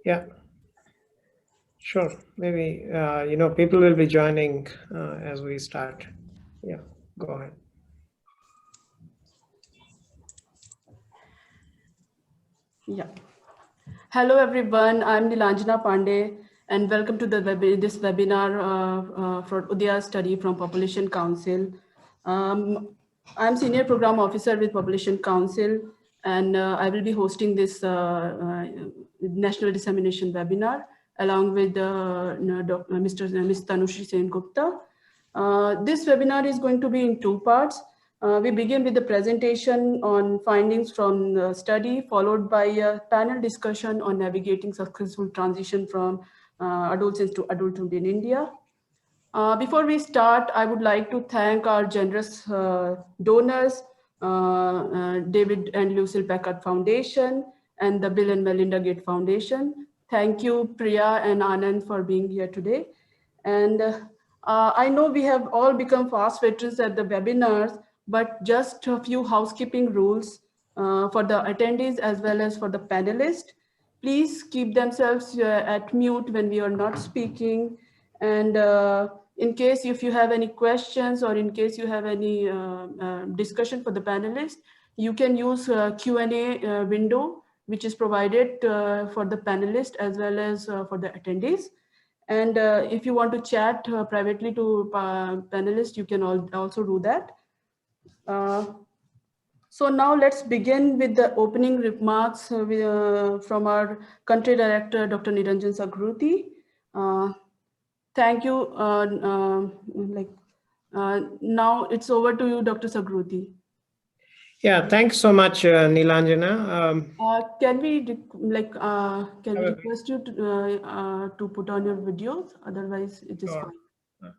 Yeah, sure. Maybe, people will be joining as we start. Yeah, go ahead. Yeah. Hello, everyone. I'm Nilanjana Pandey, and welcome to this webinar for Udaya Study from Population Council. Um, I'm Senior Program Officer with Population Council, and I will be hosting this National Dissemination webinar along with Ms. Tanushri Sen Gupta. This webinar is going to be in two parts. We begin with the presentation on findings from the study, followed by a panel discussion on navigating successful transition from adolescence to adulthood in India. Before we start, I would like to thank our generous donors, David and Lucille Packard Foundation and the Bill and Melinda Gates Foundation. Thank you, Priya and Anand, for being here today. And I know we have all become fast veterans at the webinars, but just a few housekeeping rules for the attendees as well as for the panelists. Please keep themselves at mute when we are not speaking. And in case if you have any questions or in case you have any discussion for the panelists, you can use Q&A window, which is provided for the panelists as well as for the attendees. And if you want to chat privately to panelists, you can also do that. So now let's begin with the opening remarks from our country director, Dr. Niranjan Sagruti. Thank you. Now it's over to you, Dr. Sagruti. Yeah, thanks so much, Nilanjana. Can we request you to put on your videos? Otherwise, it is Sure. fine.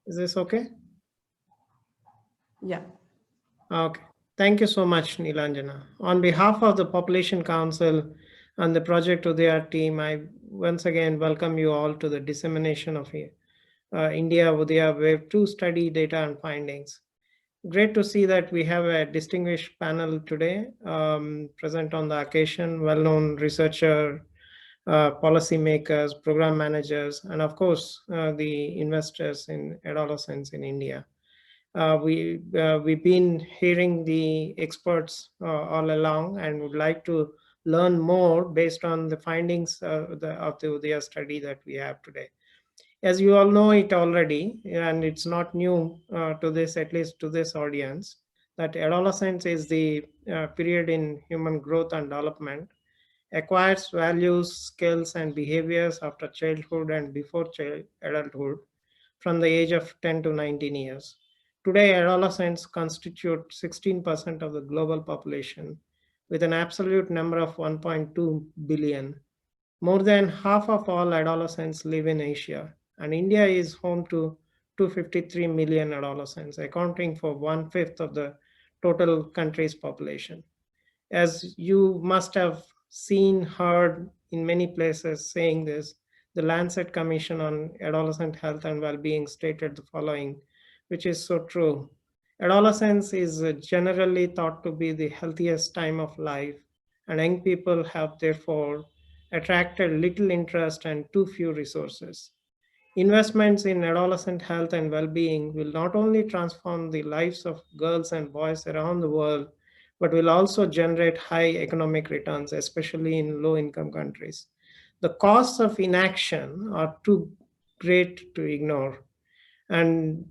Is this okay? Yeah. Okay. Thank you so much, Nilanjana. On behalf of the Population Council and the Project Udaya team, I once again welcome you all to the dissemination of India Udaya Wave 2 study data and findings. Great to see that we have a distinguished panel today present on the occasion, well-known researcher, policymakers, program managers, and of course, the investors in adolescents in India. We've been hearing the experts all along and would like to learn more based on the findings of the Udaya study that we have today. As you all know it already, and it's not new to this, at least to this audience, that adolescence is the period in human growth and development, acquires values, skills, and behaviors after childhood and before adulthood from the age of 10 to 19 years. Today, adolescents constitute 16% of the global population with an absolute number of 1.2 billion. More than half of all adolescents live in Asia, and India is home to 253 million adolescents, accounting for 1/5 of the total country's population. As you must have seen, heard in many places saying this, the Lancet Commission on Adolescent Health and Well-being stated the following, which is so true. Adolescence is generally thought to be the healthiest time of life, and young people have therefore attracted little interest and too few resources. Investments in adolescent health and well-being will not only transform the lives of girls and boys around the world, but will also generate high economic returns, especially in low-income countries. The costs of inaction are too great to ignore. And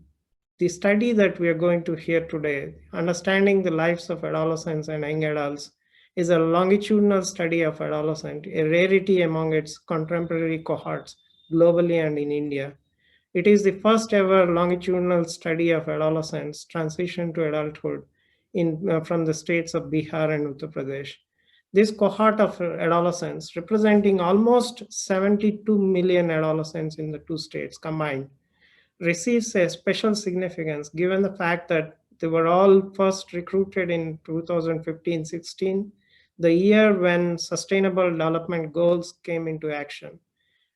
the study that we are going to hear today, Understanding the Lives of Adolescents and Young Adults, is a longitudinal study of adolescent, a rarity among its contemporary cohorts globally and in India. It is the first ever longitudinal study of adolescents transition to adulthood from the states of Bihar and Uttar Pradesh. This cohort of adolescents, representing almost 72 million adolescents in the two states combined, receives a special significance given the fact that they were all first recruited in 2015-16, the year when Sustainable Development Goals came into action.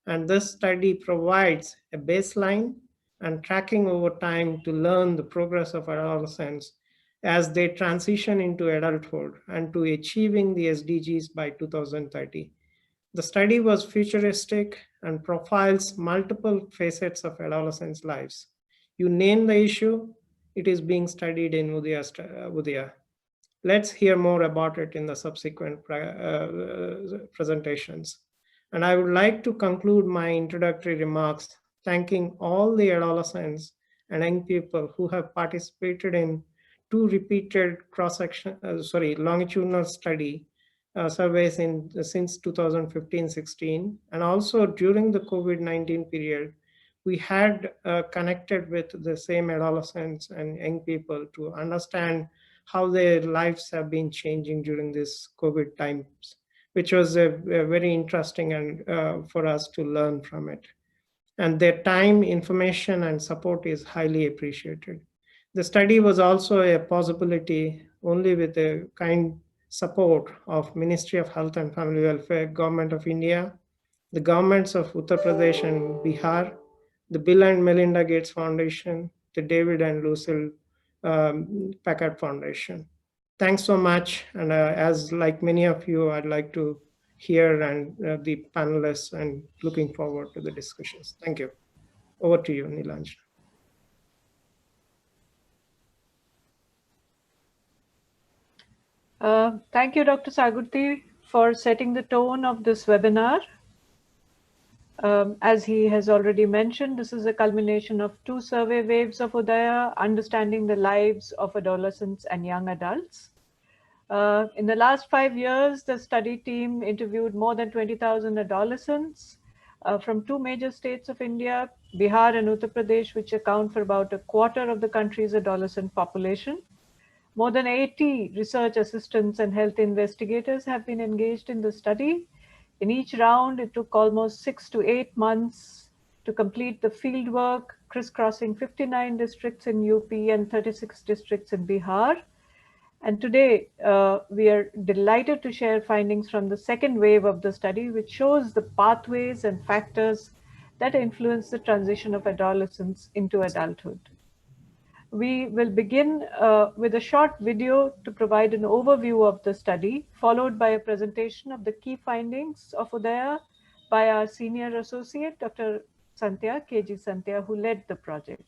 And this study provides a baseline and tracking over time to learn the progress of adolescents as they transition into adulthood and to achieving the SDGs by 2030. The study was futuristic and profiles multiple facets of adolescents' lives. You name the issue, it is being studied in Udaya. Let's hear more about it in the subsequent presentations. And I would like to conclude my introductory remarks thanking all the adolescents and young people who have participated in two repeated longitudinal study surveys since 2015-16, and also during the COVID-19 period, we had connected with the same adolescents and young people to understand how their lives have been changing during this COVID times, which was a very interesting and for us to learn from it. And their time, information, and support is highly appreciated. The study was also a possibility only with the kind support of Ministry of Health and Family Welfare, Government of India, the governments of Uttar Pradesh and Bihar, the Bill and Melinda Gates Foundation, the David and Lucille Packard Foundation. Thanks so much. And as like many of you, I'd like to hear and the panelists and looking forward to the discussions. Thank you. Over to you, Nilanjana. Thank you, Dr. Sagurti, for setting the tone of this webinar. As he has already mentioned, this is a culmination of two survey waves of Udaya, understanding the lives of adolescents and young adults. In the last 5 years, the study team interviewed more than 20,000 adolescents from two major states of India, Bihar and Uttar Pradesh, which account for about a quarter of the country's adolescent population. More than 80 research assistants and health investigators have been engaged in the study. In each round, it took almost 6 to 8 months to complete the field work, crisscrossing 59 districts in UP and 36 districts in Bihar. And today, we are delighted to share findings from the second wave of the study, which shows the pathways and factors that influence the transition of adolescence into adulthood. We will begin with a short video to provide an overview of the study, followed by a presentation of the key findings of Udaya by our senior associate, Dr. Santya, KG Santya, who led the project.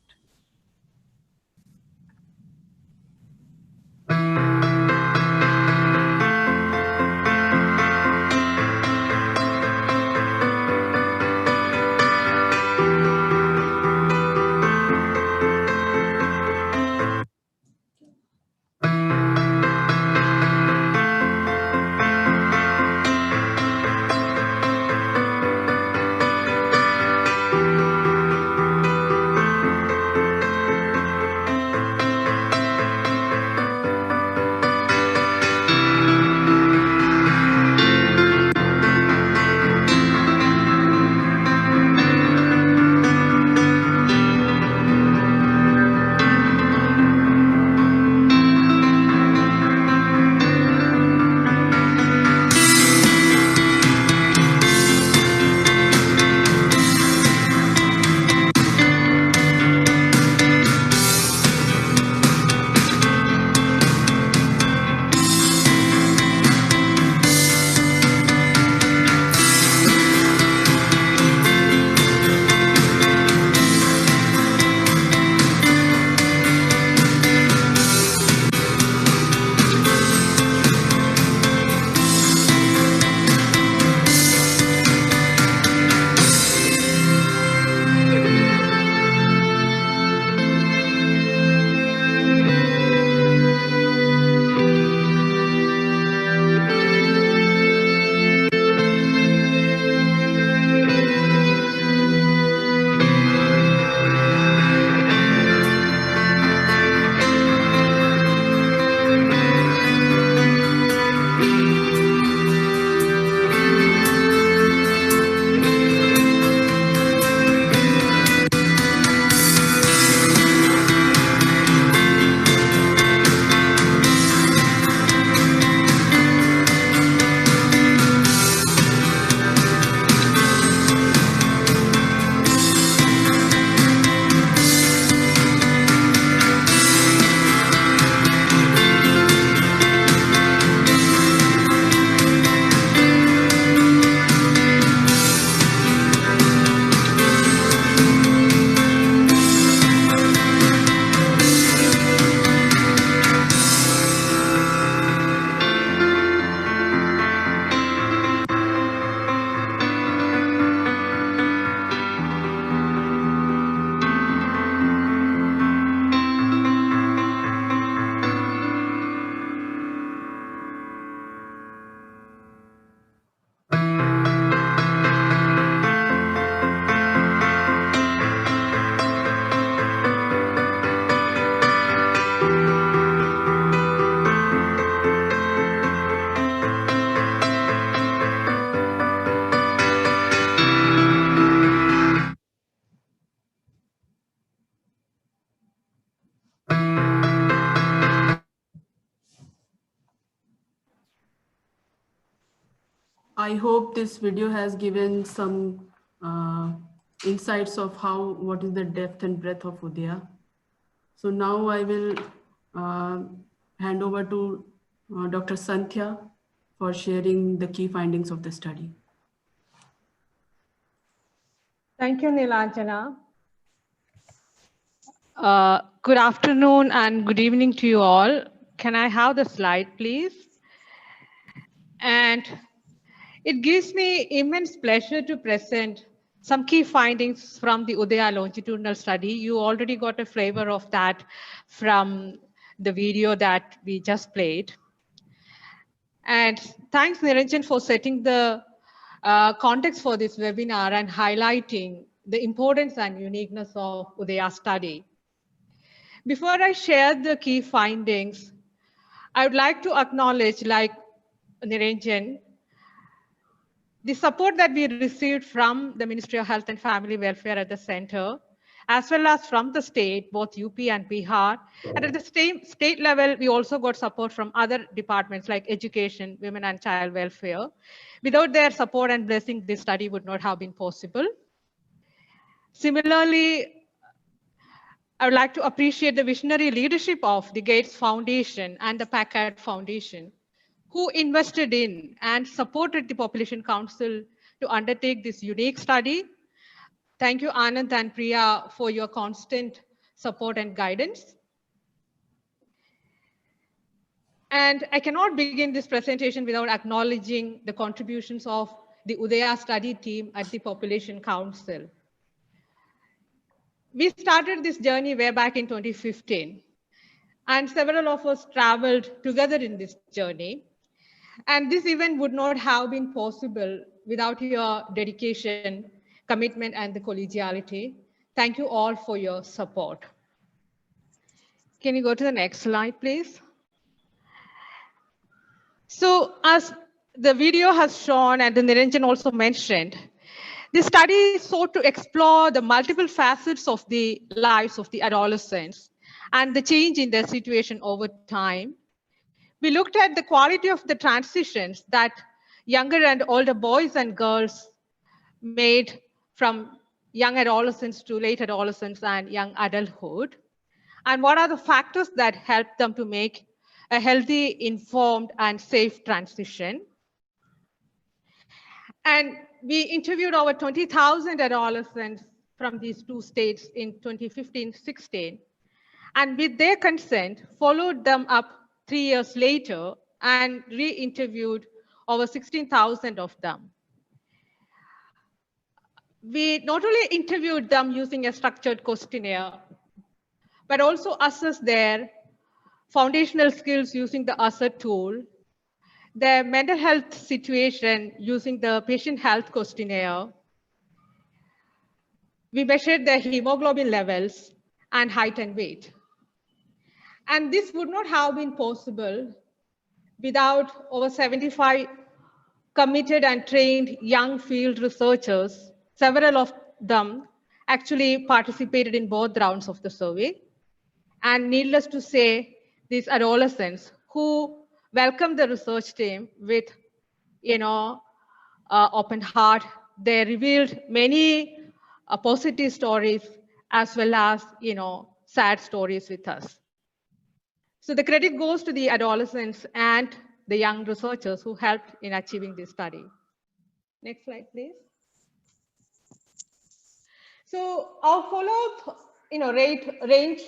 I hope this video has given some insights of what is the depth and breadth of Udaya. So now I will uh, hand over to Dr. Santhya for sharing the key findings of the study. Thank you, Nilanjana. Good afternoon and good evening to you all. Can I have the slide, please? And it gives me immense pleasure to present some key findings from the Udaya longitudinal study. You already got a flavor of that from the video that we just played. And thanks, Niranjan, for setting the context for this webinar and highlighting the importance and uniqueness of Udaya study. Before I share the key findings, I would like to acknowledge, like Niranjan, the support that we received from the Ministry of Health and Family Welfare at the center, as well as from the state, both UP and Bihar. And at the state level, we also got support from other departments like education, women and child welfare. Without their support and blessing, this study would not have been possible. Similarly, I would like to appreciate the visionary leadership of the Gates Foundation and the Packard Foundation, who invested in and supported the Population Council to undertake this unique study. Thank you, Anand and Priya, for your constant support and guidance. And I cannot begin this presentation without acknowledging the contributions of the Udaya study team at the Population Council. We started this journey way back in 2015, and several of us traveled together in this journey. And this event would not have been possible without your dedication, commitment, and the collegiality. Thank you all for your support. Can you go to the next slide, please? So as the video has shown and the Niranjan also mentioned, the study sought to explore the multiple facets of the lives of the adolescents and the change in their situation over time. We looked at the quality of the transitions that younger and older boys and girls made from young adolescents to late adolescence and young adulthood. And what are the factors that help them to make a healthy, informed, and safe transition? And we interviewed over 20,000 adolescents from these two states in 2015-16. And with their consent, followed them up 3 years later and re-interviewed over 16,000 of them. We not only interviewed them using a structured questionnaire, but also assessed their foundational skills using the ASSET tool, their mental health situation using the patient health questionnaire. We measured their hemoglobin levels and height and weight. And this would not have been possible without over 75 committed and trained young field researchers. Several of them actually participated in both rounds of the survey. And needless to say, these adolescents who welcomed the research team with, open heart, they revealed many positive stories as well as, sad stories with us. So the credit goes to the adolescents and the young researchers who helped in achieving this study. Next slide, please. So our follow-up, rate range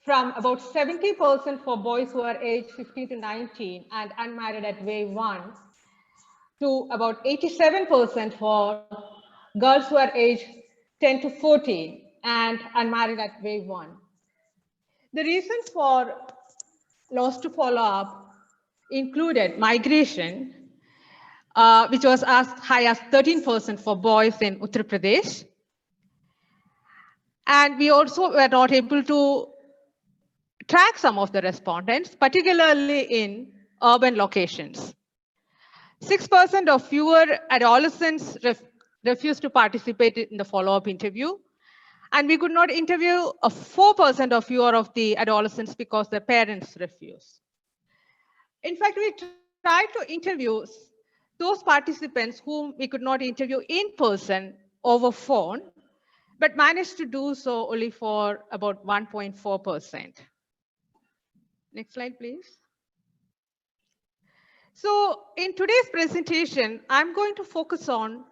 from about 70% for boys who are aged 15 to 19 and unmarried at wave 1 to about 87% for girls who are aged 10 to 14 and unmarried at wave 1. The reasons for loss to follow-up included migration, which was as high as 13% for boys in Uttar Pradesh. And we also were not able to track some of the respondents, particularly in urban locations. 6% of fewer adolescents refused to participate in the follow-up interview. And we could not interview 4% of fewer of the adolescents because their parents refused. In fact, we tried to interview those participants whom we could not interview in person over phone, but managed to do so only for about 1.4%. Next slide, please. So in today's presentation, I'm going to focus on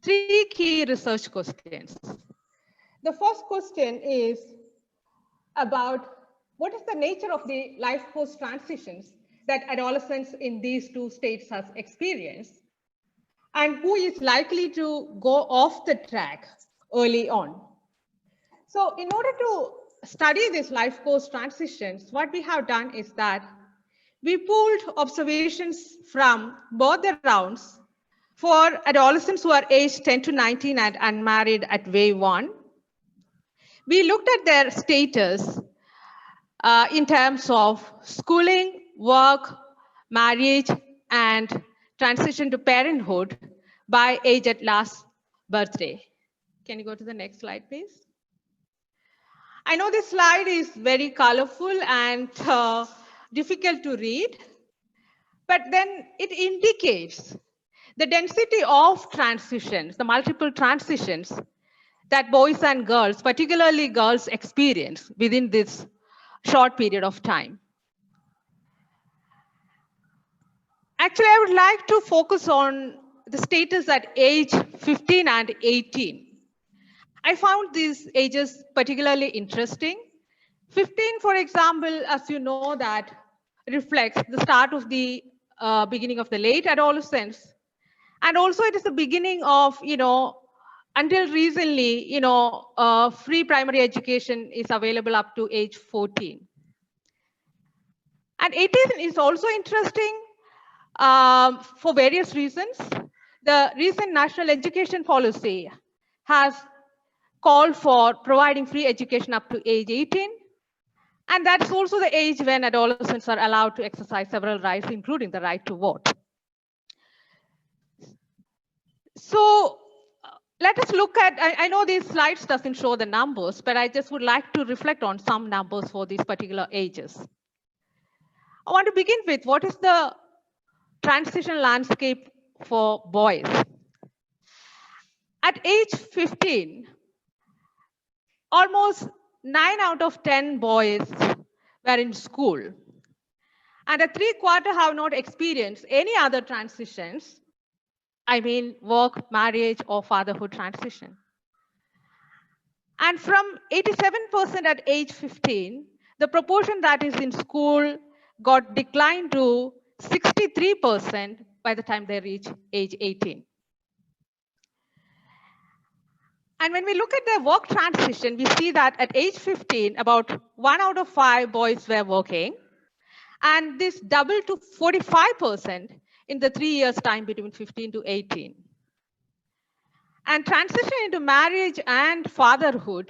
three key research questions. The first question is about what is the nature of the life course transitions that adolescents in these two states has experienced, and who is likely to go off the track early on. So in order to study these life course transitions, what we have done is that we pooled observations from both the rounds for adolescents who are aged 10 to 19 and unmarried at wave 1. We looked at their status in terms of schooling, work, marriage, and transition to parenthood by age at last birthday. Can you go to the next slide, please? I know this slide is very colorful and difficult to read, but then it indicates the density of transitions, the multiple transitions that boys and girls, particularly girls, experience within this short period of time. Actually, I would like to focus on the status at age 15 and 18. I found these ages particularly interesting. 15, for example, as you know, that reflects the start of the beginning of the late adolescence. And also it is the beginning of, until recently, free primary education is available up to age 14. And 18 is also interesting for various reasons. The recent national education policy has called for providing free education up to age 18. And that's also the age when adolescents are allowed to exercise several rights, including the right to vote. So let us look at, I know these slides doesn't show the numbers, but I just would like to reflect on some numbers for these particular ages. I want to begin with what is the transition landscape for boys. At age 15, almost 9 out of 10 boys were in school. And a 3/4 have not experienced any other transitions. I mean, work, marriage, or fatherhood transition. And from 87% at age 15, the proportion that is in school got declined to 63% by the time they reach age 18. And when we look at their work transition, we see that at age 15, about 1 out of 5 boys were working. And this doubled to 45% in the 3 years time between 15 to 18. And transition into marriage and fatherhood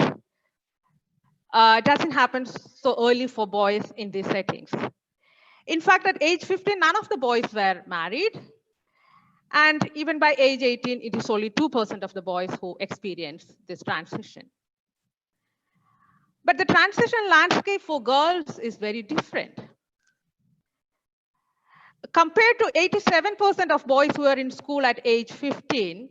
doesn't happen so early for boys in these settings. In fact, at age 15, none of the boys were married. And even by age 18, it is only 2% of the boys who experience this transition. But the transition landscape for girls is very different. Compared to 87% of boys who are in school at age 15,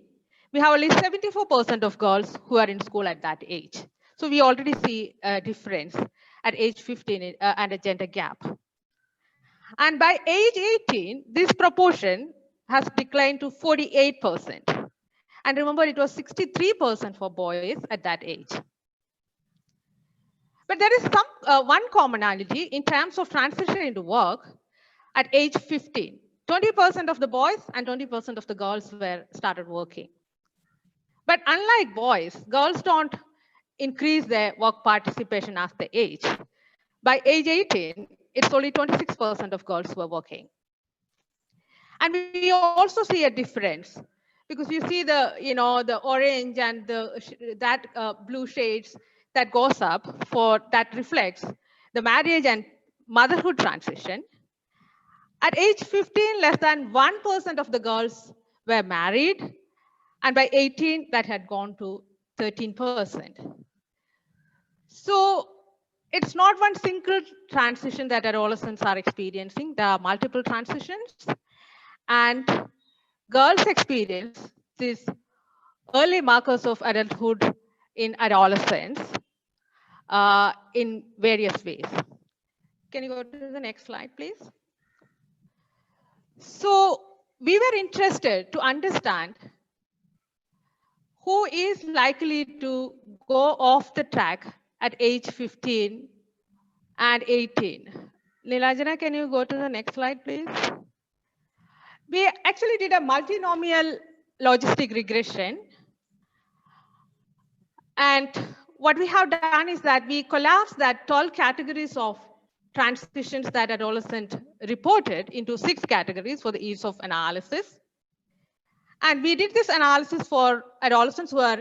we have only 74% of girls who are in school at that age. So we already see a difference at age 15 and a gender gap. And by age 18, this proportion has declined to 48%. And remember, it was 63% for boys at that age. But there is one commonality in terms of transition into work at age 15. 20% of the boys and 20% of the girls were started working. But unlike boys, girls don't increase their work participation as they age. By age 18, it's only 26% of girls who are working. And we also see a difference because you see the orange and that blue shades that goes up that reflects the marriage and motherhood transition. At age 15, less than 1% of the girls were married. And by 18, that had gone to 13%. So it's not one single transition that adolescents are experiencing. There are multiple transitions. And girls experience these early markers of adulthood in adolescence in various ways. Can you go to the next slide, please? So we were interested to understand who is likely to go off the track at age 15 and 18. Nilanjana, can you go to the next slide, please? We actually did a multinomial logistic regression. And what we have done is that we collapsed that 12 categories of transitions that adolescent reported into 6 categories for the ease of analysis. And we did this analysis for adolescents who are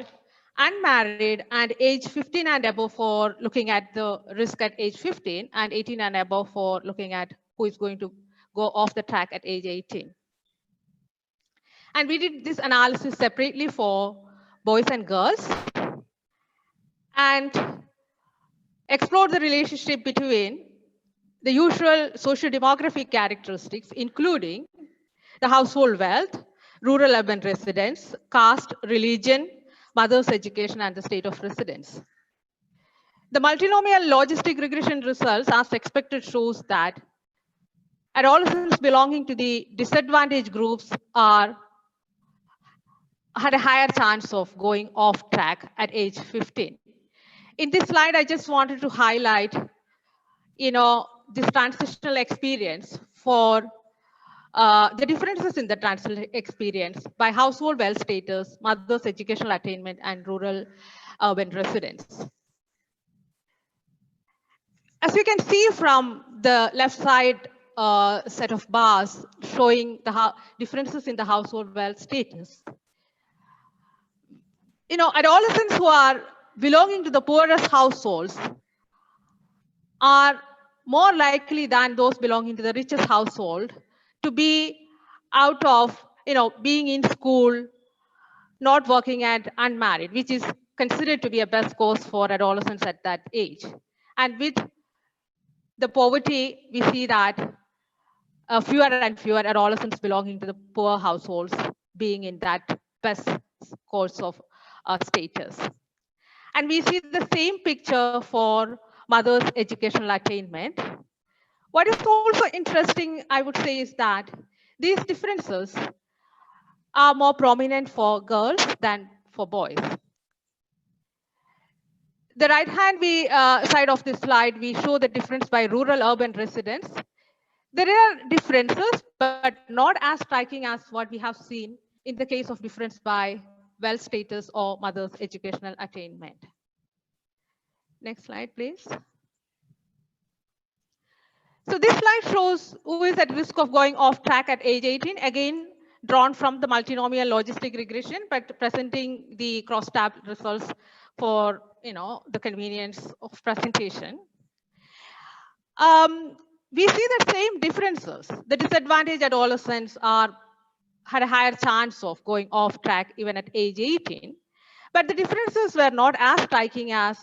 unmarried and age 15 and above for looking at the risk at age 15 and 18 and above for looking at who is going to go off the track at age 18. And we did this analysis separately for boys and girls and explored the relationship between the usual socio-demographic characteristics, including the household wealth, rural urban residence, caste, religion, mother's education, and the state of residence. The multinomial logistic regression results, as expected, shows that adolescents belonging to the disadvantaged groups had a higher chance of going off track at age 15. In this slide, I just wanted to highlight, this transitional experience for the differences in the transitional experience by household wealth status, mother's educational attainment, and rural urban residence. As you can see from the left side set of bars showing the differences in the household wealth status, adolescents who are belonging to the poorest households are more likely than those belonging to the richest household to be out of, being in school, not working, and unmarried, which is considered to be a best course for adolescents at that age. And with the poverty, we see that fewer and fewer adolescents belonging to the poor households being in that best course of status. And we see the same picture for mother's educational attainment. What is also interesting, I would say, is that these differences are more prominent for girls than for boys. The right-hand side of this slide, we show the difference by rural-urban residents. There are differences, but not as striking as what we have seen in the case of difference by wealth status or mother's educational attainment. Next slide, please. So this slide shows who is at risk of going off track at age 18, again, drawn from the multinomial logistic regression, but presenting the cross-tab results for the convenience of presentation. We see the same differences. The disadvantaged adolescents had a higher chance of going off track even at age 18, but the differences were not as striking as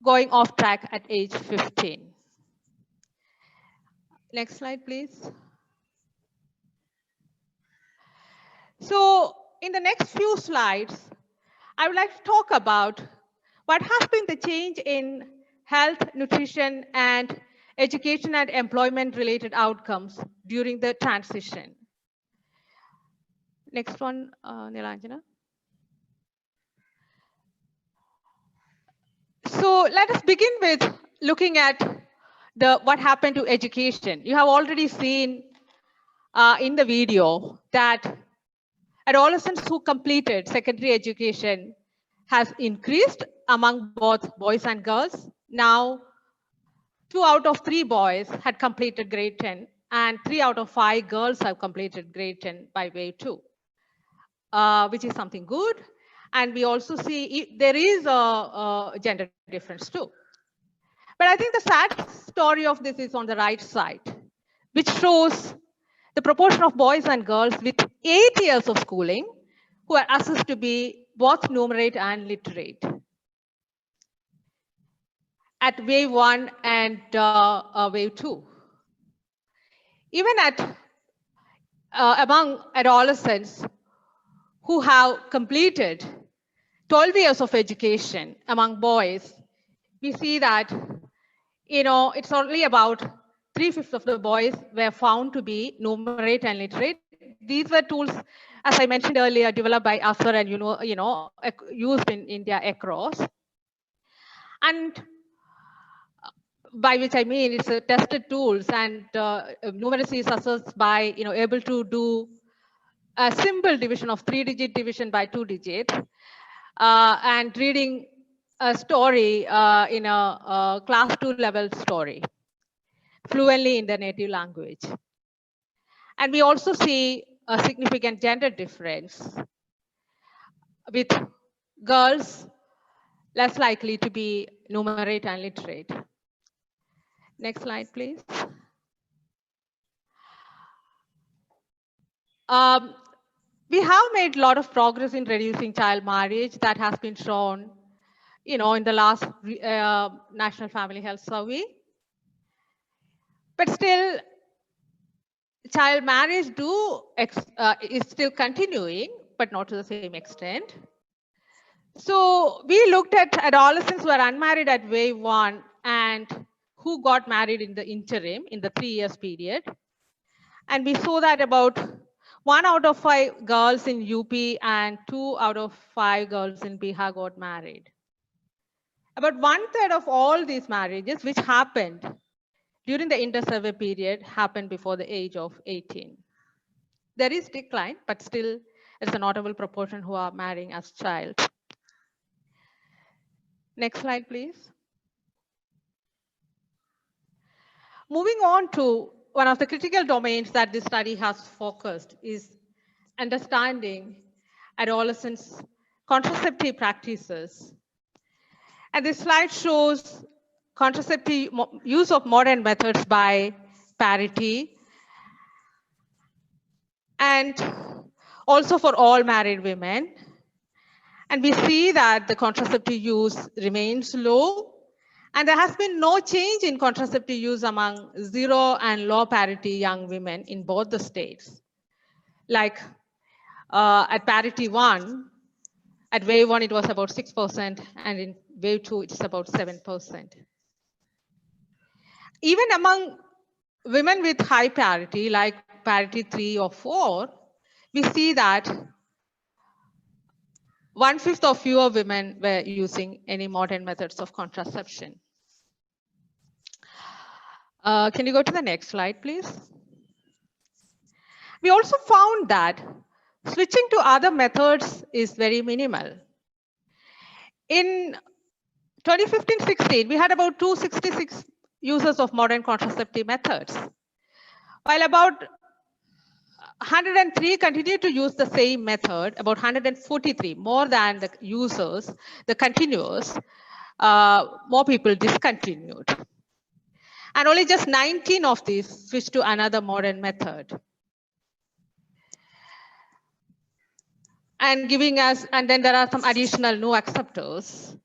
going off track at age 15. Next slide, please. So in the next few slides, I would like to talk about what has been the change in health, nutrition, and education and employment related outcomes during the transition. Next one, Nilanjana. So let us begin with looking at what happened to education. You have already seen in the video that adolescents who completed secondary education has increased among both boys and girls. Now, 2 out of 3 boys had completed grade 10 and 3 out of 5 girls have completed grade 10 by wave 2, which is something good. And we also see there is a gender difference too. But I think the sad story of this is on the right side, which shows the proportion of boys and girls with 8 years of schooling who are assessed to be both numerate and literate at wave 1 and wave 2. Even at among adolescents who have completed 12 years of education among boys, we see that, it's only about 3/5 of the boys were found to be numerate and literate. These were tools, as I mentioned earlier, developed by USER and, used in India across. And by which I mean it's a tested tools, and numeracy is assessed by, able to do a simple division of 3-digit division by 2 digits, and reading a story in a class 2 level story fluently in the native language. And we also see a significant gender difference, with girls less likely to be numerate and literate. Next slide, please. We have made a lot of progress in reducing child marriage. That has been shown, in the last National Family Health Survey. But still, child marriage is still continuing, but not to the same extent. So we looked at adolescents who were unmarried at wave 1 and who got married in the interim in the 3 years period. And we saw that about 1 out of 5 girls in UP and 2 out of 5 girls in Bihar got married. About 1/3 of all these marriages, which happened during the inter-survey period, happened before the age of 18. There is decline, but still there's a notable proportion who are marrying as child. Next slide, please. Moving on to one of the critical domains that this study has focused is understanding adolescents' contraceptive practices. And this slide shows contraceptive use of modern methods by parity, and also for all married women. And we see that the contraceptive use remains low, and there has been no change in contraceptive use among 0 and low parity young women in both the states. Like at parity 1, at wave 1, it was about 6%, and in wave 2, it's about 7%. Even among women with high parity, like parity 3 or 4, we see that 1/5 of fewer women were using any modern methods of contraception. Can you go to the next slide, please? We also found that switching to other methods is very minimal. In 2015-16, we had about 266 users of modern contraceptive methods, while about 103 continued to use the same method. About 143, more than the users, the continuers, more people discontinued. And only just 19 of these switched to another modern method. And then there are some additional no acceptors.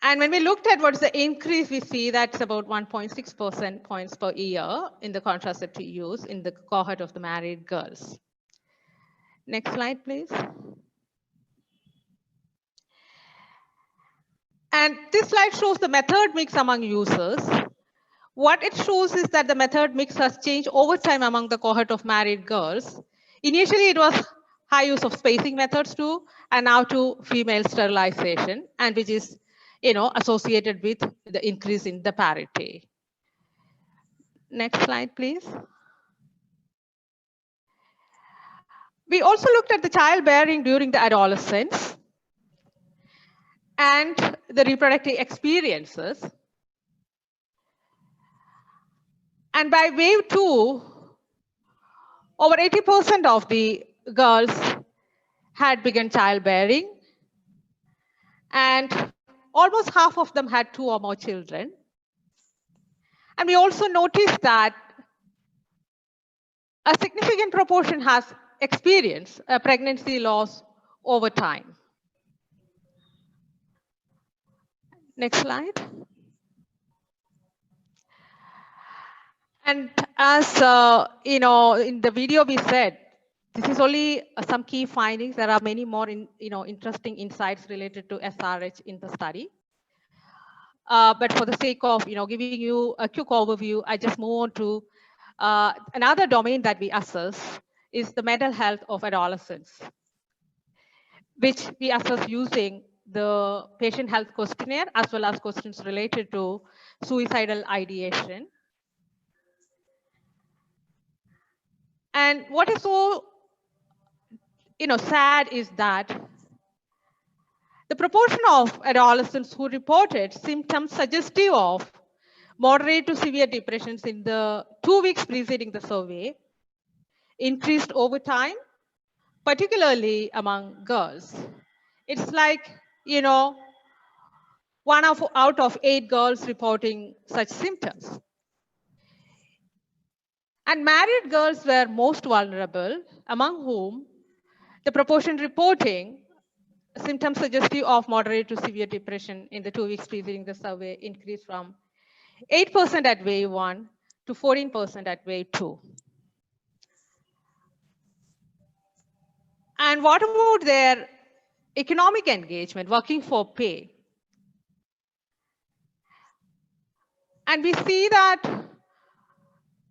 And when we looked at what's the increase, we see that's about 1.6% points per year in the contraceptive use in the cohort of the married girls. Next slide, please. And this slide shows the method mix among users. What it shows is that the method mix has changed over time among the cohort of married girls. Initially, it was high use of spacing methods too, and now to female sterilization, and which is associated with the increase in the parity. Next slide, please. We also looked at the childbearing during the adolescence and the reproductive experiences. And by wave 2, over 80% of the girls had begun childbearing, and almost half of them had 2 or more children. And we also noticed that a significant proportion has experienced a pregnancy loss over time. Next slide. And as in the video we said, this is only some key findings. There are many more interesting insights related to SRH in the study. But for the sake of giving you a quick overview, I just move on to another domain that we assess is the mental health of adolescents, which we assess using the patient health questionnaire as well as questions related to suicidal ideation. And what is so sad is that the proportion of adolescents who reported symptoms suggestive of moderate to severe depressions in the 2 weeks preceding the survey increased over time, particularly among girls. It's like, 1 out of 8 girls reporting such symptoms. And married girls were most vulnerable, among whom the proportion reporting symptoms suggestive of moderate to severe depression in the 2 weeks preceding the survey increased from 8% at wave 1 to 14% at wave 2. And what about their economic engagement, working for pay? And we see that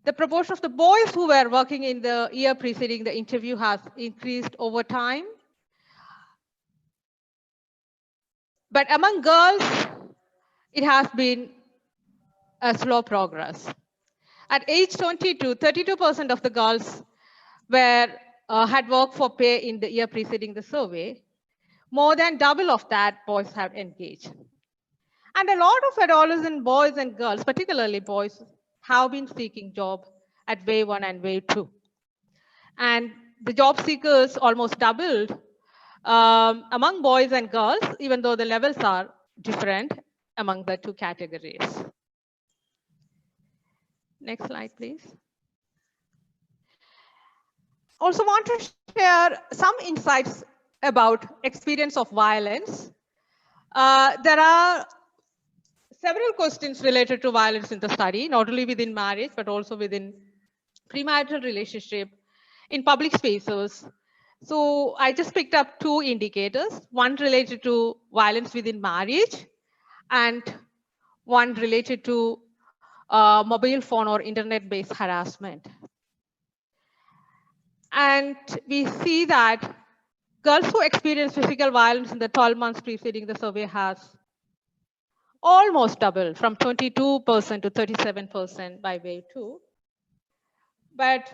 the proportion of the boys who were working in the year preceding the interview has increased over time. But among girls, it has been a slow progress. At age 22, 32% of the girls had worked for pay in the year preceding the survey. More than double of that boys have engaged. And a lot of adolescent boys and girls, particularly boys, have been seeking job at wave 1 and wave 2. And the job seekers almost doubled among boys and girls, even though the levels are different among the two categories. Next slide, please. Also want to share some insights about experience of violence. There are several questions related to violence in the study, not only within marriage, but also within premarital relationship, in public spaces. So I just picked up 2 indicators, one related to violence within marriage and one related to mobile phone or internet-based harassment. And we see that girls who experience physical violence in the 12 months preceding the survey has almost doubled from 22% to 37% by wave 2. But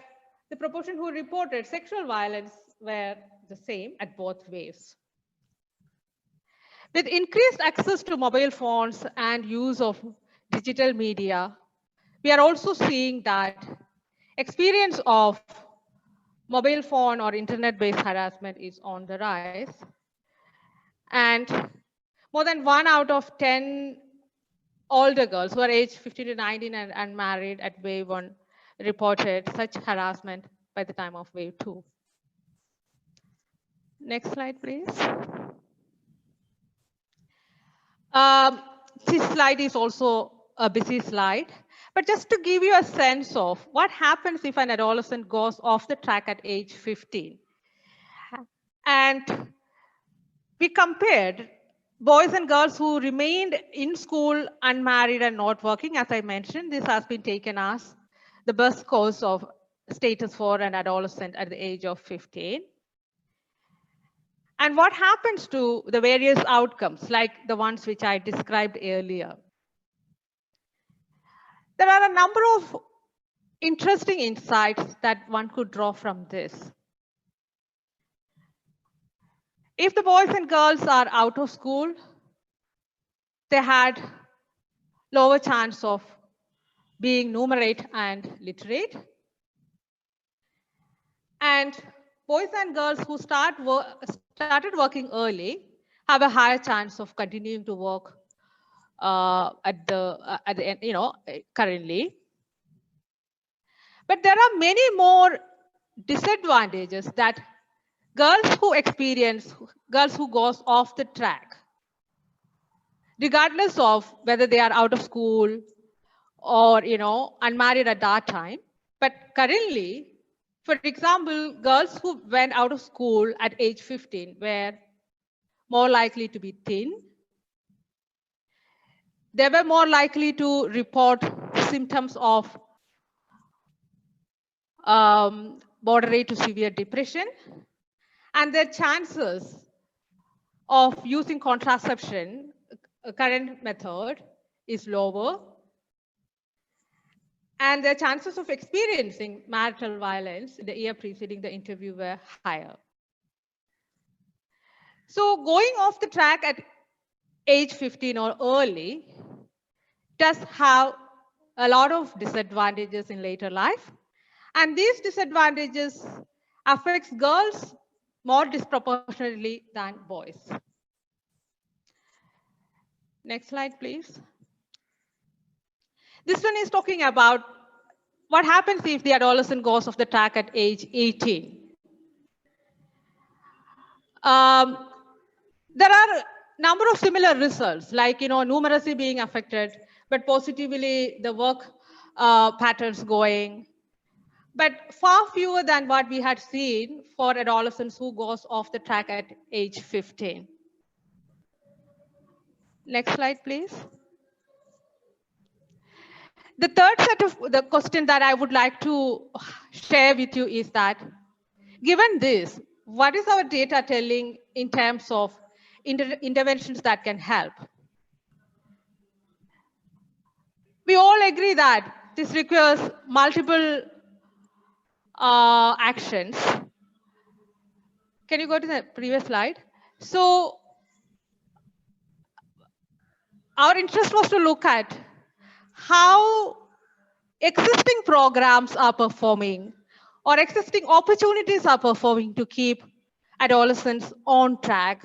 the proportion who reported sexual violence were the same at both waves. With increased access to mobile phones and use of digital media, we are also seeing that experience of mobile phone or internet-based harassment is on the rise. And more than 1 out of 10 older girls who are aged 15 to 19 and unmarried at wave 1 reported such harassment by the time of wave 2. Next slide, please. This slide is also a busy slide, but just to give you a sense of what happens if an adolescent goes off the track at age 15. And we compared boys and girls who remained in school, unmarried and not working. As I mentioned, this has been taken as the best course of status for an adolescent at the age of 15. And what happens to the various outcomes, like the ones which I described earlier? There are a number of interesting insights that one could draw from this. If the boys and girls are out of school, they had lower chance of being numerate and literate. And boys and girls who started working early have a higher chance of continuing to work at the end, currently. But there are many more disadvantages that girls who goes off the track, regardless of whether they are out of school or, unmarried at that time. But currently, for example, girls who went out of school at age 15 were more likely to be thin. They were more likely to report symptoms of moderate to severe depression, and their chances of using contraception, a current method, is lower, and their chances of experiencing marital violence in the year preceding the interview were higher. So going off the track at age 15 or early does have a lot of disadvantages in later life. And these disadvantages affects girls more disproportionately than boys. Next slide, please. This one is talking about what happens if the adolescent goes off the track at age 18. There are a number of similar results, like numeracy being affected, but positively the work patterns going, but far fewer than what we had seen for adolescents who goes off the track at age 15. Next slide, please. The third set of the question that I would like to share with you is that, given this, what is our data telling in terms of interventions that can help? We all agree that this requires multiple actions. Can you go to the previous slide? So our interest was to look at how existing programs are performing or existing opportunities are performing to keep adolescents on track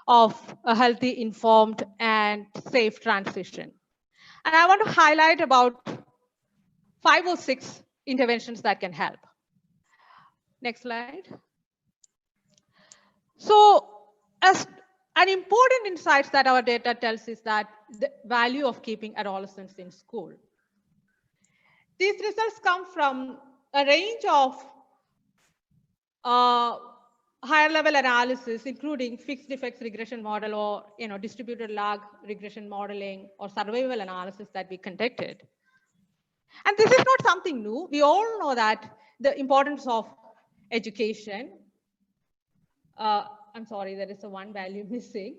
of a healthy, informed, and safe transition. And I want to highlight about 5 or 6 interventions that can help. Next slide. So, as an important insight that our data tells is that the value of keeping adolescents in school. These results come from a range of higher level analysis, including fixed effects regression model or distributed log regression modeling or survival analysis that we conducted. And this is not something new. We all know that the importance of education. I'm sorry, there is a one value missing.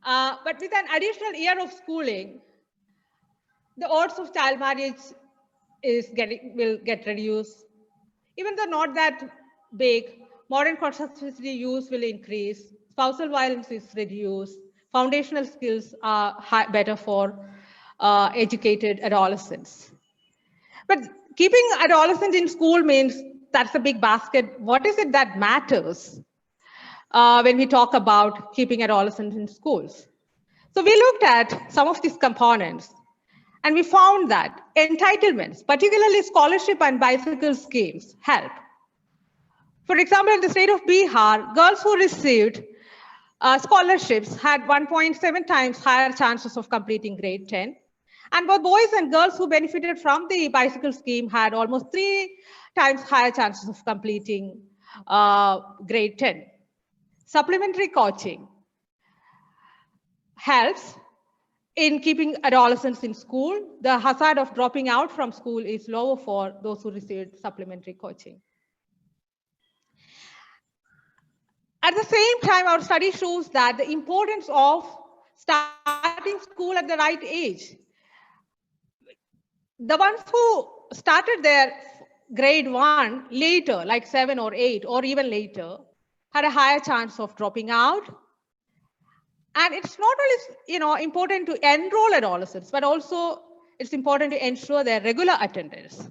But with an additional year of schooling, the odds of child marriage will get reduced. Even though not that big, modern contraceptive use will increase, spousal violence is reduced, foundational skills are better for educated adolescents. But keeping adolescents in school means that's a big basket. What is it that matters when we talk about keeping adolescents in schools? So we looked at some of these components, and we found that entitlements, particularly scholarship and bicycle schemes, help. For example, in the state of Bihar, girls who received scholarships had 1.7 times higher chances of completing grade 10. And both boys and girls who benefited from the bicycle scheme had almost 3 times higher chances of completing grade 10. Supplementary coaching helps in keeping adolescents in school. The hazard of dropping out from school is lower for those who received supplementary coaching. At the same time, our study shows that the importance of starting school at the right age. The ones who started their grade 1 later, like 7 or 8, or even later, had a higher chance of dropping out. And it's not only important to enroll adolescents, but also it's important to ensure their regular attendance.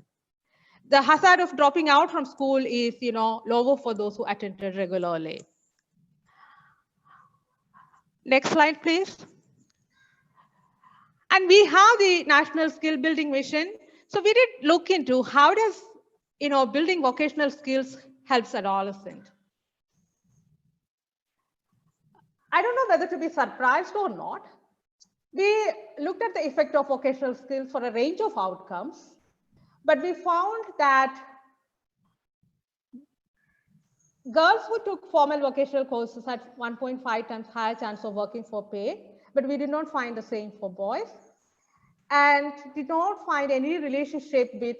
The hazard of dropping out from school is lower for those who attended regularly. Next slide, please. And we have the National Skill Building Mission. So we did look into how does building vocational skills helps adolescents. I don't know whether to be surprised or not, We looked at the effect of vocational skills for a range of outcomes, but we found that girls who took formal vocational courses had 1.5 times higher chance of working for pay, but we did not find the same for boys, and did not find any relationship with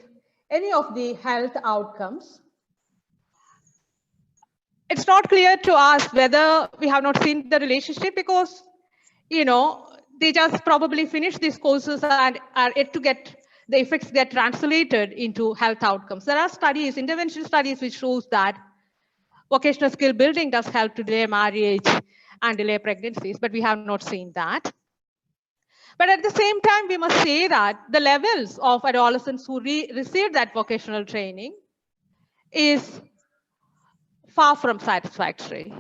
any of the health outcomes. It's not clear to us whether we have not seen the relationship because, they just probably finish these courses and are yet to get the effects get translated into health outcomes. There are studies, intervention studies, which shows that vocational skill building does help to delay marriage and delay pregnancies, but we have not seen that. But at the same time, we must say that the levels of adolescents who receive that vocational training is far from satisfactory.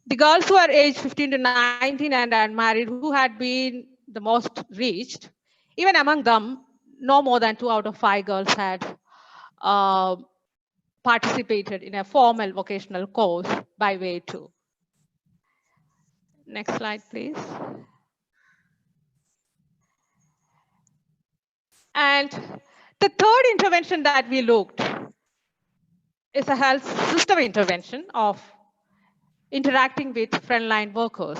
The girls who are aged 15 to 19 and unmarried, who had been the most reached, even among them, no more than 2 out of 5 girls had participated in a formal vocational course by way to. Next slide, please. And the third intervention that we looked is a health system intervention of interacting with frontline workers.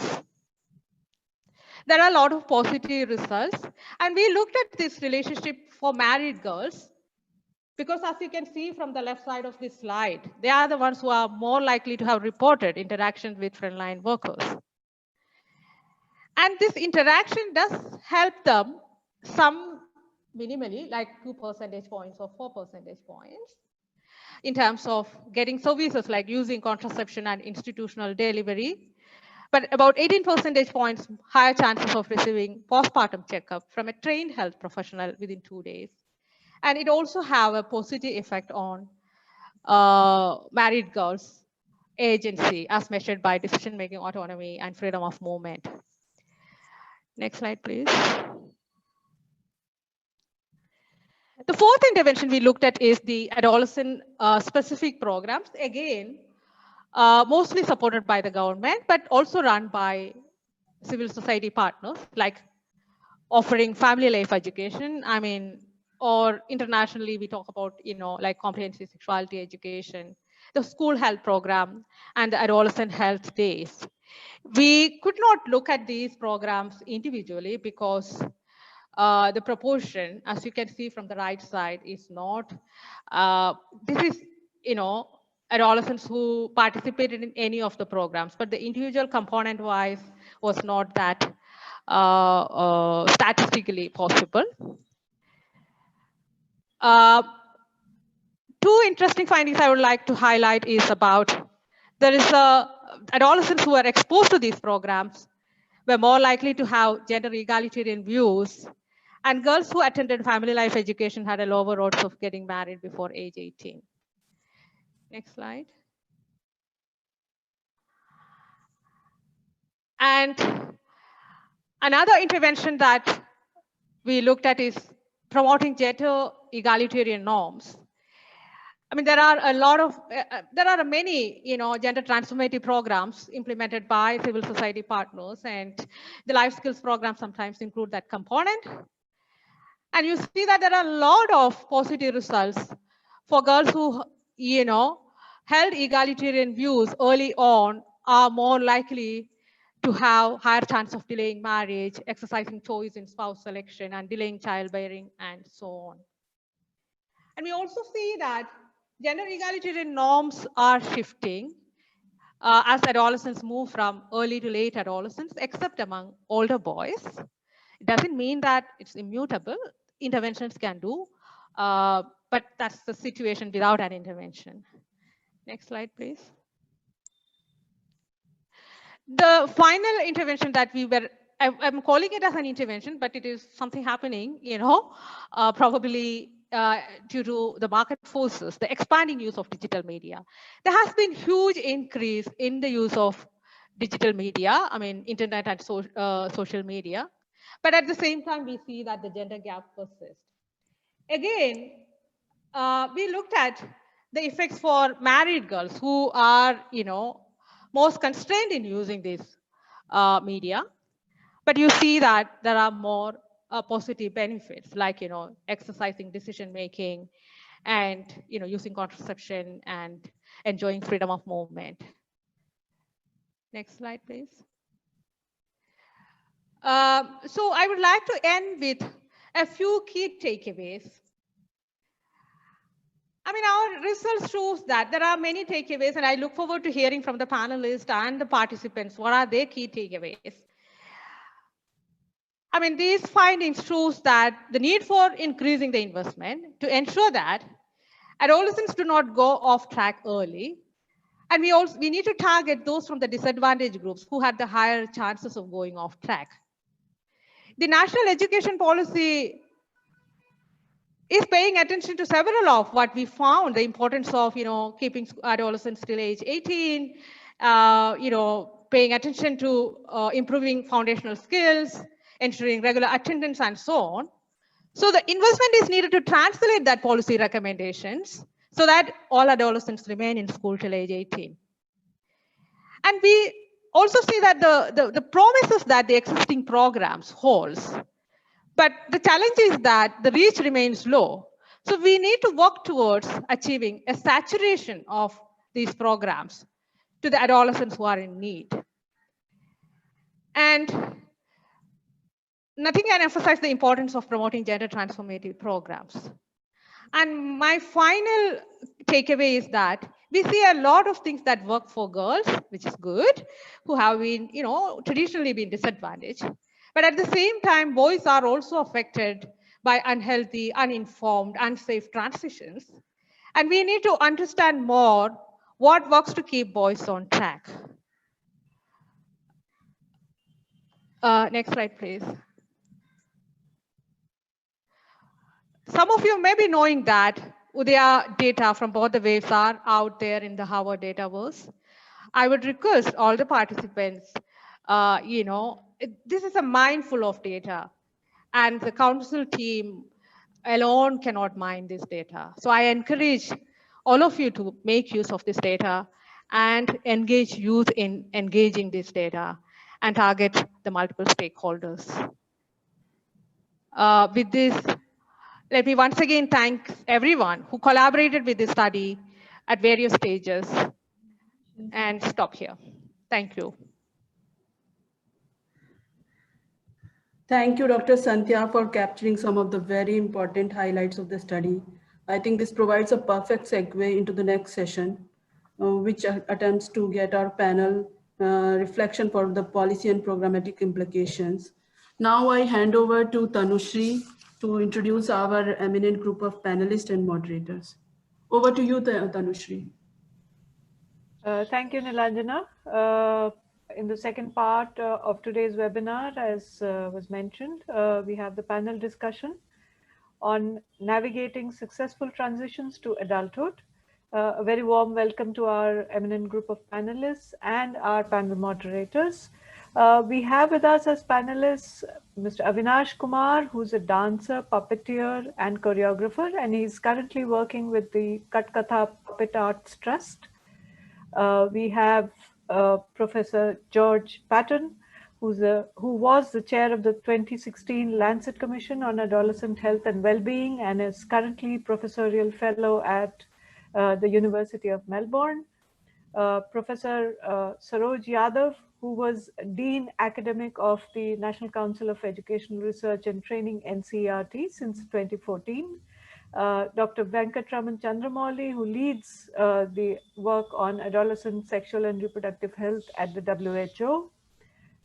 There are a lot of positive results, and we looked at this relationship for married girls because, as you can see from the left side of this slide, they are the ones who are more likely to have reported interactions with frontline workers. And this interaction does help them some minimally, like 2 percentage points or 4 percentage points, in terms of getting services like using contraception and institutional delivery, but about 18 percentage points higher chances of receiving postpartum checkup from a trained health professional within 2 days. And it also have a positive effect on married girls' agency as measured by decision-making autonomy and freedom of movement. Next slide, please. The fourth intervention we looked at is the adolescent specific programs. Again, mostly supported by the government, but also run by civil society partners, like offering family life education. Or internationally, we talk about, like comprehensive sexuality education, the school health program, and the adolescent health days. We could not look at these programs individually because the proportion, as you can see from the right side, is not, this is, adolescents who participated in any of the programs, but the individual component wise was not that statistically possible. Two interesting findings I would like to highlight is about there is adolescents who are exposed to these programs were more likely to have gender egalitarian views, and girls who attended family life education had a lower odds of getting married before age 18. Next slide. And another intervention that we looked at is promoting gender egalitarian norms. There are a lot of, there are many, gender transformative programs implemented by civil society partners, and the life skills program sometimes include that component. And you see that there are a lot of positive results for girls who, held egalitarian views early on are more likely to have higher chance of delaying marriage, exercising choice in spouse selection, and delaying childbearing, and so on. And we also see that gender egalitarian norms are shifting as adolescents move from early to late adolescence, except among older boys. It doesn't mean that it's immutable. Interventions can do, but that's the situation without an intervention. Next slide, please. The final intervention that we were, I'm calling it as an intervention, but it is something happening, probably due to the market forces, the expanding use of digital media. There has been huge increase in the use of digital media, internet and social media. But at the same time, we see that the gender gap persists. Again, we looked at the effects for married girls who are, most constrained in using this media. But you see that there are more positive benefits, like exercising decision making, and using contraception and enjoying freedom of movement. Next slide, please. So I would like to end with a few key takeaways. I mean, our research shows that there are many takeaways, and I look forward to hearing from the panelists and the participants what are their key takeaways. I mean, these findings shows that the need for increasing the investment to ensure that adolescents do not go off track early. And we need to target those from the disadvantaged groups who had the higher chances of going off track. The national education policy is paying attention to several of what we found, the importance of keeping adolescents till age 18, paying attention to improving foundational skills, ensuring regular attendance, and so on. So the investment is needed to translate that policy recommendations so that all adolescents remain in school till age 18. And we also see that the promises that the existing programs holds, but the challenge is that the reach remains low. So we need to work towards achieving a saturation of these programs to the adolescents who are in need. And nothing can emphasize the importance of promoting gender transformative programs. And my final takeaway is that we see a lot of things that work for girls, which is good, who have been, traditionally been disadvantaged. But at the same time, boys are also affected by unhealthy, uninformed, unsafe transitions. And we need to understand more what works to keep boys on track. Next slide, please. Some of you may be knowing that Udaya data from both the waves are out there in the Harvard Dataverse. I would request all the participants, this is a mindful of data, and the council team alone cannot mine this data. So I encourage all of you to make use of this data and engage youth in engaging this data and target the multiple stakeholders. With this, let me once again thank everyone who collaborated with this study at various stages and stop here. Thank you. Thank you, Dr. Sandhya, for capturing some of the very important highlights of the study. I think this provides a perfect segue into the next session, which attempts to get our panel reflection for the policy and programmatic implications. Now I hand over to Tanushri to introduce our eminent group of panelists and moderators. Over to you, Tanushri. Thank you, Nilanjana. In the second part of today's webinar, as was mentioned, we have the panel discussion on navigating successful transitions to adulthood. A very warm welcome to our eminent group of panelists and our panel moderators. We have with us as panelists Mr. Avinash Kumar, who's a dancer, puppeteer, and choreographer, and he's currently working with the Katkatha Puppet Arts Trust. We have Professor George Patton, who was the chair of the 2016 Lancet Commission on Adolescent Health and Wellbeing and is currently professorial fellow at the University of Melbourne. Professor Saroj Yadav, who was Dean Academic of the National Council of Educational Research and Training, NCERT, since 2014. Dr. Venkatraman Chandramouli, who leads the work on adolescent sexual and reproductive health at the WHO,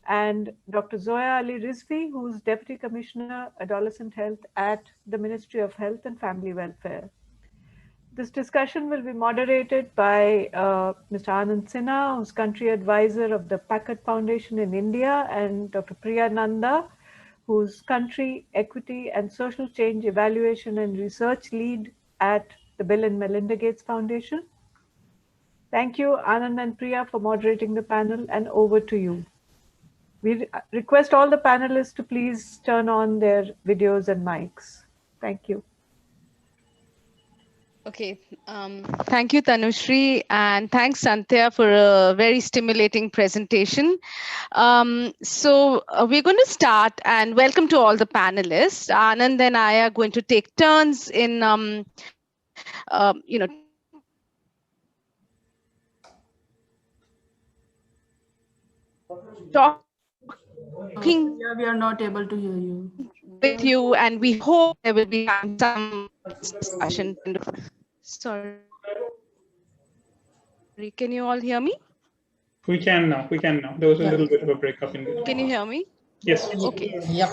and Dr. Zoya Ali Rizvi, who's Deputy Commissioner, Adolescent Health at the Ministry of Health and Family Welfare. This discussion will be moderated by Mr. Anand Sinha, who's Country Advisor of the Packard Foundation in India, and Dr. Priya Nanda, who's Country Equity and Social Change Evaluation and Research Lead at the Bill and Melinda Gates Foundation. Thank you, Anand and Priya, for moderating the panel, and over to you. We request all the panelists to please turn on their videos and mics. Thank you. Okay. Thank you, Tanushri, and thanks, Santya, for a very stimulating presentation. We're going to start, and welcome to all the panelists. Anand and I are going to take turns in, talking Yeah, we are not able to hear you. with you, and we hope there will be some discussion. Sorry, can you all hear me? We can now. We can now. There was a Yeah. little bit of a breakup in there. Can you hear me? Yes. Okay. Yep.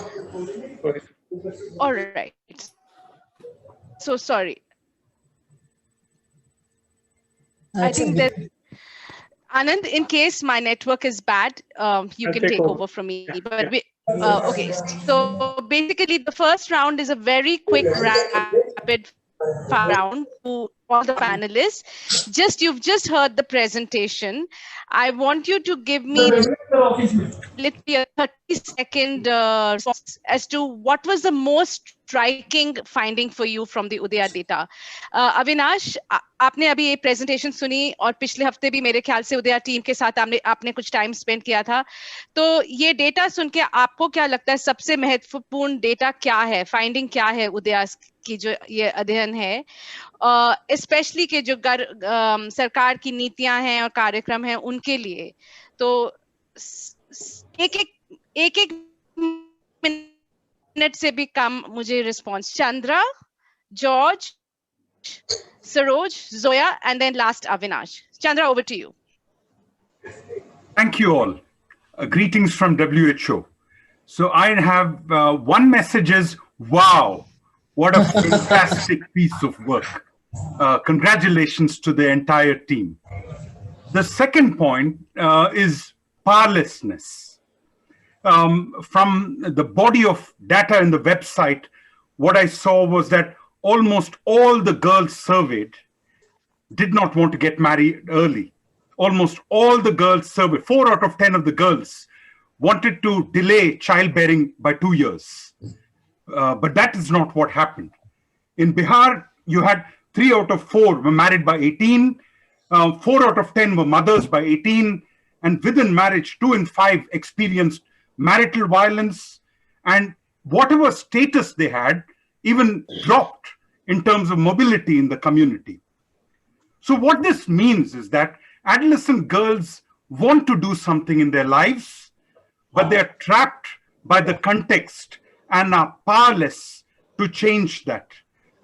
Go ahead. All right. So sorry. I think that Anand, in case my network is bad, you I'll can take take over. over from me. Yeah, But yeah. okay, so basically, the first round is a very quick, rapid fire round to all the panelists. You've just heard the presentation. I want you to give me literally a 30-second response as to what was the most striking finding for you from the Udaya data. Avinash, आपने अभी ये presentation सुनी और पिछले हफ्ते भी मेरे ख्याल से उदया टीम के साथ आपने कुछ टाइम स्पेंड किया था. तो ये डेटा सुन के आपको क्या लगता है सबसे महत्वपूर्ण डेटा क्या है, फाइंडिंग क्या है उदया की जो ये अध्ययन है, स्पेशली के जो सरकार की नीतियां हैं और कार्यक्रम हैं उनके लिए. तो एक मिनट से भी कम मुझे response. Chandra, George, Saroj, Zoya, and then last Avinash. Chandra, over to you. Thank you all. Greetings from WHO. So I have one message is, wow, what a fantastic piece of work. Congratulations to the entire team. The second point is powerlessness. From the body of data in the website, what I saw was that almost all the girls surveyed did not want to get married early. Almost all the girls surveyed, 4 out of 10 of the girls wanted to delay childbearing by 2 years. But that is not what happened. In Bihar, you had 3 out of 4 were married by 18, 4 out of 10 were mothers by 18, and within marriage, 2 in 5 experienced marital violence, and whatever status they had even dropped in terms of mobility in the community. So what this means is that adolescent girls want to do something in their lives, but they're trapped by the context and are powerless to change that.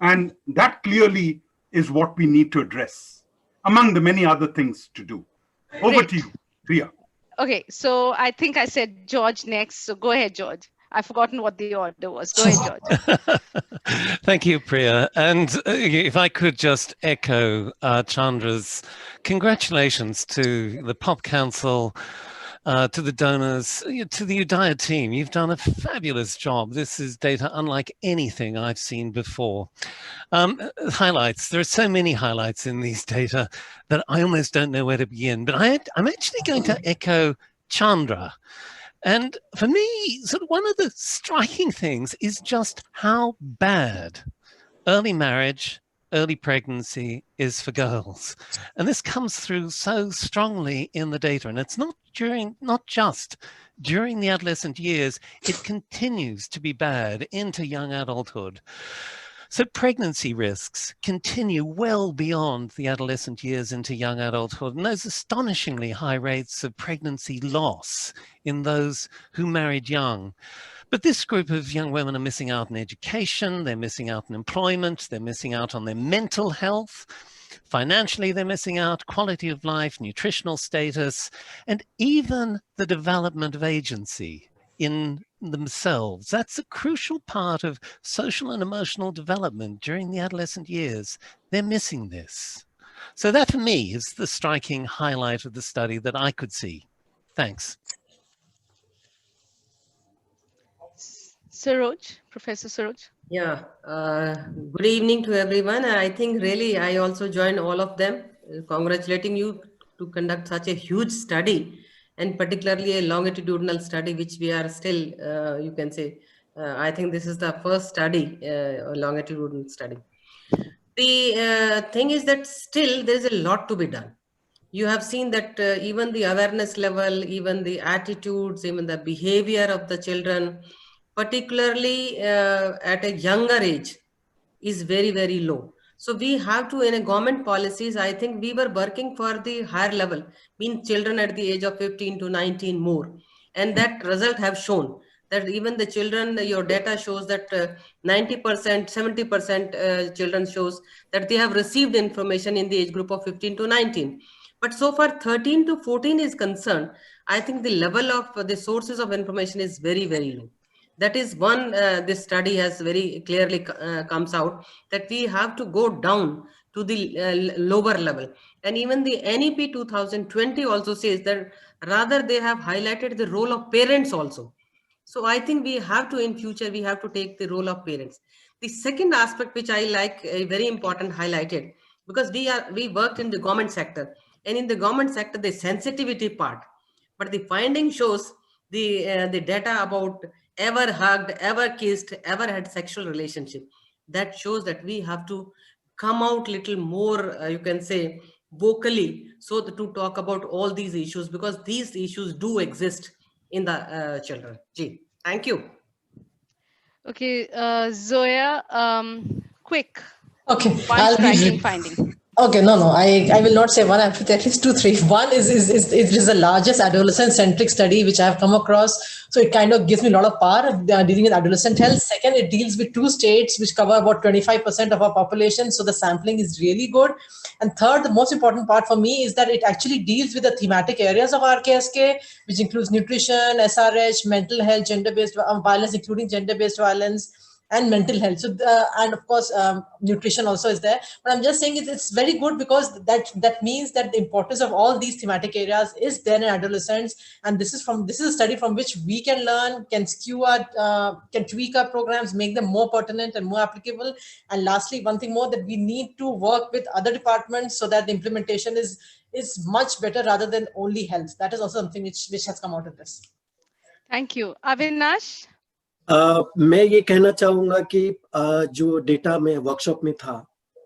And that clearly is what we need to address, among the many other things to do. Over Great. to you, Priya. Okay, so I think I said George next. So go ahead, George. I've forgotten what the order was. Go ahead, George. Thank you, Priya. And if I could just echo Chandra's congratulations to the POP Council, to the donors, to the Udaya team. You've done a fabulous job. This is data unlike anything I've seen before. Highlights. There are so many highlights in these data that I almost don't know where to begin. But I'm actually going to echo Chandra. And for me, sort of one of the striking things is just how bad early marriage, early pregnancy is for girls. And this comes through so strongly in the data. And it's not just during the adolescent years, it continues to be bad into young adulthood. So pregnancy risks continue well beyond the adolescent years into young adulthood, and those astonishingly high rates of pregnancy loss in those who married young. But this group of young women are missing out on education, they're missing out on employment, they're missing out on their mental health. Financially, they're missing out, quality of life, nutritional status, and even the development of agency in themselves. That's a crucial part of social and emotional development during the adolescent years. They're missing this. So that for me is the striking highlight of the study that I could see. Thanks. Saroj, Professor Saroj. Yeah, good evening to everyone. I think really I also join all of them congratulating you to conduct such a huge study, and particularly a longitudinal study, which we are still, you can say, I think this is the first study, a longitudinal study. The thing is that still there is a lot to be done. You have seen that even the awareness level, even the attitudes, even the behavior of the children, particularly at a younger age, is very, very low. So we have to, in a government policies, I think we were working for the higher level, mean children at the age of 15 to 19 more. And that result have shown that even the children, your data shows that 90%, 70% children shows that they have received information in the age group of 15 to 19. But so far 13 to 14 is concerned, I think the level of the sources of information is very, very low. That is one, this study has very clearly comes out that we have to go down to the lower level. And even the NEP 2020 also says that rather they have highlighted the role of parents also. So I think we have to, in future, we have to take the role of parents. The second aspect, which I like, very important highlighted, because we worked in the government sector, and in the government sector, the sensitivity part, but the finding shows the data about ever hugged, ever kissed, ever had sexual relationship. That shows that we have to come out little more, you can say, vocally, so to talk about all these issues, because these issues do exist in the children. Gee, thank you. Okay, Zoya, quick. Okay, One I'll be striking finding. Okay, no, I will not say one. I have to at least two, three. One is it is the largest adolescent-centric study which I have come across. So it kind of gives me a lot of power dealing with adolescent health. Second, it deals with 2 states which cover about 25% of our population. So the sampling is really good. And third, the most important part for me is that it actually deals with the thematic areas of RKSK, which includes nutrition, SRH, mental health, gender-based violence, including gender-based violence, and mental health. So and of course nutrition also is there, but I'm just saying it's very good because that means that the importance of all these thematic areas is there in adolescents, and this is a study from which we can learn, can skew our can tweak our programs, make them more pertinent and more applicable. And lastly, one thing more, that we need to work with other departments so that the implementation is much better rather than only health. That is also something which has come out of this. Thank you. Avinash? मैं ये कहना चाहूँगा कि जो data में workshop में था,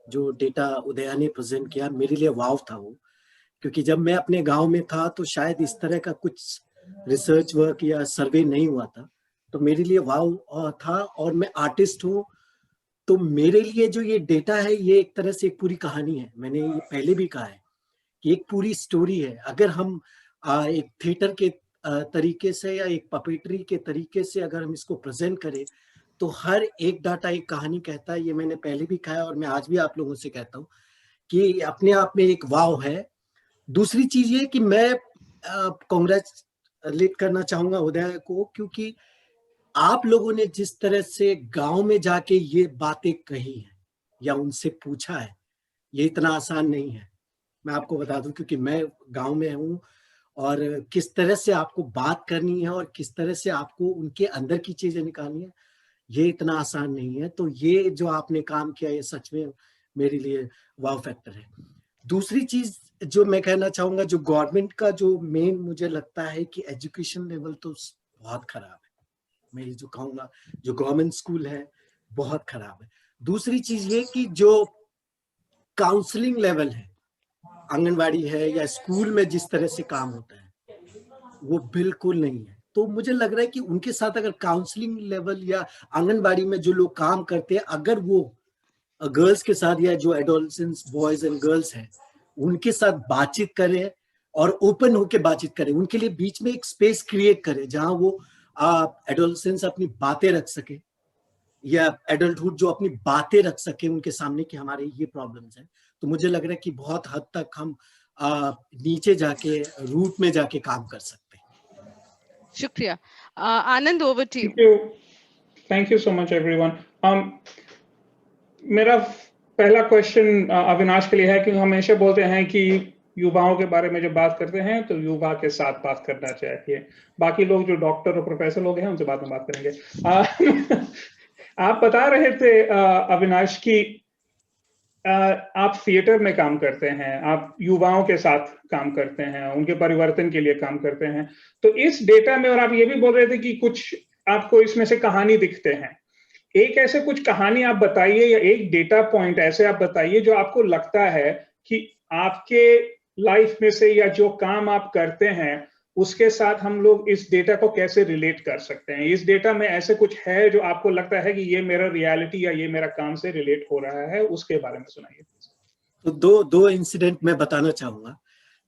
जो डेटा उदया ने प्रेजेंट किया, मेरे लिए वाव था वो, क्योंकि जब मैं अपने गांव में था तो शायद इस तरह का कुछ रिसर्च वर्क या सर्वे नहीं हुआ था, तो मेरे लिए वाव था। और मैं आर्टिस्ट हूँ, तो मेरे लिए जो ये डेटा है ये एक तरह से एक पूरी कहानी है। मैंने ये पहले भी कहा है कि एक पूरी स्टोरी है। अगर हम एक थिएटर के तरीके से या एक पपेटरी के तरीके से अगर हम इसको प्रेजेंट करें, तो हर एक डाटा एक कहानी कहता है। ये मैंने पहले भी कहा और मैं आज भी आप लोगों से कहता हूँ कि अपने आप में एक वाव है। दूसरी चीज ये कि मैं कांग्रेचुलेट करना चाहूंगा उदय को, क्योंकि आप लोगों ने जिस तरह से गांव में जाके ये बातें कही हैं या उनसे पूछा है, ये इतना आसान नहीं है। मैं आपको बता दूं, क्योंकि मैं गांव में हूं, और किस तरह से आपको बात करनी है और किस तरह से आपको उनके अंदर की चीजें निकालनी है, ये इतना आसान नहीं है। तो ये जो आपने काम किया, ये सच में मेरे लिए वाव फैक्टर है। दूसरी चीज जो मैं कहना चाहूंगा, जो गवर्नमेंट का जो मेन मुझे लगता है कि एजुकेशन लेवल तो बहुत खराब है। मैं ये जो कहूंगा, जो गवर्नमेंट स्कूल है बहुत खराब है। दूसरी चीज ये कि जो काउंसलिंग लेवल है, आंगनवाड़ी है या स्कूल में जिस तरह से काम होता है, वो बिल्कुल नहीं है। तो मुझे लग रहा है कि उनके साथ अगर काउंसलिंग लेवल या आंगनबाड़ी में जो लोग काम करते हैं, अगर वो गर्ल्स के साथ या जो एडोलेसेंट्स बॉयज एंड गर्ल्स हैं उनके साथ बातचीत करें और ओपन होकर बातचीत करें, उनके लिए बीच में एक स्पेस क्रिएट करें जहां वो एडोलेसेंट्स अपनी बातें रख सके या एडल्टहुड जो अपनी बातें रख सके उनके सामने कि हमारे ये प्रॉब्लम्स हैं, तो मुझे लग रहा है कि बहुत हद तक हम नीचे जाके रूट में जाके काम कर सकते हैं। शुक्रिया। Anand, over to you. Thank you so much everyone. मेरा पहला क्वेश्चन अविनाश के लिए है कि हमेशा बोलते हैं कि युवाओं के बारे में जब बात करते हैं तो युवा के साथ बात करना चाहिए, बाकी लोग जो डॉक्टर और प्रोफेसर लोग हैं उनसे बाद में बात करेंगे। आप बता रहे थे अविनाश की आप थिएटर में काम करते हैं, आप युवाओं के साथ काम करते हैं, उनके परिवर्तन के लिए काम करते हैं। तो इस डेटा में, और आप ये भी बोल रहे थे कि कुछ आपको इसमें से कहानी दिखते हैं, एक ऐसे कुछ कहानी आप बताइए या एक डेटा पॉइंट ऐसे आप बताइए जो आपको लगता है कि आपके लाइफ में से या जो काम आप करते हैं उसके साथ हम लोग इस डेटा को कैसे रिलेट कर सकते हैं। इस डेटा में ऐसे कुछ है जो आपको लगता है कि ये मेरा रियलिटी या ये मेरा काम से रिलेट हो रहा है, उसके बारे में सुनाइए। तो दो इंसिडेंट मैं बताना चाहूंगा।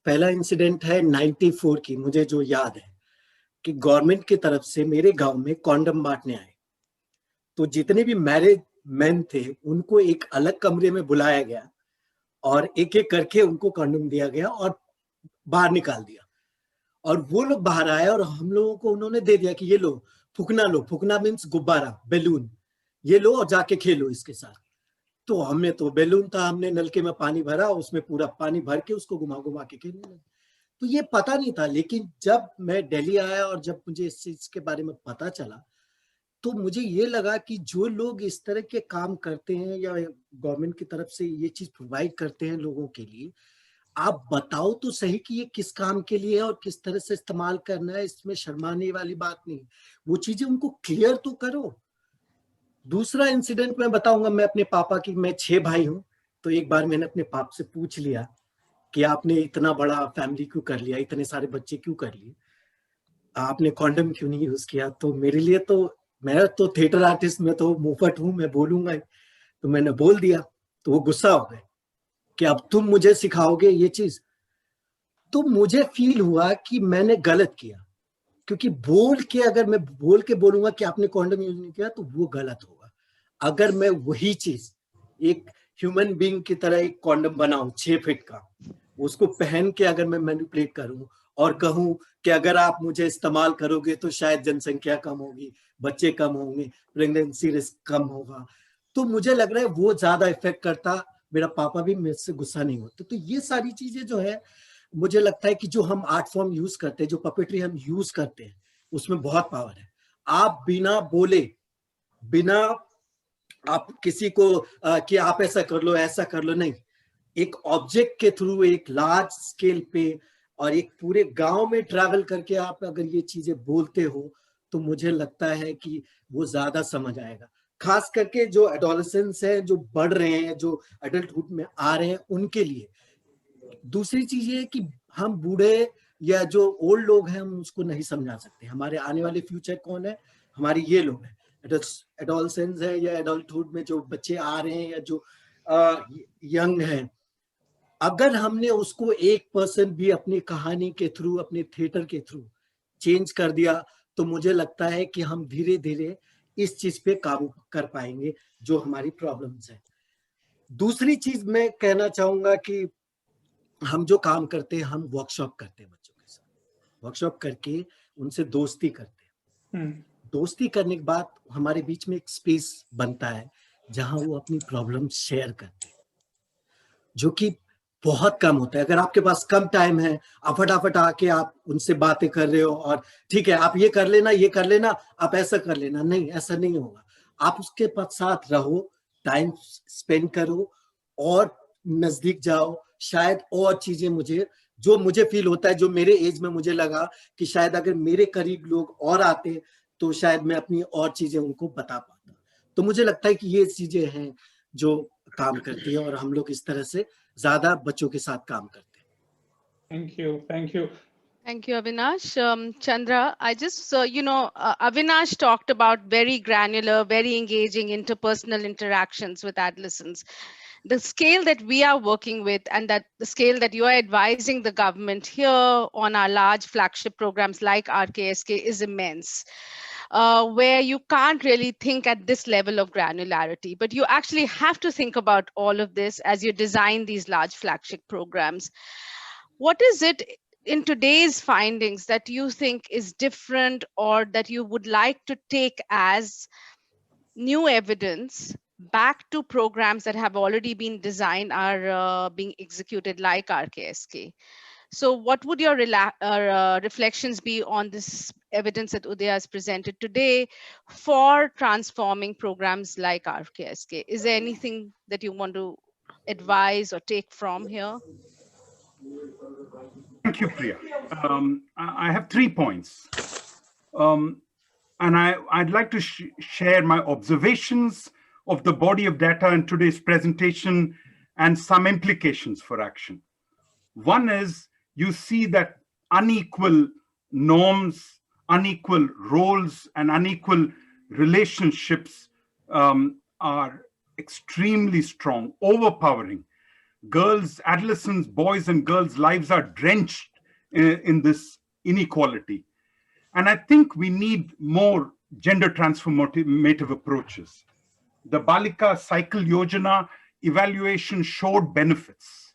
पहला इंसिडेंट है 94 की, मुझे जो याद है कि गवर्नमेंट की तरफ से मेरे गांव में कॉन्डम बांटने आए। तो जितने भी मैरिड मैन थे उनको एक अलग कमरे में बुलाया गया और एक एक करके उनको कॉन्डम दिया गया और बाहर निकाल दिया। और वो लोग बाहर आए और हम लोगों को उन्होंने दे दिया कि ये लो, लो, फूकना मीन्स गुब्बारा, बैलून, ये लो और जाके खेलो इसके साथ। तो हमने तो बैलून था, हमने नलके में पानी भरा, उसमें पूरा पानी भर के उसको घुमा घुमा के खेलने लगे। तो ये पता नहीं था, लेकिन जब मैं दिल्ली आया और जब मुझे इस चीज के बारे में पता चला तो मुझे ये लगा कि जो लोग इस तरह के काम करते हैं या गवर्नमेंट की तरफ से ये चीज प्रोवाइड करते हैं लोगों के लिए, आप बताओ तो सही कि ये किस काम के लिए है और किस तरह से इस्तेमाल करना है। इसमें शर्माने वाली बात नहीं, वो चीजें उनको क्लियर तो करो। दूसरा इंसिडेंट मैं बताऊंगा, मैं अपने पापा की, मैं 6 भाई हूं, तो एक बार मैंने अपने पाप से पूछ लिया कि आपने इतना बड़ा फैमिली क्यों कर लिया, इतने सारे बच्चे क्यों कर लिए, आपने कॉन्डम क्यों नहीं यूज किया। तो मेरे लिए तो, मैं तो थिएटर आर्टिस्ट में तो मुंहफट हूं, मैं बोलूंगा ही। तो मैंने बोल दिया, तो वो गुस्सा हो गए कि अब तुम मुझे सिखाओगे ये चीज। तो मुझे फील हुआ कि मैंने गलत किया, क्योंकि बोल के, अगर मैं बोल के बोलूंगा कि आपने कॉन्डम यूज नहीं किया तो वो गलत होगा। अगर मैं वही चीज एक ह्यूमन बीइंग की तरह एक कॉन्डम बनाऊं 6 फीट का, उसको पहन के अगर मैं मैनिपुलेट करूं और कहूं कि अगर आप मुझे इस्तेमाल करोगे तो शायद जनसंख्या कम होगी, बच्चे कम होंगे, प्रेगनेंसी रिस्क कम होगा, तो मुझे लग रहा है वो ज्यादा इफेक्ट करता, मेरा पापा भी मेरे से गुस्सा नहीं होते। तो ये सारी चीजें जो है, मुझे लगता है कि जो हम आर्ट फॉर्म यूज करते हैं, जो पपेट्री हम यूज करते हैं, उसमें बहुत पावर है। आप बिना बोले, बिना आप किसी को कि आप ऐसा कर लो ऐसा कर लो, नहीं, एक ऑब्जेक्ट के थ्रू एक लार्ज स्केल पे और एक पूरे गांव में ट्रैवल करके आप अगर ये चीजें बोलते हो तो मुझे लगता है कि वो ज्यादा समझ आएगा। खास करके जो एडोलेसेंस है, जो बढ़ रहे हैं, जो एडल्टहुड में आ रहे हैं, उनके लिए। दूसरी चीज ये है कि हम बूढ़े या जो ओल्ड लोग हैं हम उसको नहीं समझा सकते। हमारे आने वाले फ्यूचर कौन है, हमारे ये लोग हैं, एडोलेसेंस है या एडल्टहुड में जो बच्चे आ रहे हैं या जो यंग हैं। अगर हमने उसको 1% भी अपनी कहानी के थ्रू, अपने थिएटर के थ्रू चेंज कर दिया तो मुझे लगता है कि हम धीरे धीरे इस चीज पे काबू कर पाएंगे जो हमारी प्रॉब्लम्स है। दूसरी चीज मैं कहना चाहूंगा कि हम जो काम करते हैं, हम वर्कशॉप करते हैं बच्चों के साथ, वर्कशॉप करके उनसे दोस्ती करते हैं। दोस्ती करने के बाद हमारे बीच में एक स्पेस बनता है जहां वो अपनी प्रॉब्लम शेयर करते हैं, जो कि बहुत कम होता है। अगर आपके पास कम टाइम है, आप फटाफट आके आप उनसे बातें कर रहे हो और ठीक है आप ये कर लेना, ये कर लेना, आप ऐसा कर लेना, नहीं, ऐसा नहीं होगा। आप उसके साथ रहो, टाइम स्पेंड करो और नजदीक जाओ। शायद और चीजें मुझे फील होता है, जो मेरे एज में मुझे लगा कि शायद अगर मेरे करीब लोग और आते तो शायद मैं अपनी और चीजें उनको बता पाता। तो मुझे लगता है कि ये चीजें हैं जो काम करती है और हम लोग इस तरह से ज्यादा बच्चों के साथ काम करते हैं। Thank you, thank you. Thank you, Avinash. Chandra, I just, Avinash talked about very granular, very engaging interpersonal interactions with adolescents. The scale that we are working with and that the scale that you are advising the government here on our large flagship programs like RKSK is immense. Where you can't really think at this level of granularity, but you actually have to think about all of this as you design these large flagship programs. What is it in today's findings that you think is different or that you would like to take as new evidence back to programs that have already been designed are being executed like RKSK? So what would your reflections be on this evidence that Udaya has presented today for transforming programs like RKSK? Is there anything that you want to advise or take from here? Thank you, Priya. I have 3 points. and I'd like to share my observations of the body of data in today's presentation and some implications for action. One is you see that unequal norms, unequal roles, and unequal relationships are extremely strong, overpowering. Girls, adolescents, boys and girls' lives are drenched in this inequality. And I think we need more gender transformative approaches. The Balika Cycle Yojana evaluation showed benefits.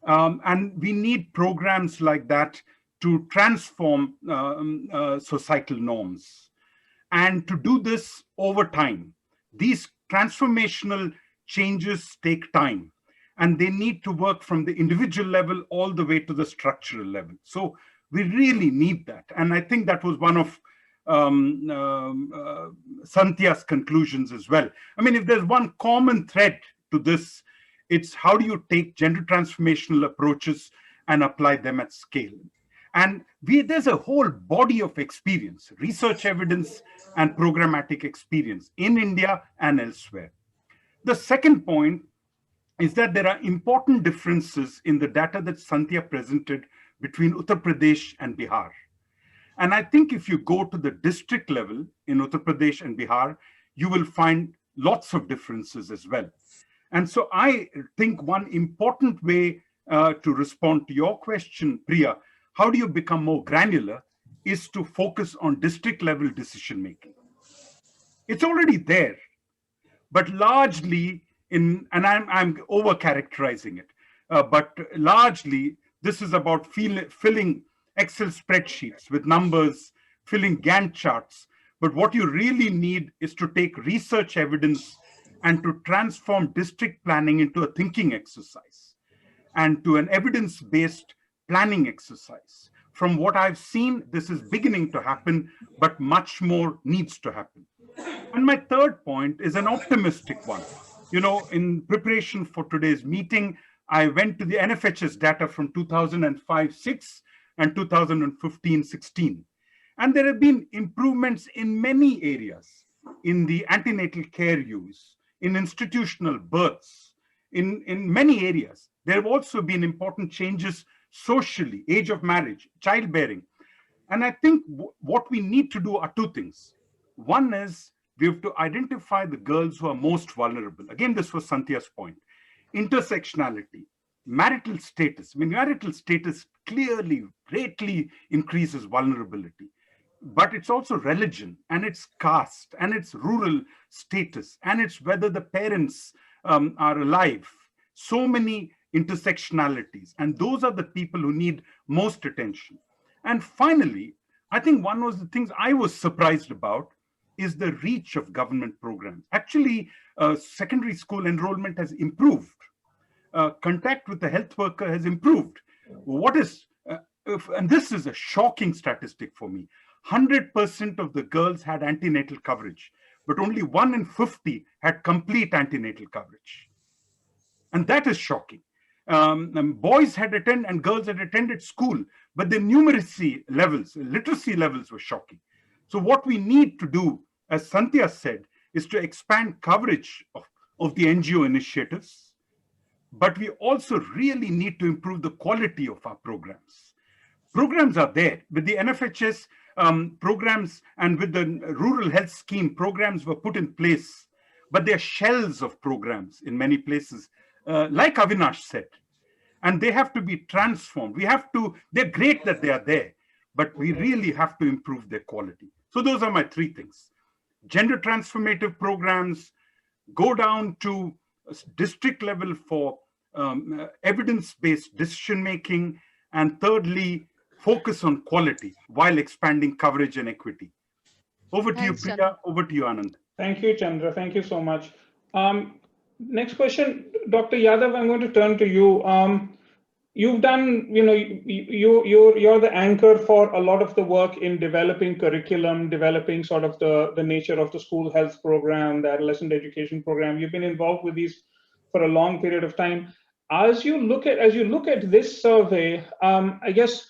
And we need programs like that to transform societal norms. And to do this over time, these transformational changes take time, and they need to work from the individual level all the way to the structural level. So we really need that. And I think that was one of Santhia's conclusions as well. I mean, if there's one common thread to this, it's how do you take gender transformational approaches and apply them at scale? And there's a whole body of experience, research evidence and programmatic experience in India and elsewhere. The second point is that there are important differences in the data that Santhia presented between Uttar Pradesh and Bihar. And I think if you go to the district level in Uttar Pradesh and Bihar, you will find lots of differences as well. And so I think one important way to respond to your question, Priya, how do you become more granular, is to focus on district level decision making. It's already there, but largely and I'm over characterizing it, but largely this is about filling Excel spreadsheets with numbers, filling Gantt charts. But what you really need is to take research evidence and to transform district planning into a thinking exercise and to an evidence-based planning exercise. From what I've seen, this is beginning to happen, but much more needs to happen. And my third point is an optimistic one. You know, in preparation for today's meeting, I went to the NFHS data from 2005-06 and 2015-16. And there have been improvements in many areas, in the antenatal care use, in institutional births, in many areas. There have also been important changes socially, age of marriage, childbearing. And I think what we need to do are two things. One is we have to identify the girls who are most vulnerable. Again, this was Santhia's point. Intersectionality, marital status. I mean, marital status clearly, greatly increases vulnerability. But it's also religion, and it's caste, and it's rural status, and it's whether the parents are alive. So many intersectionalities, and those are the people who need most attention. And finally, I think one of the things I was surprised about is the reach of government programs. Actually, secondary school enrollment has improved. Contact with the health worker has improved. What is, and this is a shocking statistic for me, 100% of the girls had antenatal coverage, but only 1 in 50 had complete antenatal coverage. And that is shocking. Boys had attended and girls had attended school, but the numeracy levels, literacy levels were shocking. So what we need to do, as Santhia said, is to expand coverage of the NGO initiatives, but we also really need to improve the quality of our programs. Programs are there. With the NFHS programs and with the rural health scheme, programs were put in place, but they're shells of programs in many places, like Avinash said, and they have to be transformed. They're great that they are there, but we really have to improve their quality. So those are my three things. Gender transformative programs, go down to district level for evidence-based decision-making, and thirdly, focus on quality while expanding coverage and equity. Over to Thanks, you, Priya. Chandra. Over to you, Anand. Thank you, Chandra. Thank you so much. Next question, Dr. Yadav, I'm going to turn to you. You've done, you're the anchor for a lot of the work in developing curriculum, developing sort of the nature of the school health program, the adolescent education program. You've been involved with these for a long period of time. As you look at this survey, I guess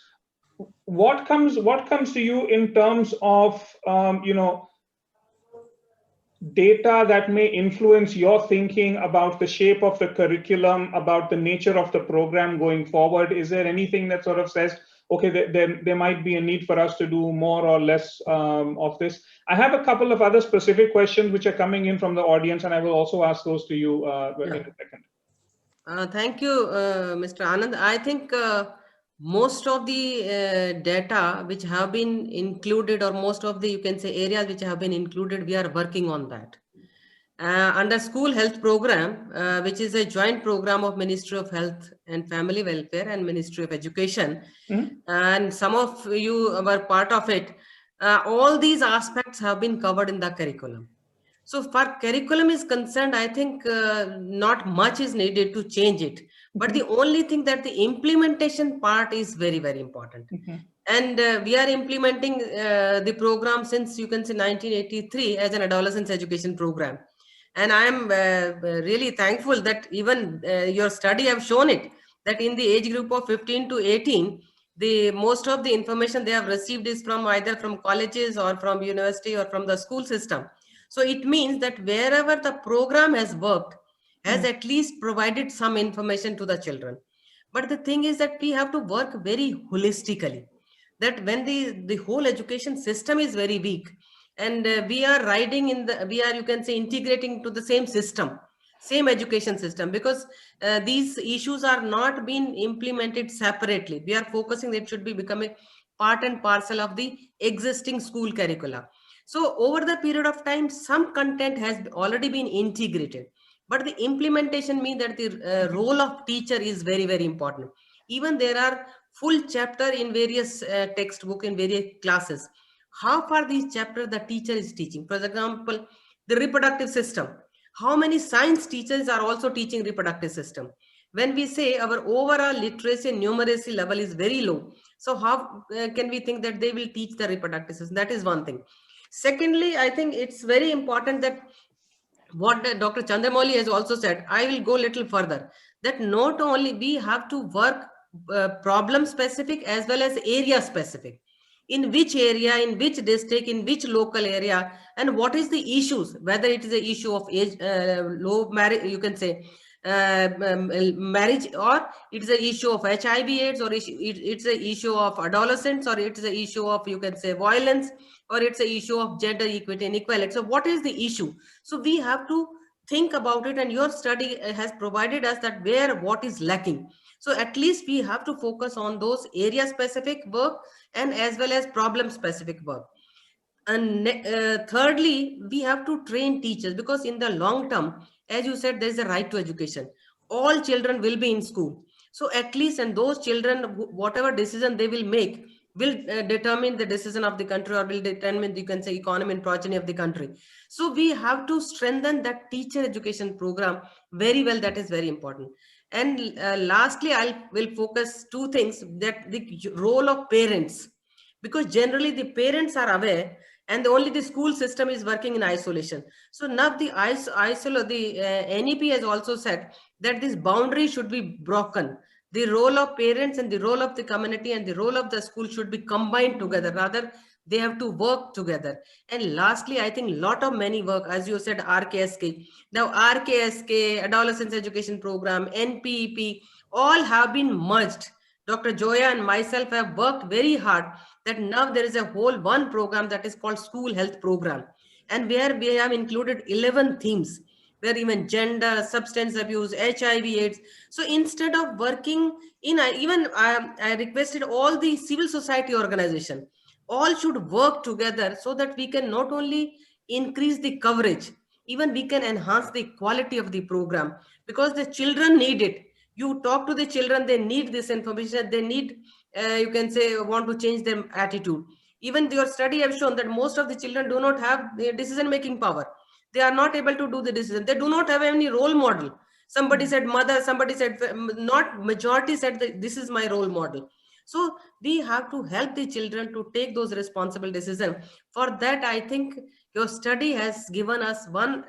what comes to you in terms of data that may influence your thinking about the shape of the curriculum, about the nature of the program going forward? Is there anything that sort of says, okay, there might be a need for us to do more or less of this? I have a couple of other specific questions which are coming in from the audience, and I will also ask those to you in a second. Thank you, Mr. Anand. I think most of the data which have been included, or most of the, you can say, areas which have been included, we are working on that. Under school health program, which is a joint program of Ministry of Health and Family Welfare and Ministry of Education, and some of you were part of it, all these aspects have been covered in the curriculum. So far curriculum is concerned, I think not much is needed to change it. But the only thing that the implementation part is very, very important. And we are implementing the program since, you can say, 1983 as an adolescence education program. And I am really thankful that even your study have shown it, that in the age group of 15 to 18, the most of the information they have received is from either from colleges or from university or from the school system. So it means that wherever the program has worked, has at least provided some information to the children. But the thing is that we have to work very holistically. That when the whole education system is very weak, and we are riding in the, we are, you can say, integrating to the same system, same education system, because these issues are not being implemented separately. We are focusing that it should be becoming part and parcel of the existing school curricula. So over the period of time, some content has already been integrated, but the implementation means that the role of teacher is very, very important. Even there are full chapter in various textbook in various classes. How far these chapter the teacher is teaching? For example, the reproductive system. How many science teachers are also teaching reproductive system? When we say our overall literacy and numeracy level is very low, so how can we think that they will teach the reproductive system? That is one thing. Secondly, I think it's very important that what Dr. Chandramouli has also said, I will go a little further, that not only we have to work problem specific as well as area specific. In which area, in which district, in which local area, and what is the issues, whether it is an issue of age, low marriage, you can say, marriage, or it's an issue of HIV AIDS, or it's an issue of adolescents, or it's an issue of, you can say, violence, or it's an issue of gender equity and equality. So what is the issue? So we have to think about it, and your study has provided us that where what is lacking. So at least we have to focus on those area specific work and as well as problem specific work. And thirdly, we have to train teachers, because in the long term, as you said, there's a right to education. All children will be in school. So at least, and those children, whatever decision they will make, will determine the decision of the country, or will determine, you can say, economy and progeny of the country. So we have to strengthen that teacher education program very well. That is very important. And lastly, I will focus two things, that the role of parents, because generally the parents are aware, and only the school system is working in isolation. So now the NEP has also said that this boundary should be broken. The role of parents and the role of the community and the role of the school should be combined together. Rather, they have to work together. And lastly, I think lot of many work, as you said, RKSK. Now RKSK, Adolescence Education Program, NPEP, all have been merged. Dr. Joya and myself have worked very hard that now there is a whole one program that is called School Health Program, and where we have included 11 themes, where even gender, substance abuse, HIV, AIDS. So instead of working in, I requested all the civil society organization, all should work together so that we can not only increase the coverage, even we can enhance the quality of the program, because the children need it. You talk to the children, they need this information, they need, you can say, want to change their attitude. Even your study have shown that most of the children do not have decision making power. They are not able to do the decision. They do not have any role model. Somebody said mother, somebody said, not majority said that this is my role model. So we have to help the children to take those responsible decisions. For that, I think your study has given us one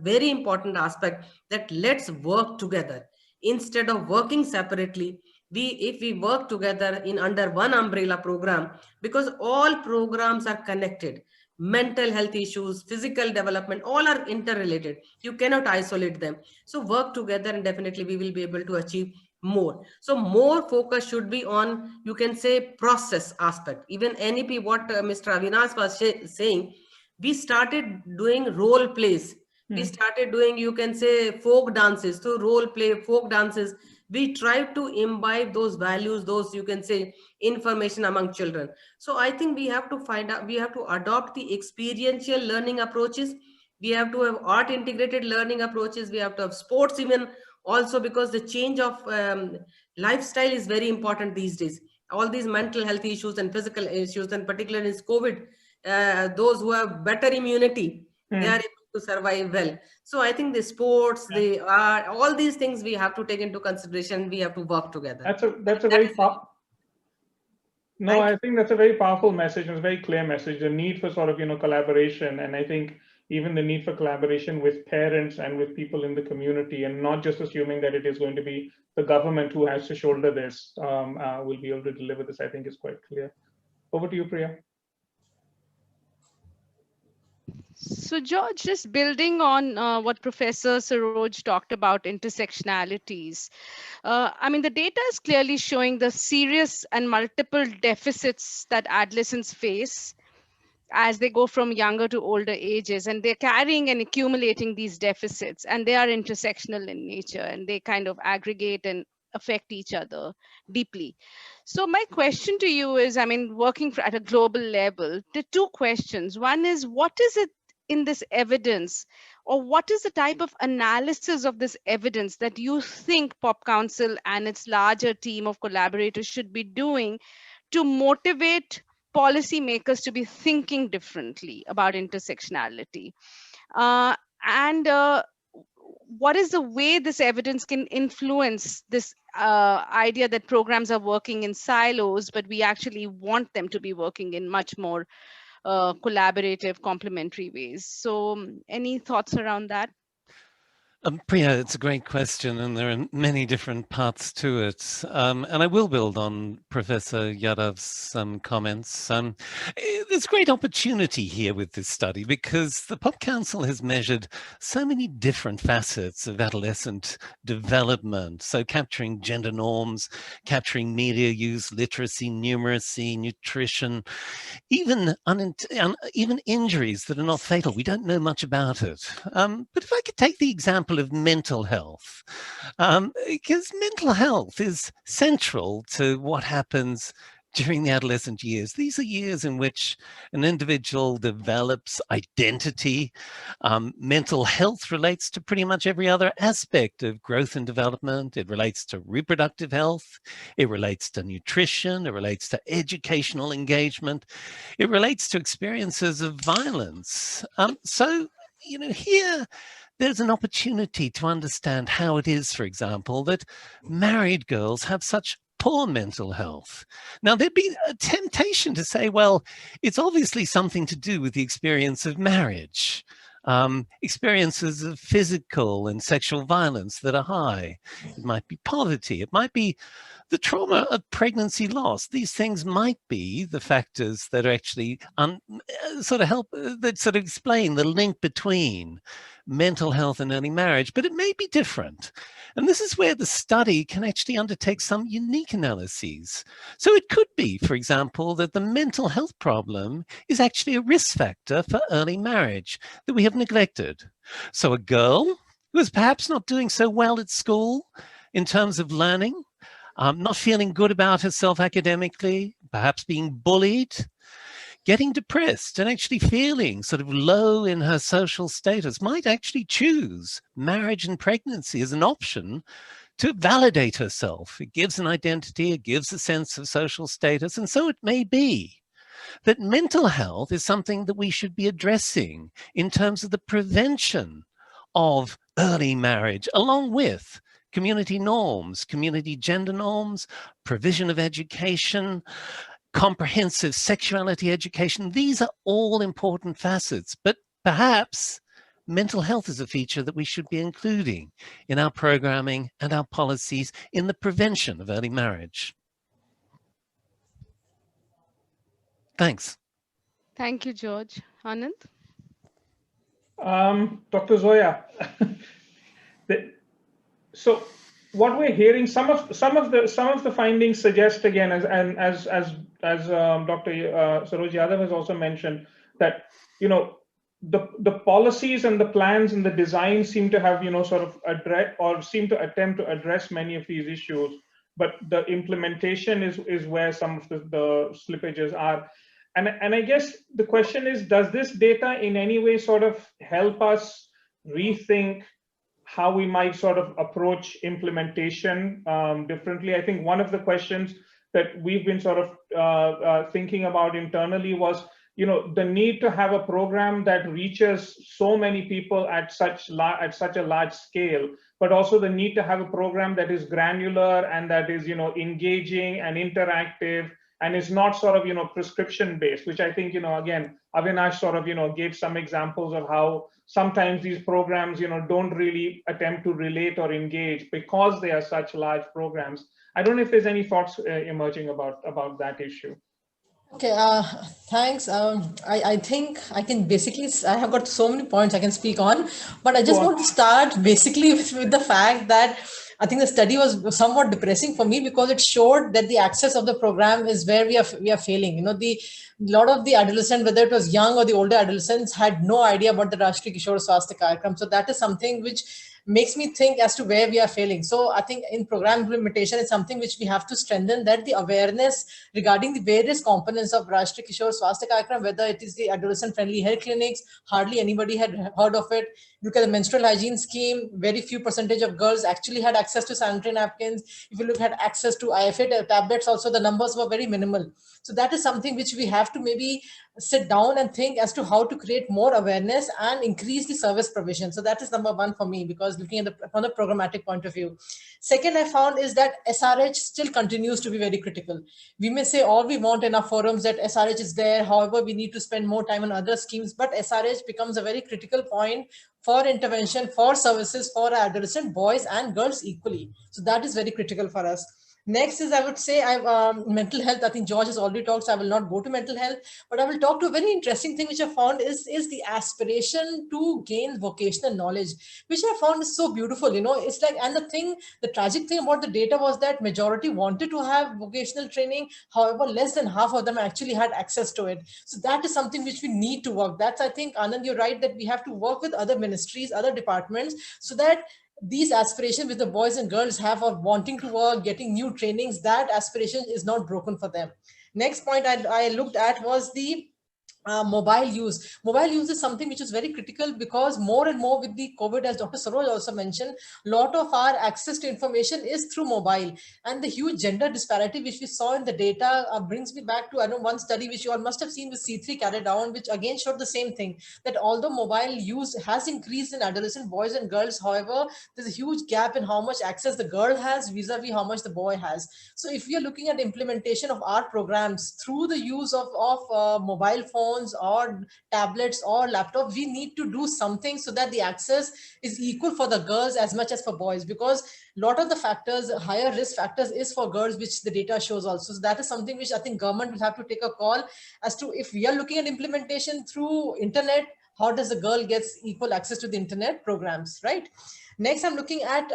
very important aspect, that let's work together. Instead of working separately, if we work together in under one umbrella program, because all programs are connected. Mental health issues, physical development, all are interrelated. You cannot isolate them. So work together and definitely we will be able to achieve more. So more focus should be on, you can say, process aspect. Even NEP, what Mr. Avinash was saying, we started doing role plays. We started doing, you can say, folk dances. So role play, folk dances. We try to imbibe those values, those, you can say, information among children. So I think we have to find out, we have to adopt the experiential learning approaches. We have to have art integrated learning approaches. We have to have sports even also, because the change of lifestyle is very important these days. All these mental health issues and physical issues, and particularly in COVID, those who have better immunity, they are able to survive well. So I think the sports, the art, all these things we have to take into consideration. We have to work together. That's a very I think that's a very powerful message. It's a very clear message. The need for sort of collaboration, and I think even the need for collaboration with parents and with people in the community, and not just assuming that it is going to be the government who has to shoulder this, will be able to deliver this. I think is quite clear. Over to you, Priya. So, George, just building on what Professor Saroj talked about intersectionalities. I mean, the data is clearly showing the serious and multiple deficits that adolescents face as they go from younger to older ages, and they're carrying and accumulating these deficits, and they are intersectional in nature, and they kind of aggregate and affect each other deeply. So my question to you is, I mean, working at a global level, the two questions. One is, what is it in this evidence, or what is the type of analysis of this evidence that you think Pop Council and its larger team of collaborators should be doing to motivate policymakers to be thinking differently about intersectionality? And what is the way this evidence can influence this idea that programs are working in silos, but we actually want them to be working in much more collaborative, complementary ways? So any thoughts around that? Priya, it's a great question, and there are many different parts to it. And I will build on Professor Yadav's comments. There's great opportunity here with this study because the Pop Council has measured so many different facets of adolescent development. So capturing gender norms, capturing media use, literacy, numeracy, nutrition, even injuries that are not fatal. We don't know much about it. But if I could take the example of mental health, because mental health is central to what happens during the adolescent years. These are years in which an individual develops identity. Mental health relates to pretty much every other aspect of growth and development. It relates to reproductive health. It relates to nutrition. It relates to educational engagement. It relates to experiences of violence. So, here there's an opportunity to understand how it is, for example, that married girls have such poor mental health. Now, there'd be a temptation to say, well, it's obviously something to do with the experience of marriage, experiences of physical and sexual violence that are high. It might be poverty. It might be the trauma of pregnancy loss. These things might be the factors that are actually sort of help, that sort of explain the link between mental health and early marriage, but it may be different. And this is where the study can actually undertake some unique analyses. So it could be, for example, that the mental health problem is actually a risk factor for early marriage that we have neglected. So a girl who is perhaps not doing so well at school in terms of learning, not feeling good about herself academically, perhaps being bullied, getting depressed and actually feeling sort of low in her social status, might actually choose marriage and pregnancy as an option to validate herself. It gives an identity, it gives a sense of social status. And so it may be that mental health is something that we should be addressing in terms of the prevention of early marriage, along with community norms, community gender norms, provision of education, comprehensive sexuality education. These are all important facets, but perhaps mental health is a feature that we should be including in our programming and our policies in the prevention of early marriage. Thanks. Thank you, George. Anand? Dr. Zoya, so what we're hearing, some of the findings suggest again, as Dr. Saroj Yadav has also mentioned, that the policies and the plans and the design seem to have sort of address or seem to attempt to address many of these issues, but the implementation is where some of the slippages are. And I guess the question is, does this data in any way sort of help us rethink how we might sort of approach implementation differently? I think one of the questions that we've been sort of thinking about internally was, the need to have a program that reaches so many people at such a large scale, but also the need to have a program that is granular and that is, engaging and interactive and is not sort of, prescription based, which I think, again, Avinash sort of, gave some examples of how sometimes these programs, don't really attempt to relate or engage because they are such large programs. I don't know if there's any thoughts emerging about that issue. Okay, thanks. I think I can basically, I have got so many points I can speak on, but I just want to start basically with the fact that I think the study was somewhat depressing for me because it showed that the access of the program is where we are failing. The lot of the adolescents, whether it was young or the older adolescents, had no idea about the Rashtriya Kishore Swasthya Karyakram. So that is something which makes me think as to where we are failing. So I think in program implementation, it's something which we have to strengthen, that the awareness regarding the various components of Rashtriya Kishore Swasthya Karyakram, whether it is the adolescent friendly health clinics, hardly anybody had heard of it. Look at the menstrual hygiene scheme, very few percentage of girls actually had access to sanitary napkins. If you look at access to IFA tablets, also the numbers were very minimal. So that is something which we have to maybe sit down and think as to how to create more awareness and increase the service provision. So that is number one for me, because looking at from the programmatic point of view. Second, I found is that SRH still continues to be very critical. We may say all we want in our forums that SRH is there. However, we need to spend more time on other schemes, but SRH becomes a very critical point for intervention, for services for adolescent boys and girls equally. So that is very critical for us. Next is, I would say, mental health. I think George has already talked, so I will not go to mental health, but I will talk to a very interesting thing which I found is the aspiration to gain vocational knowledge, which I found is so beautiful. It's like, and the tragic thing about the data was that majority wanted to have vocational training. However, less than half of them actually had access to it. So that is something which we need to work. That's, I think, Anand, you're right, that we have to work with other ministries, other departments, so that these aspirations which the boys and girls have of wanting to work, getting new trainings, that aspiration is not broken for them. Next point I looked at was the mobile use. Mobile use is something which is very critical, because more and more with the COVID, as Dr. Saroj also mentioned, a lot of our access to information is through mobile, and the huge gender disparity which we saw in the data brings me back to, one study which you all must have seen with C3 carried down, which again showed the same thing, that although mobile use has increased in adolescent boys and girls, however, there's a huge gap in how much access the girl has vis-a-vis how much the boy has. So if we are looking at implementation of our programs through the use of mobile phones or tablets or laptop, we need to do something so that the access is equal for the girls as much as for boys, because a lot of the factors, higher risk factors, is for girls, which the data shows also. So that is something which I think government will have to take a call as to, if we are looking at implementation through internet, how does the girl gets equal access to the internet programs, right? Next, I'm looking at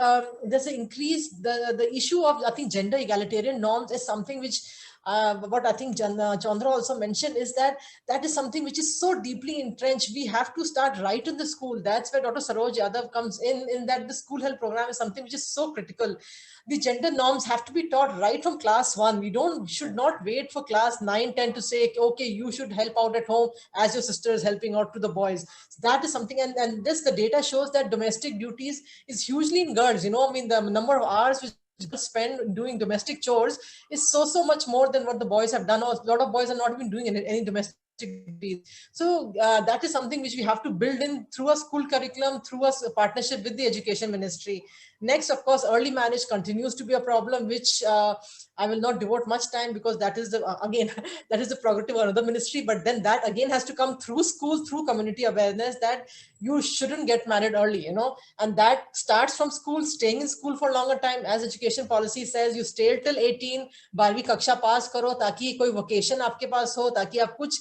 there's an increase, the issue of, I think, gender egalitarian norms is something which what I think Chandra also mentioned, is that is something which is so deeply entrenched. We have to start right in the school. That's where Dr. Saroj Yadav comes in that the school health program is something which is so critical. The gender norms have to be taught right from class 1. We should not wait for class 9, 10 to say, okay, you should help out at home as your sister is helping out to the boys. So that is something, and this, the data shows that domestic duties is hugely in girls. The number of hours which spend doing domestic chores is so much more than what the boys have done. Or a lot of boys are not even doing any domestic duties. So that is something which we have to build in through a school curriculum, through a partnership with the education ministry. Next, of course, early marriage continues to be a problem, which I will not devote much time, because that is the again that is the prerogative of another ministry. But then that again has to come through school, through community awareness, that you shouldn't get married early, and that starts from school, staying in school for a longer time. As education policy says, you stay till 18, 12वीं कक्षा पास करो, ताकि कोई vocation आपके पास हो, ताकि आप कुछ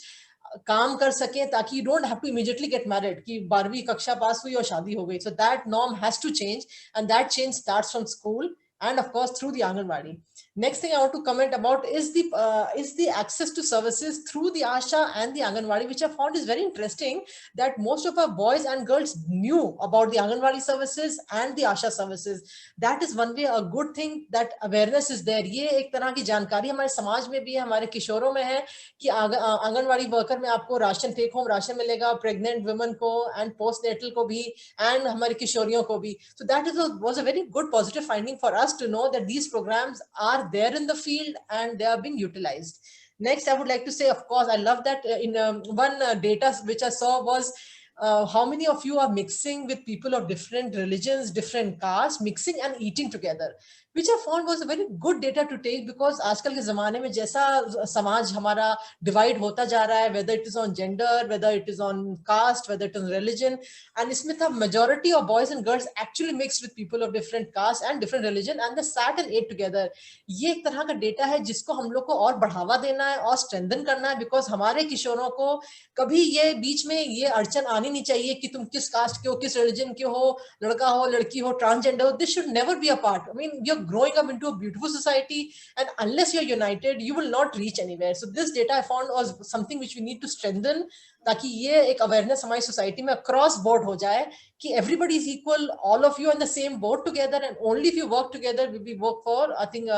काम कर सके, ताकि you don't have to immediately get married कि 12वीं कक्षा पास हुई और शादी हो गई. So that norm has to change, and that change starts from school and of course through the Anganwadi. Next thing I want to comment about is the access to services through the Asha and the Anganwadi, which I found is very interesting, that most of our boys and girls knew about the Anganwadi services and the Asha services. That is one way a good thing, that awareness is there. ये एक तरह की जानकारी हमारे समाज में भी है, हमारे किशोरों में है कि आंगनवाड़ी वर्कर में आपको राशन, टेक होम राशन मिलेगा, प्रेग्नेंट वुमेन को एंड पोस्ट नेटल को भी, एंड हमारी किशोरियों को भी. So that was a very good positive finding for us to know that these programs are there in the field and they are being utilized. Next, I would like to say, of course, I love that in one data which I saw was how many of you are mixing with people of different religions, different castes, mixing and eating together, which I found was a very good data to take, because आजकल के ज़माने में जैसा समाज हमारा divide होता जा रहा है, whether it is on gender, whether it is on caste, whether it is on religion, and इसमें था majority of boys and girls actually mixed with people of different caste and different religion, and they sat and ate together. ये एक तरह का data है जिसको हम लोग को और बढ़ावा देना है और strengthen करना है, because हमारे किशोरों को कभी ये बीच में ये अड़चन आनी नहीं चाहिए कि तुम किस कास्ट के हो, किस रिलीजन के हो, लड़का हो, लड़की हो, ट्रांसजेंडर हो. This should never be a part. I mean, you're growing up into a beautiful society, and unless you're united, you will not reach anywhere. So this data I found was something which we need to strengthen, ताकि ये एक awareness हमारी society में across board हो जाए कि everybody is equal, all of you are in the same boat together, and only if you work together will we work for, I think,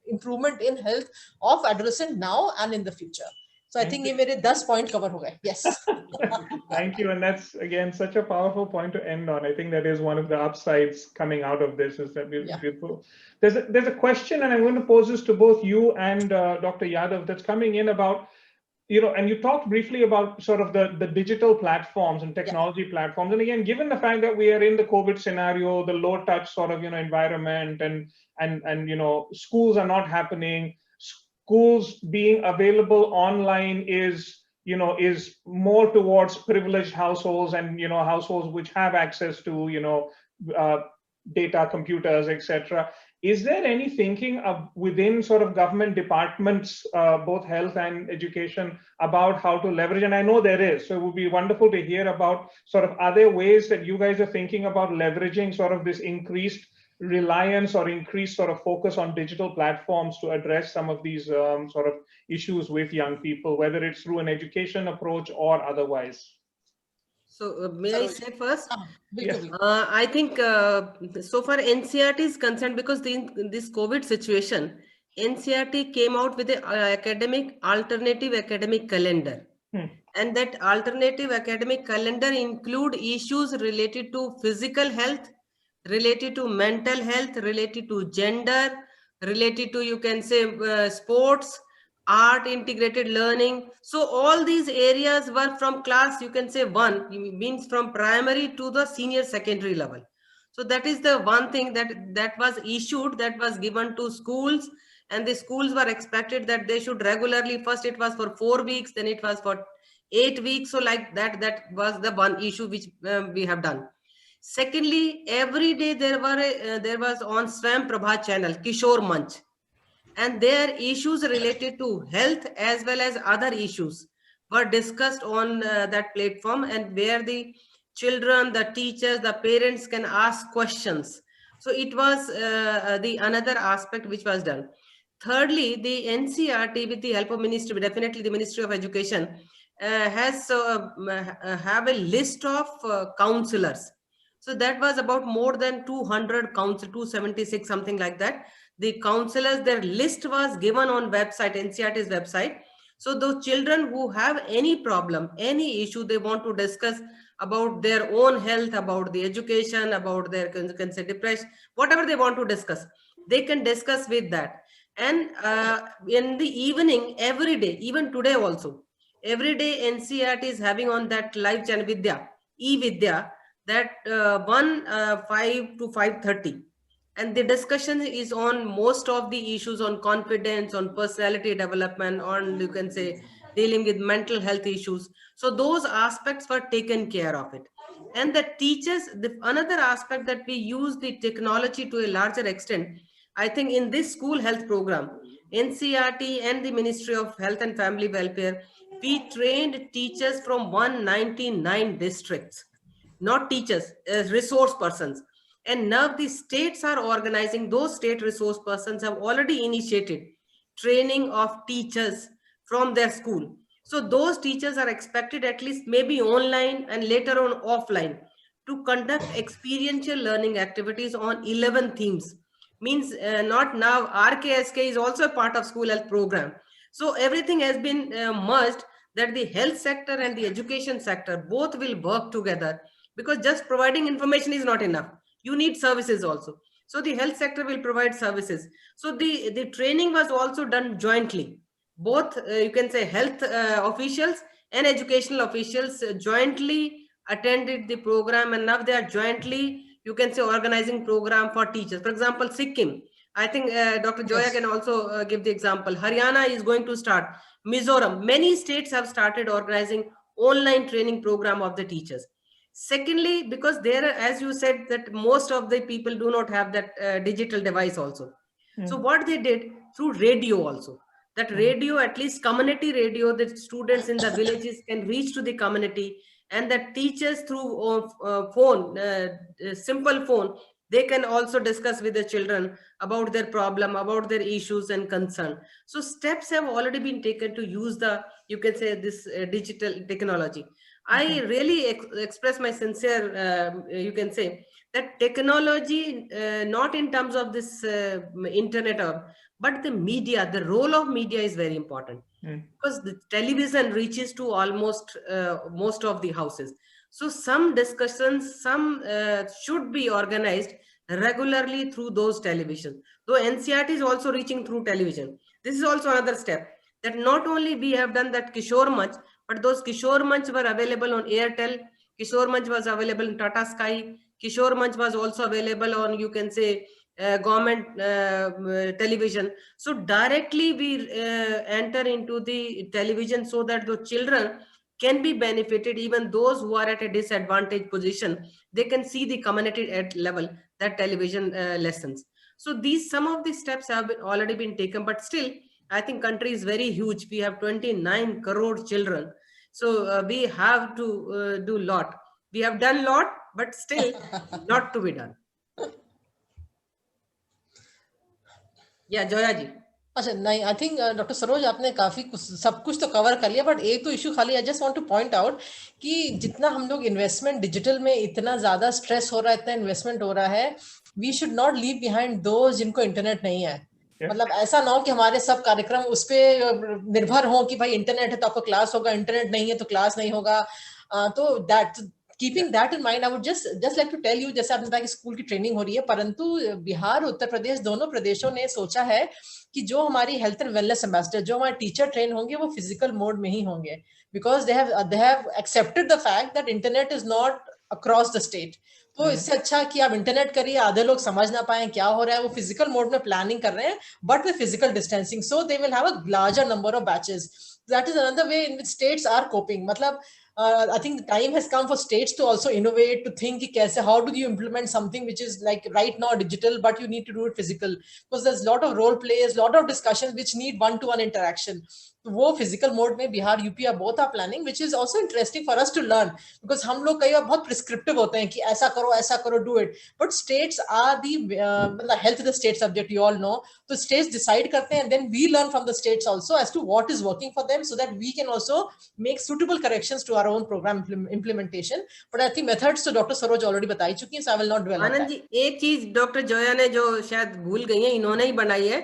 improvement in health of adolescent now and in the future. So I think ये मेरे 10 point cover हो गए. Yes. Thank you, and that's again such a powerful point to end on. I think that is one of the upsides coming out of this, is that it's beautiful. There's a question, and I'm going to pose this to both you and Dr. Yadav, that's coming in about, and you talked briefly about sort of the digital platforms and technology platforms. And again, given the fact that we are in the COVID scenario, the low touch sort of, environment, and schools are not happening, schools being available online is more towards privileged households and, households which have access to, data, computers, etc. Is there any thinking of within sort of government departments, both health and education, about how to leverage? And I know there is, so it would be wonderful to hear about sort of other ways that you guys are thinking about leveraging sort of this increased reliance or increased sort of focus on digital platforms to address some of these sort of issues with young people, whether it's through an education approach or otherwise. So may I say first? Yes. I think so far NCERT is concerned, because in this COVID situation, NCERT came out with an alternative academic calendar. And that alternative academic calendar include issues related to physical health, related to mental health, related to gender, related to, you can say, sports, art, integrated learning. So all these areas were from class, you can say 1, means from primary to the senior secondary level. So that is the one thing that was issued, that was given to schools, and the schools were expected that they should regularly, first it was for 4 weeks, then it was for 8 weeks. So like that was the one issue which we have done. Secondly, every day there was on Swam Prabha channel, Kishore Manch, and their issues related to health as well as other issues were discussed on that platform, and where the children, the teachers, the parents can ask questions. So it was the another aspect which was done. Thirdly, the NCERT, with the help of Ministry, definitely the Ministry of Education, has have a list of counselors. So that was about more than 200 counselors, 276, something like that. The counselors, their list was given on website, NCERT's website. So those children who have any problem, any issue they want to discuss about their own health, about the education, about their depression, whatever they want to discuss, they can discuss with that. And in the evening, every day, even today also, every day NCERT is having on that live channel Vidya, e-Vidya, that 5 to 5:30. And the discussion is on most of the issues on confidence, on personality development, on, you can say, dealing with mental health issues. So those aspects were taken care of it. And the teachers, another aspect that we use the technology to a larger extent, I think in this school health program, NCRT and the Ministry of Health and Family Welfare, we trained teachers from 199 districts, not teachers, as resource persons. And now the states are organizing, those state resource persons have already initiated training of teachers from their school. So those teachers are expected at least maybe online and later on offline to conduct experiential learning activities on 11 themes. Means not now, RKSK is also a part of school health program. So everything has been merged, that the health sector and the education sector both will work together, because just providing information is not enough. You need services also. So the health sector will provide services. So the training was also done jointly. Both, you can say, health officials and educational officials jointly attended the program, and now they are jointly, you can say, organizing program for teachers. For example, Sikkim, I think Dr. Joya Yes. can also give the example. Haryana is going to start. Mizoram, many states have started organizing online training program of the teachers. Secondly, because there are, as you said, that most of the people do not have that digital device also. So what they did through radio also, that radio, at least community radio, that students in the villages can reach to the community, and that teachers through phone, simple phone, they can also discuss with the children about their problem, about their issues and concern. So steps have already been taken to use the, you can say, this digital technology. I really express my sincere, you can say, that technology, not in terms of this internet, but the media, the role of media is very important, because the television reaches to almost most of the houses. So some discussions, some should be organized regularly through those television. Though NCRT is also reaching through television. This is also another step, that not only we have done that Kishore Manch, but those Kishore Manch were available on Airtel, Kishore Manch was available in Tata Sky, Kishore Manch was also available on, you can say, government television. So directly we enter into the television, so that the children can be benefited, even those who are at a disadvantaged position, they can see the community at level, that television lessons. So these, some of the steps have already been taken, but still, I think country is very huge. We have 29 crore children. So we have to do lot. We have done lot, but still lot to be done. Yeah, Joya ji. अच्छा नहीं, I think doctor Saroj आपने काफी कुछ, सब कुछ तो cover कर लिया, बट एक तो इशू खाली I just want two point out कि जितना हम लोग इन्वेस्टमेंट डिजिटल में, इतना ज्यादा स्ट्रेस हो रहा है, इतना इन्वेस्टमेंट हो रहा है, we should not leave behind those जिनको इंटरनेट नहीं है. मतलब ऐसा ना हो कि हमारे सब कार्यक्रम उस पर निर्भर हो कि भाई इंटरनेट है तो आपको क्लास होगा, इंटरनेट नहीं है तो क्लास नहीं होगा. तो that, keeping that in mind, I would just like to tell you, जैसे आपने बताया कि स्कूल की ट्रेनिंग हो रही है, परंतु बिहार, उत्तर प्रदेश, दोनों प्रदेशों ने सोचा है कि जो हमारी हेल्थ एंड वेलनेस एम्बेसडर, जो हमारे टीचर ट्रेन होंगे, वो फिजिकल मोड में ही होंगे, because they have accepted the fact that internet is not across the state. तो इससे अच्छा कि आप इंटरनेट करिए, आधे लोग समझ ना पाए क्या हो रहा है, वो फिजिकल मोड में प्लानिंग कर रहे हैं, but with physical distancing, so they will have a larger number of batches. That is another way in which states are coping. मतलब I think the time has come for states to also innovate, to think कि कैसे, how do you implement something which is like right now digital, but you need to do it physical, because there's a lot of role plays, lot of discussions which need one-to-one interaction. तो वो physical mode में Bihar, UP are both are planning, which is also interesting for us to learn, because हम लोग कई बार बहुत prescriptive होते हैं कि ऐसा करो, do it, but states are the health is the state subject, you all know. तो states decide करते हैं, and then we learn from the states also as to what is working for them, so that we can also make suitable corrections to our own program implementation. But I think methods to Dr. Saroj already बताई चुकी हैं, so I will not dwell on that. Anand ji, एक चीज doctor Zoya ने जो शायद भूल गई है, इन्होंने ही बनाई है,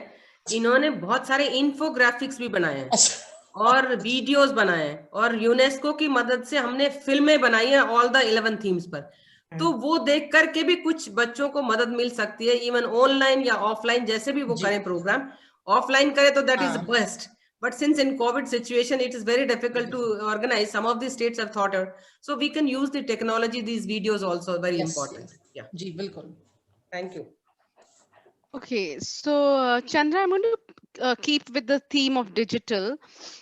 इन्होंने बहुत सारे इन्फोग्राफिक्स भी बनाए हैं और वीडियोस बनाए हैं, और यूनेस्को की मदद से हमने फिल्में बनाई हैं ऑल द 11 थीम्स पर. तो वो देख करके भी कुछ बच्चों को मदद मिल सकती है, इवन ऑनलाइन या ऑफलाइन, जैसे भी वो करें प्रोग्राम. ऑफलाइन करे तो that is best, but since in COVID situation it is very difficult to organize, some of the states have thought out, so we can use the technology, these videos also very important. Yeah जी बिल्कुल. Thank you. Okay, so Chandra, I'm going to keep with the theme of digital.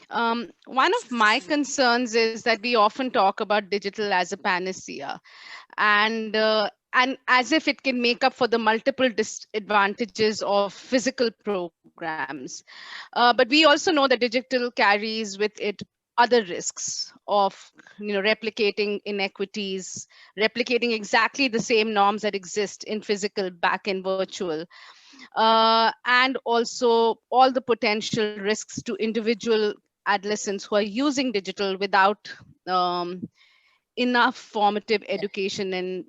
One of my concerns is that we often talk about digital as a panacea, and as if it can make up for the multiple disadvantages of physical programs. But we also know that digital carries with it other risks of replicating inequities, replicating exactly the same norms that exist in physical back and virtual, and also all the potential risks to individual adolescents who are using digital without um, enough formative education in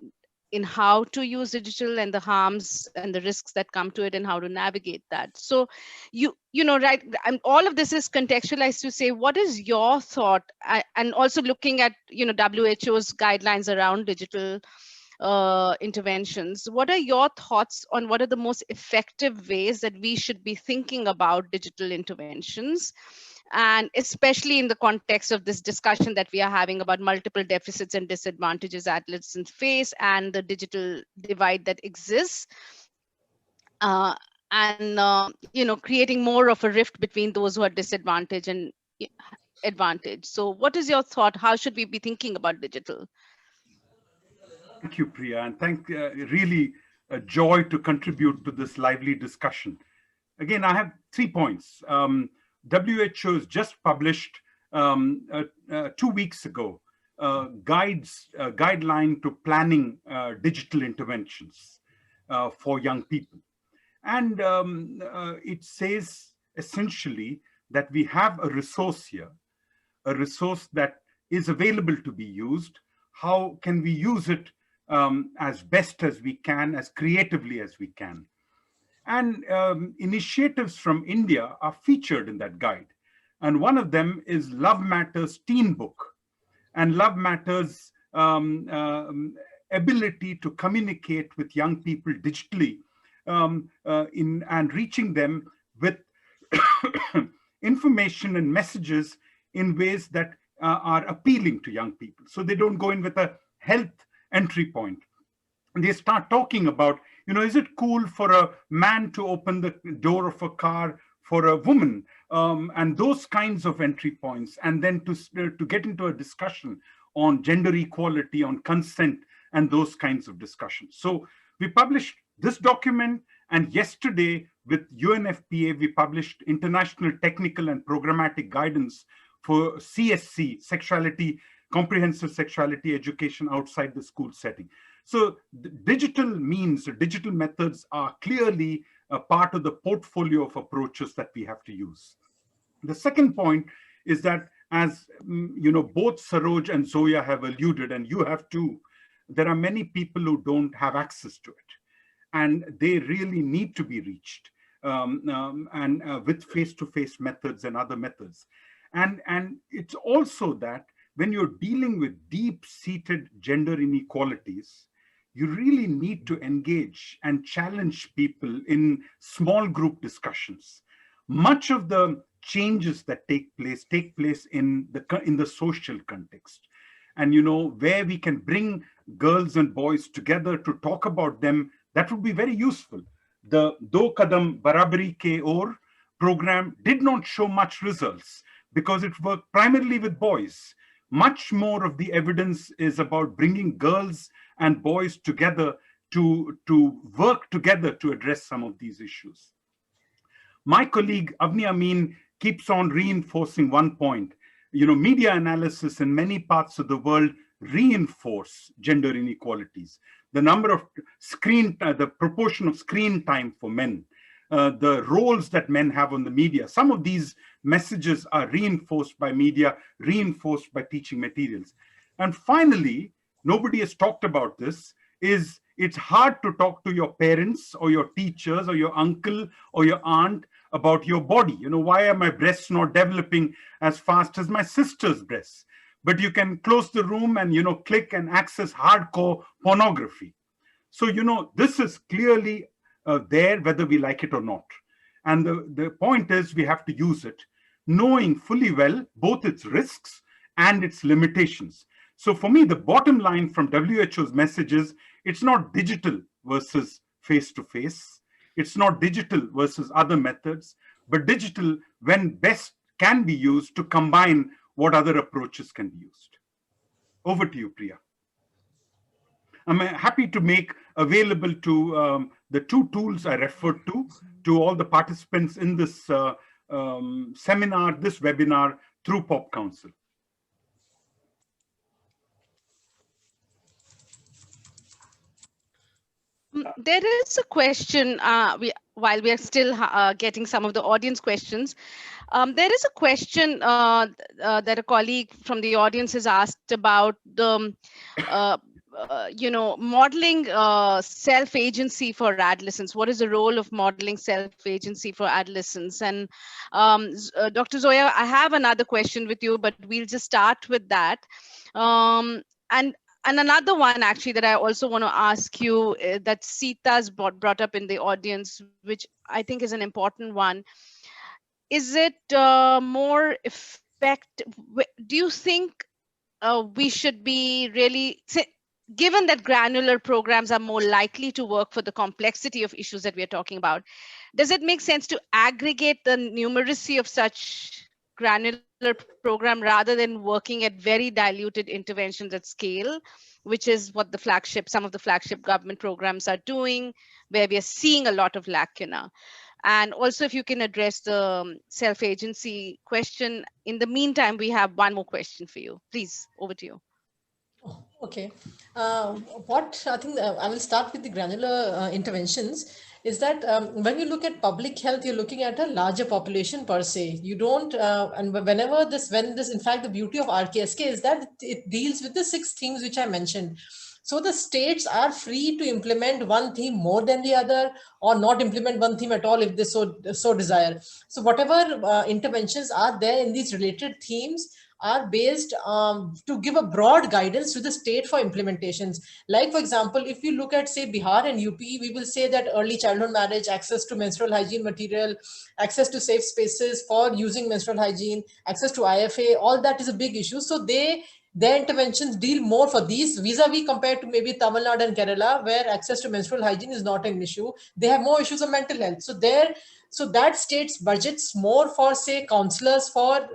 how to use digital and the harms and the risks that come to it and how to navigate that. So right, and all of this is contextualized to say, what is your thought, and also looking at WHO's guidelines around digital interventions. What are your thoughts on what are the most effective ways that we should be thinking about digital interventions? And especially in the context of this discussion that we are having about multiple deficits and disadvantages adolescents face and the digital divide that exists, uh, and creating more of a rift between those who are disadvantaged and advantaged. So what is your thought? How should we be thinking about digital? Thank you, Priya, and really a joy to contribute to this lively discussion. Again, I have 3 points. WHO has just published 2 weeks ago guideline to planning digital interventions for young people. And it says essentially that we have a resource here, a resource that is available to be used. How can we use it as best as we can, as creatively as we can? And initiatives from India are featured in that guide. And one of them is Love Matters Teen Book. And Love Matters ability to communicate with young people digitally and reaching them with information and messages in ways that are appealing to young people. So they don't go in with a health entry point. They start talking about, is it cool for a man to open the door of a car for a woman? And those kinds of entry points. And then to get into a discussion on gender equality, on consent, and those kinds of discussions. So we published this document, and yesterday with UNFPA, we published International Technical and Programmatic Guidance for CSC, sexuality, comprehensive sexuality education outside the school setting. So the digital means, digital methods are clearly a part of the portfolio of approaches that we have to use. The second point is that, as both Saroj and Zoya have alluded, and you have too, there are many people who don't have access to it, and they really need to be reached, with face-to-face methods and other methods. And it's also that when you're dealing with deep-seated gender inequalities, you really need to engage and challenge people in small group discussions. Much of the changes that take place in the social context. And where we can bring girls and boys together to talk about them, that would be very useful. The Do Kadam Barabari Ke Or program did not show much results because it worked primarily with boys. Much more of the evidence is about bringing girls and boys together to work together to address some of these issues. My colleague Avni Amin keeps on reinforcing one point. Media analysis in many parts of the world reinforce gender inequalities. The number of the proportion of screen time for men, the roles that men have on the media. Some of these messages are reinforced by media, reinforced by teaching materials. And finally, nobody has talked about this, is it's hard to talk to your parents or your teachers or your uncle or your aunt about your body. Why are my breasts not developing as fast as my sister's breasts? But you can close the room and, click and access hardcore pornography. So, this is clearly there, whether we like it or not. And the point is we have to use it, knowing fully well both its risks and its limitations. So for me, the bottom line from WHO's message is it's not digital versus face-to-face. It's not digital versus other methods, but digital when best can be used to combine what other approaches can be used. Over to you, Priya. I'm happy to make available to the two tools I referred to all the participants in this seminar, this webinar through POP Council. There is a question, while we are still getting some of the audience questions, there is a question that a colleague from the audience has asked about the, modeling self-agency for adolescents. What is the role of modeling self-agency for adolescents? And Dr. Zoya, I have another question with you, but we'll just start with that. And another one actually that I also want to ask you that Sita's brought up in the audience, which I think is an important one. Is it more effective? Do you think we should be really, given that granular programs are more likely to work for the complexity of issues that we are talking about, does it make sense to aggregate the numeracy of such granular program rather than working at very diluted interventions at scale, which is what some of the flagship government programs are doing, where we are seeing a lot of lacuna? And also, if you can address the self-agency question. In the meantime, we have one more question for you. Please, over to you. Okay. What I think I will start with the granular interventions is that when you look at public health, you're looking at a larger population per se. You don't, and whenever in fact, the beauty of RKSK is that it deals with the 6 themes which I mentioned. So the states are free to implement one theme more than the other, or not implement one theme at all if they so desire. So whatever interventions are there in these related themes are based to give a broad guidance to the state for implementations. Like, for example, if you look at, say, Bihar and UP, we will say that early childhood marriage, access to menstrual hygiene material, access to safe spaces for using menstrual hygiene, access to IFA, all that is a big issue. So their interventions deal more for these vis-a-vis compared to maybe Tamil Nadu and Kerala, where access to menstrual hygiene is not an issue. They have more issues of mental health. So that state's budgets more for, say, counselors for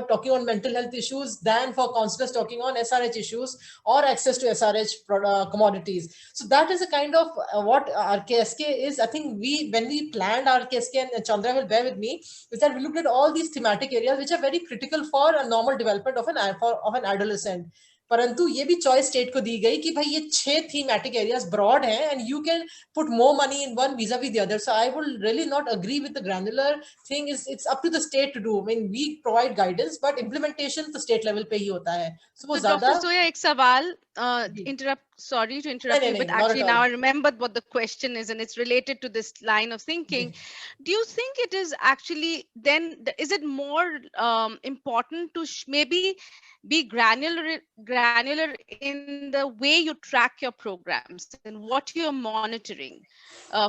talking on mental health issues than for counselors talking on SRH issues or access to SRH commodities. So that is a kind of what RKSK is. I think when we planned RKSK, and Chandra will bear with me, is that we looked at all these thematic areas which are very critical for a normal development of an adolescent. परंतु ये भी choice state को दी गई कि भाई ये 6 thematic areas broad हैं and you can put more money in one vis-a-vis the other. So I will really not agree with the granular thing. It's up to the state to do. I mean, we provide guidance, but implementation तो state level पे ही होता है. So Dr. Zoya, एक सवाल, sorry to interrupt you, but actually now I remembered what the question is, and it's related to this line of thinking. Do you think it is actually then, is it more important to maybe be granular in the way you track your programs and what you're monitoring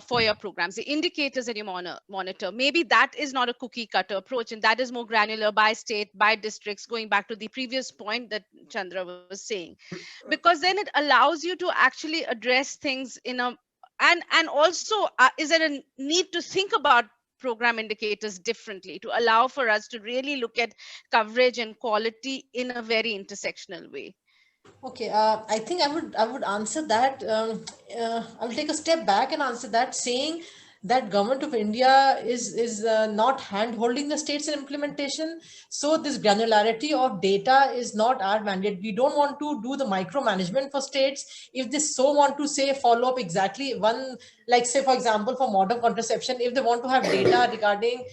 for your programs, the indicators that you monitor? Maybe that is not a cookie cutter approach, and that is more granular by state, by districts, going back to the previous point that Chandra was saying, because then it allows you to actually address things in a, and also is there a need to think about program indicators differently to allow for us to really look at coverage and quality in a very intersectional way? Okay, I think I would answer that. I will take a step back and answer that, saying that Government of India is not hand-holding the states in implementation. So this granularity of data is not our mandate. We don't want to do the micromanagement for states. If they so want to, say, follow up exactly one, like, say, for example, for modern contraception, if they want to have data regarding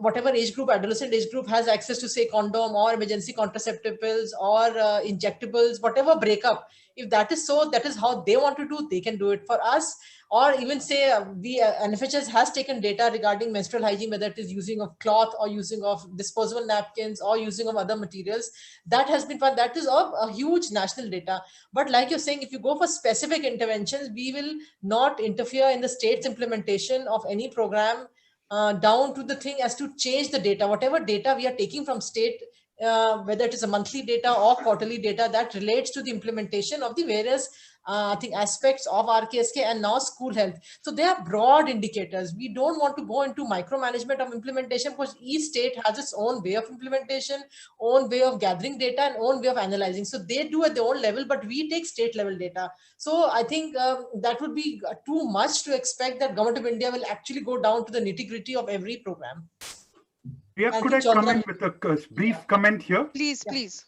whatever age group, adolescent age group has access to, say, condom or emergency contraceptive pills or injectables, whatever breakup, if that is so, that is how they want to do, they can do it. For us, or even say the NFHS has taken data regarding menstrual hygiene, whether it is using of cloth or using of disposable napkins or using of other materials, that has been, that is of a huge national data. But like you're saying, if you go for specific interventions, we will not interfere in the state's implementation of any program down to the thing as to change the data. Whatever data we are taking from state, whether it is a monthly data or quarterly data that relates to the implementation of the various I think aspects of RKSK and now school health. So they are broad indicators. We don't want to go into micromanagement of implementation because each state has its own way of implementation, own way of gathering data, and own way of analyzing. So they do at their own level, but we take state level data. So I think that would be too much to expect that Government of India will actually go down to the nitty gritty of every program. Yeah, could I comment with a brief comment here? Please, please.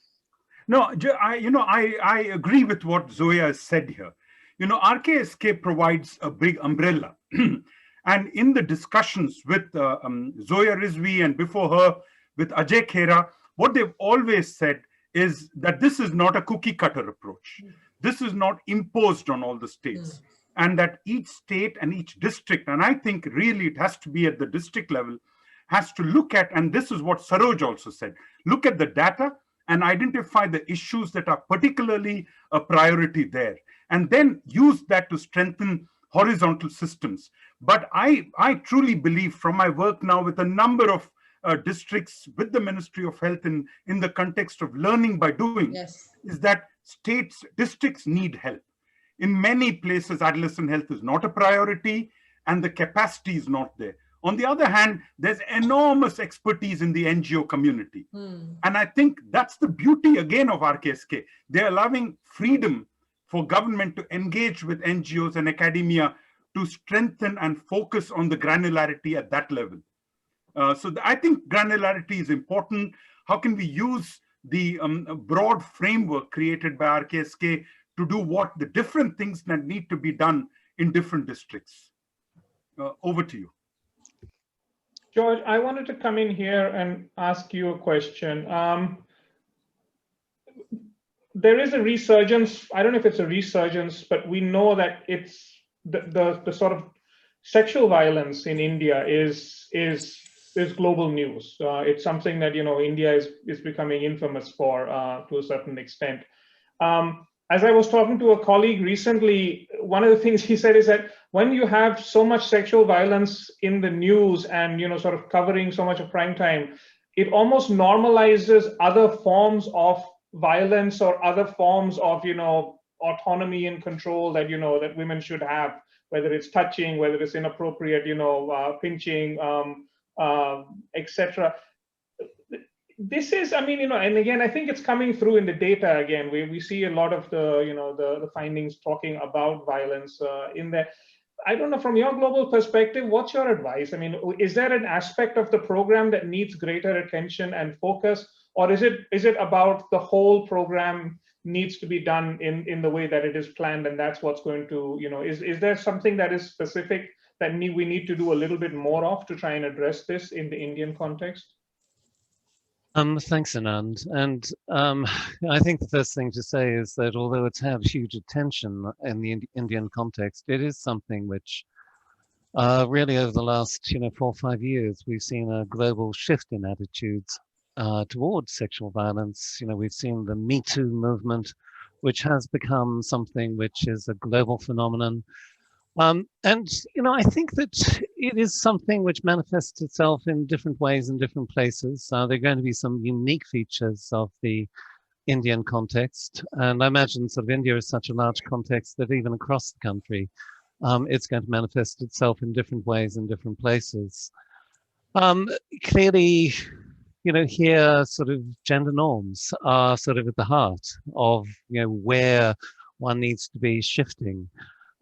No, I agree with what Zoya has said here. RKSK provides a big umbrella. And in the discussions with Zoya Rizvi and before her with Ajay Khera, what they've always said is that this is not a cookie cutter approach. This is not imposed on all the states. And that each state and each district, and I think really it has to be at the district level, has to look at, and this is what Saroj also said, look at the data and identify the issues that are particularly a priority there, and then use that to strengthen horizontal systems. But I truly believe from my work now with a number of districts with the Ministry of Health in the context of learning by doing, is that districts need help. In many places, adolescent health is not a priority and the capacity is not there. On the other hand, there's enormous expertise in the NGO community. And I think that's the beauty again of RKSK. They're allowing freedom for government to engage with NGOs and academia to strengthen and focus on the granularity at that level. So I think granularity is important. How can we use the broad framework created by RKSK to do what the different things that need to be done in different districts? Over to you. George, I wanted to come in here and ask you a question. There is a resurgence. I don't know if it's a resurgence, but we know that it's the sort of sexual violence in India is global news. It's something that India is becoming infamous for to a certain extent. As I was talking to a colleague recently, one of the things he said is that when you have so much sexual violence in the news and sort of covering so much of prime time, it almost normalizes other forms of violence or other forms of autonomy and control that that women should have, whether it's touching, whether it's inappropriate pinching, etc. This is, and again, I think it's coming through in the data. Again, we see a lot of the findings talking about violence in there. I don't know, from your global perspective, what's your advice? Is there an aspect of the program that needs greater attention and focus, or is it about the whole program needs to be done in the way that it is planned, and that's what's going to, is there something that is specific that we need to do a little bit more of to try and address this in the Indian context? Thanks, Anand. And I think the first thing to say is that although it's had huge attention in the Indian context, it is something which really over the last 4 or 5 years, we've seen a global shift in attitudes towards sexual violence. We've seen the Me Too movement, which has become something which is a global phenomenon. And I think that it is something which manifests itself in different ways in different places. There are going to be some unique features of the Indian context. And I imagine sort of India is such a large context that even across the country, it's going to manifest itself in different ways in different places. Clearly, here sort of gender norms are sort of at the heart of, where one needs to be shifting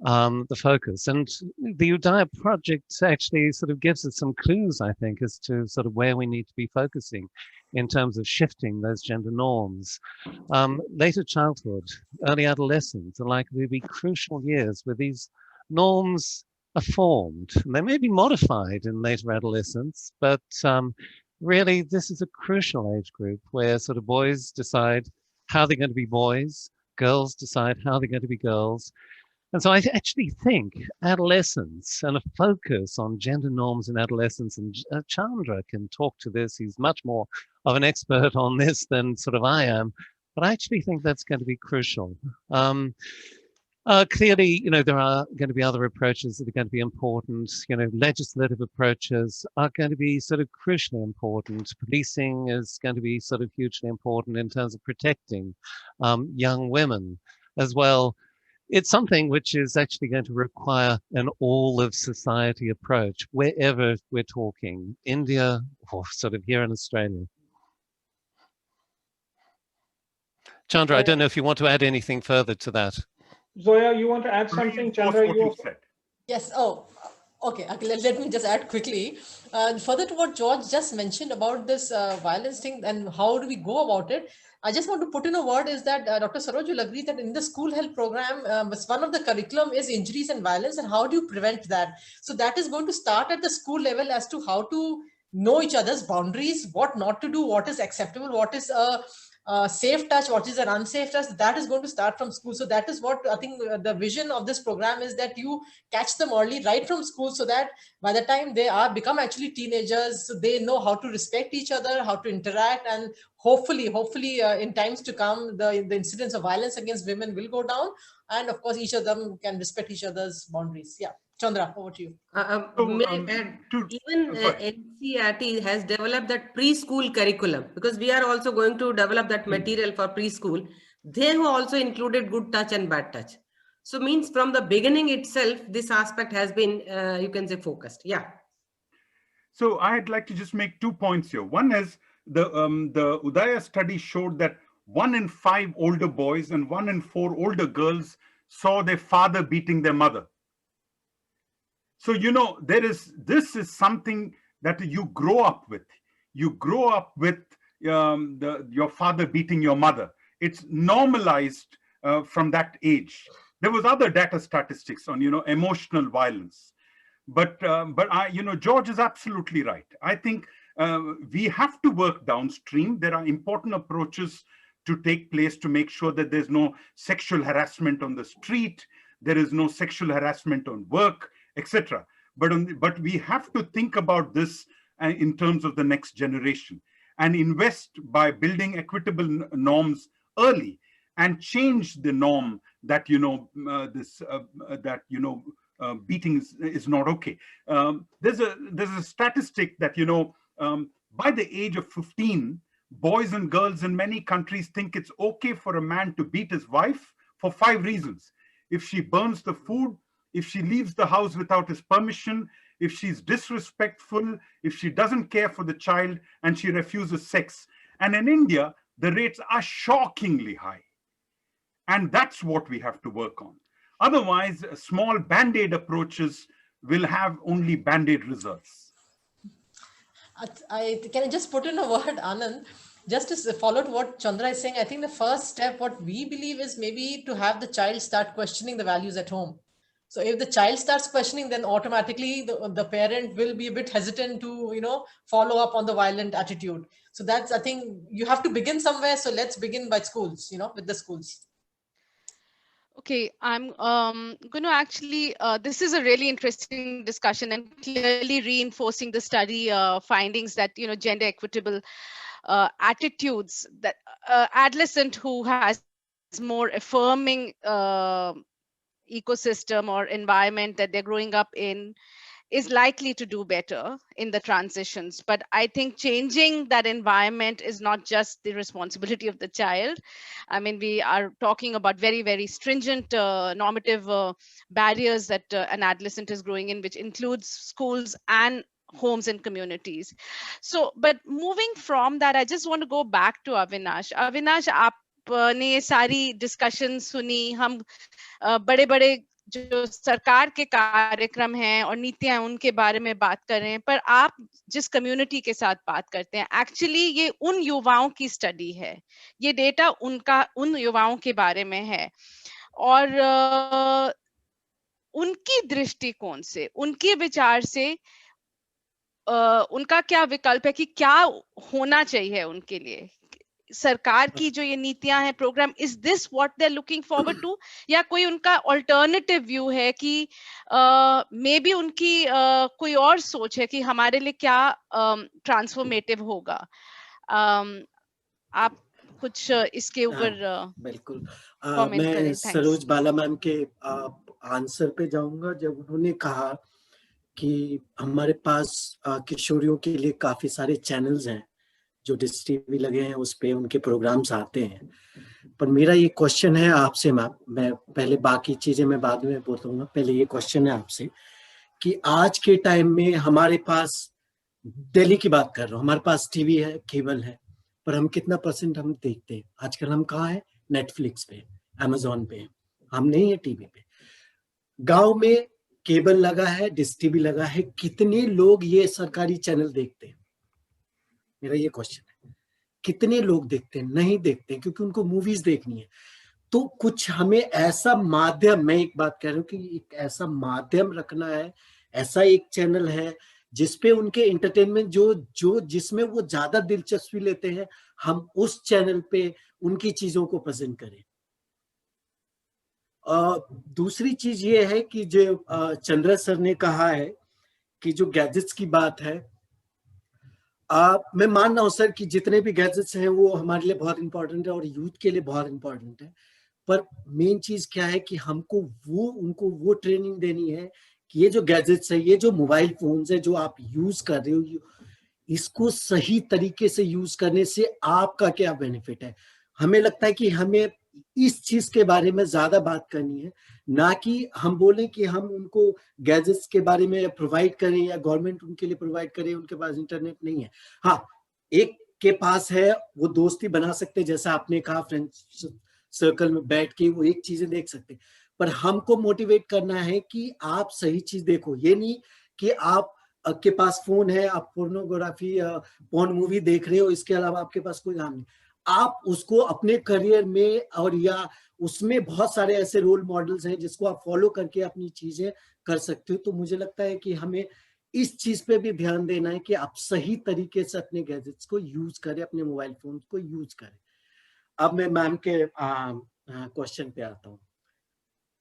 the focus. And the Udaya project actually sort of gives us some clues, I think, as to sort of where we need to be focusing in terms of shifting those gender norms. Later childhood, early adolescence are likely to be crucial years where these norms are formed. They may be modified in later adolescence, but really this is a crucial age group where sort of boys decide how they're going to be boys, girls decide how they're going to be girls. And so I actually think adolescence and a focus on gender norms in adolescence, and Chandra can talk to this, he's much more of an expert on this than sort of I am, but I actually think that's going to be crucial. Clearly, there are going to be other approaches that are going to be important. Legislative approaches are going to be sort of crucially important. Policing is going to be sort of hugely important in terms of protecting young women as well. it's something which is actually going to require an all of society approach wherever we're talking, India or sort of here in Australia. Chandra, I don't know if you want to add anything further to that. Zoya, you want to add something? Reinforce Chandra, what you you also? said. Yes. Oh, okay. Let me just add quickly. Further to what George just mentioned about this violence thing and how do we go about it, I just want to put in a word is that Dr. Saroj will agree that in the school health program, one of the curriculum is injuries and violence and how do you prevent that? So that is going to start at the school level as to how to know each other's boundaries, what not to do, what is acceptable, what is a safe touch, what is an unsafe touch. That is going to start from school. So that is what I think the vision of this program is, that you catch them early right from school so that by the time they are become actually teenagers, so they know how to respect each other, how to interact, and hopefully in times to come the incidence of violence against women will go down, and of course each of them can respect each other's boundaries. Yeah, Chandra, over to you. May I add, even NCERT has developed that preschool curriculum, because we are also going to develop that material for preschool. They have also included good touch and bad touch. So means from the beginning itself, this aspect has been, you can say, focused. Yeah. So I'd like to just make 2 points here. One is the Udaya study showed that 1 in 5 older boys and 1 in 4 older girls saw their father beating their mother. So, you know, this is something that you grow up with. You grow up with your father beating your mother. It's normalized from that age. There was other data statistics on, you know, emotional violence. But George is absolutely right. I think we have to work downstream. There are important approaches to take place to make sure that there's no sexual harassment on the street, there is no sexual harassment on work, etc. But we have to think about this in terms of the next generation and invest by building equitable norms early and change the norm that beating is not okay. There's a statistic that by the age of 15, boys and girls in many countries think it's okay for a man to beat his wife for 5 reasons. If she burns the food, if she leaves the house without his permission, if she's disrespectful, if she doesn't care for the child, and she refuses sex. And in India, the rates are shockingly high. And that's what we have to work on. Otherwise, small band-aid approaches will have only band-aid results. Can I just put in a word, Anand? Just to follow to what Chandra is saying, I think the first step, what we believe is maybe to have the child start questioning the values at home. So if the child starts questioning, then automatically the parent will be a bit hesitant to, follow up on the violent attitude. So that's, I think you have to begin somewhere. So let's begin by schools, with the schools. Okay, I'm going to actually, this is a really interesting discussion and clearly reinforcing the study findings that, gender equitable attitudes, that adolescent who has more affirming ecosystem or environment that they're growing up in is likely to do better in the transitions. But I think changing that environment is not just the responsibility of the child. I mean, we are talking about very, very stringent normative barriers that an adolescent is growing in, which includes schools and homes and communities. So, but moving from that, I just want to go back to Avinash. Avinash, आपने ये सारी discussion सुनी, हम बड़े बड़े जो सरकार के कार्यक्रम हैं और नीतियां हैं उनके बारे में बात कर रहे हैं, पर आप जिस कम्युनिटी के साथ बात करते हैं, एक्चुअली ये उन युवाओं की स्टडी है, ये डेटा उन युवाओं के बारे में है, और उनकी दृष्टिकोण से, उनके विचार से उनका क्या विकल्प है कि क्या होना चाहिए उनके लिए, सरकार की जो ये नीतियां हैं, programme, is this what they are looking forward to, या कोई उनका अल्टरनेटिव व्यू है कि मे बी उनकी कोई और सोच है कि हमारे लिए क्या ट्रांसफॉर्मेटिव होगा? आप कुछ इसके ऊपर बिल्कुल कमेंट मैं करें। सरोज बाला मैम के आंसर पे जाऊंगा, जब उन्होंने कहा कि हमारे पास किशोरियों के लिए काफी सारे चैनल्स हैं जो डिश टीवी लगे हैं, उस पे उनके प्रोग्राम्स आते हैं। पर मेरा ये क्वेश्चन है आपसे मैम, मैं पहले बाकी चीजें मैं बाद में बोलूंगा, पहले ये क्वेश्चन है आपसे कि आज के टाइम में हमारे पास, दिल्ली की बात कर रहा हूँ, हमारे पास टीवी है, केबल है, पर हम कितना परसेंट हम देखते हैं? आजकल हम कहाँ हैं? नेटफ्लिक्स पे, अमेजोन पे, हम नहीं है टीवी पे। गांव में केबल लगा है, डिश टीवी लगा है, कितने लोग ये सरकारी चैनल देखते हैं? मेरा ये क्वेश्चन है, कितने लोग देखते हैं? नहीं देखते, क्योंकि उनको मूवीज देखनी है। तो कुछ हमें ऐसा माध्यम, मैं एक बात कह रहा हूँ कि एक ऐसा माध्यम रखना है, ऐसा एक चैनल है जिसपे उनके एंटरटेनमेंट जो जो जिसमें वो ज्यादा दिलचस्पी लेते हैं, हम उस चैनल पे उनकी चीजों को प्रेजेंट करें। दूसरी चीज ये है कि जो चंद्रा सर ने कहा है कि जो गैजेट्स की बात है, मैं मान रहा हूं सर कि जितने भी गैजेट्स हैं वो हमारे लिए बहुत इंपॉर्टेंट है और यूथ के लिए बहुत इंपॉर्टेंट है, पर मेन चीज क्या है कि हमको उनको वो ट्रेनिंग देनी है कि ये जो गैजेट्स है, ये जो मोबाइल फोन्स है जो आप यूज कर रहे हो, इसको सही तरीके से यूज करने से आपका क्या बेनिफिट है। हमें लगता है कि हमें इस चीज के बारे में ज्यादा बात करनी है, ना कि हम बोलें कि हम उनको गैजेट्स के बारे में प्रोवाइड करें या गवर्नमेंट उनके लिए प्रोवाइड करे, उनके पास इंटरनेट नहीं है। हाँ, एक के पास है, वो दोस्ती बना सकते, जैसा आपने कहा, फ्रेंड्स सर्कल में बैठ के वो एक चीजें देख सकते, पर हमको मोटिवेट करना है कि आप सही चीज देखो। ये नहीं कि आप के पास फोन है, आप पोर्नोग्राफी पोर्न मूवी देख रहे हो, इसके अलावा आपके पास कोई काम नहीं। आप उसको अपने करियर में और या उसमें बहुत सारे ऐसे रोल मॉडल्स हैं जिसको आप फॉलो करके अपनी चीजें कर सकते हो। तो मुझे लगता है कि हमें इस चीज पे भी ध्यान देना है कि आप सही तरीके से अपने गैजेट्स को यूज करें, अपने मोबाइल फोन को यूज करें। अब मैं मैम के क्वेश्चन पे आता हूँ।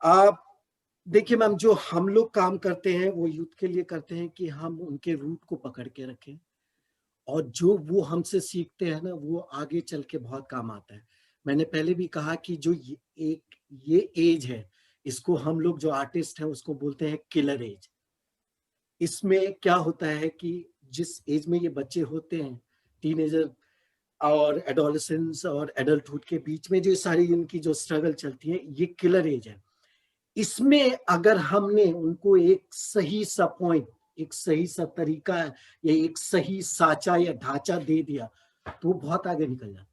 आप देखिए मैम, जो हम लोग काम करते हैं वो यूथ के लिए करते हैं कि हम उनके रूट को पकड़ के रखें, और जो वो हमसे सीखते हैं ना, वो आगे चल के बहुत काम आता है। मैंने पहले भी कहा कि जो ये एज है, इसको हम लोग जो आर्टिस्ट हैं उसको बोलते हैं किलर एज। इसमें क्या होता है कि जिस एज में ये बच्चे होते हैं, टीनेजर और एडोलेसेंस और एडल्टहुड के बीच में जो सारी इनकी जो स्ट्रगल चलती है, ये किलर एज है। इसमें अगर हमने उनको एक सही सा पॉइंट, एक सही सा तरीका या एक सही साचा या ढांचा दे दिया, तो वो बहुत आगे निकल जाते,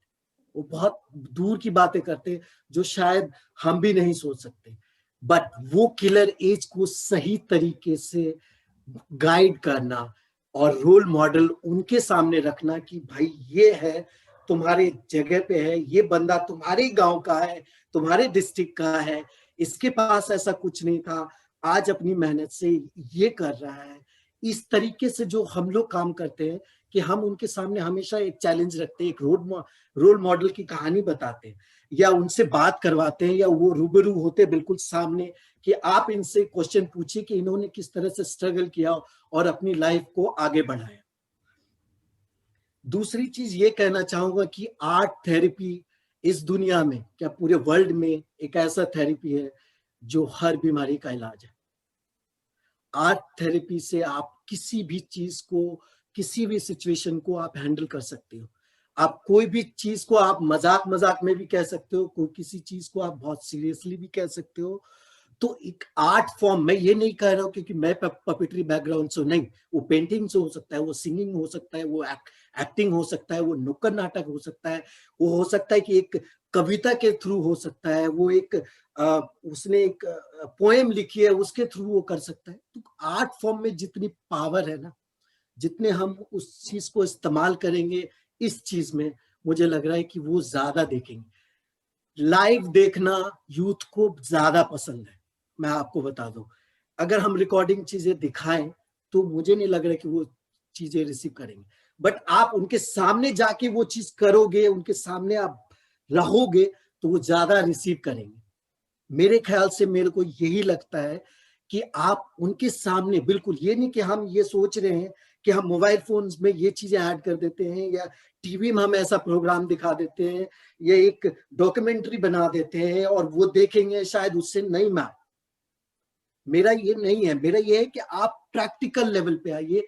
वो बहुत दूर की बातें करते जो शायद हम भी नहीं सोच सकते। बट वो किलर एज को सही तरीके से गाइड करना और रोल मॉडल उनके सामने रखना कि भाई ये है, तुम्हारे जगह पे है, ये बंदा तुम्हारे गांव का है, तुम्हारे डिस्ट्रिक्ट का है, इसके पास ऐसा कुछ नहीं था, आज अपनी मेहनत से ये कर रहा है। इस तरीके से जो हम लोग काम करते हैं कि हम उनके सामने हमेशा एक चैलेंज रखते हैं, एक रोल मॉडल की कहानी बताते हैं, या उनसे बात करवाते हैं, या वो रूबरू होते बिल्कुल सामने कि आप इनसे क्वेश्चन पूछिए कि इन्होंने किस तरह से स्ट्रगल किया और अपनी लाइफ को आगे बढ़ाया। दूसरी चीज ये कहना चाहूंगा कि आर्ट थेरेपी इस दुनिया में, क्या पूरे वर्ल्ड में, एक ऐसा थेरेपी है जो हर बीमारी का इलाज है। आर्ट थेरेपी से आप किसी भी चीज को, किसी भी सिचुएशन को आप हैंडल कर सकते हो। आप कोई भी चीज को आप मजाक में भी कह सकते हो, कोई किसी चीज को आप बहुत सीरियसली भी कह सकते हो। तो एक आर्ट फॉर्म, मैं ये नहीं कह रहा हूँ क्योंकि मैं पपेट्री बैकग्राउंड से नहीं, वो पेंटिंग से हो सकता है, वो सिंगिंग हो सकता है, वो एक्टिंग हो सकता है, वो नुक्कड़ नाटक हो सकता है, वो हो सकता है कि एक कविता के थ्रू हो सकता है, वो एक उसने एक पोएम लिखी है उसके थ्रू वो कर सकता है। तो आर्ट फॉर्म में जितनी पावर है ना, जितने हम उस चीज को इस्तेमाल करेंगे इस चीज में, मुझे लग रहा है कि वो ज्यादा देखेंगे। लाइव देखना यूथ को ज्यादा पसंद है, मैं आपको बता दूं। अगर हम रिकॉर्डिंग चीजें दिखाएं तो मुझे नहीं लग रहा कि वो चीजें रिसीव करेंगे, बट आप उनके सामने जाके वो चीज करोगे, उनके सामने आप रहोगे, तो वो ज्यादा रिसीव करेंगे। मेरे ख्याल से मेरे को यही लगता है कि आप उनके सामने, बिल्कुल ये नहीं कि हम ये सोच रहे हैं कि हम मोबाइल फोन्स में ये चीजें ऐड कर देते हैं या टीवी में हम ऐसा प्रोग्राम दिखा देते हैं या एक डॉक्यूमेंट्री बना देते हैं और वो देखेंगे, शायद उससे नहीं। मेरा ये नहीं है, मेरा ये है कि आप प्रैक्टिकल लेवल पे आइए,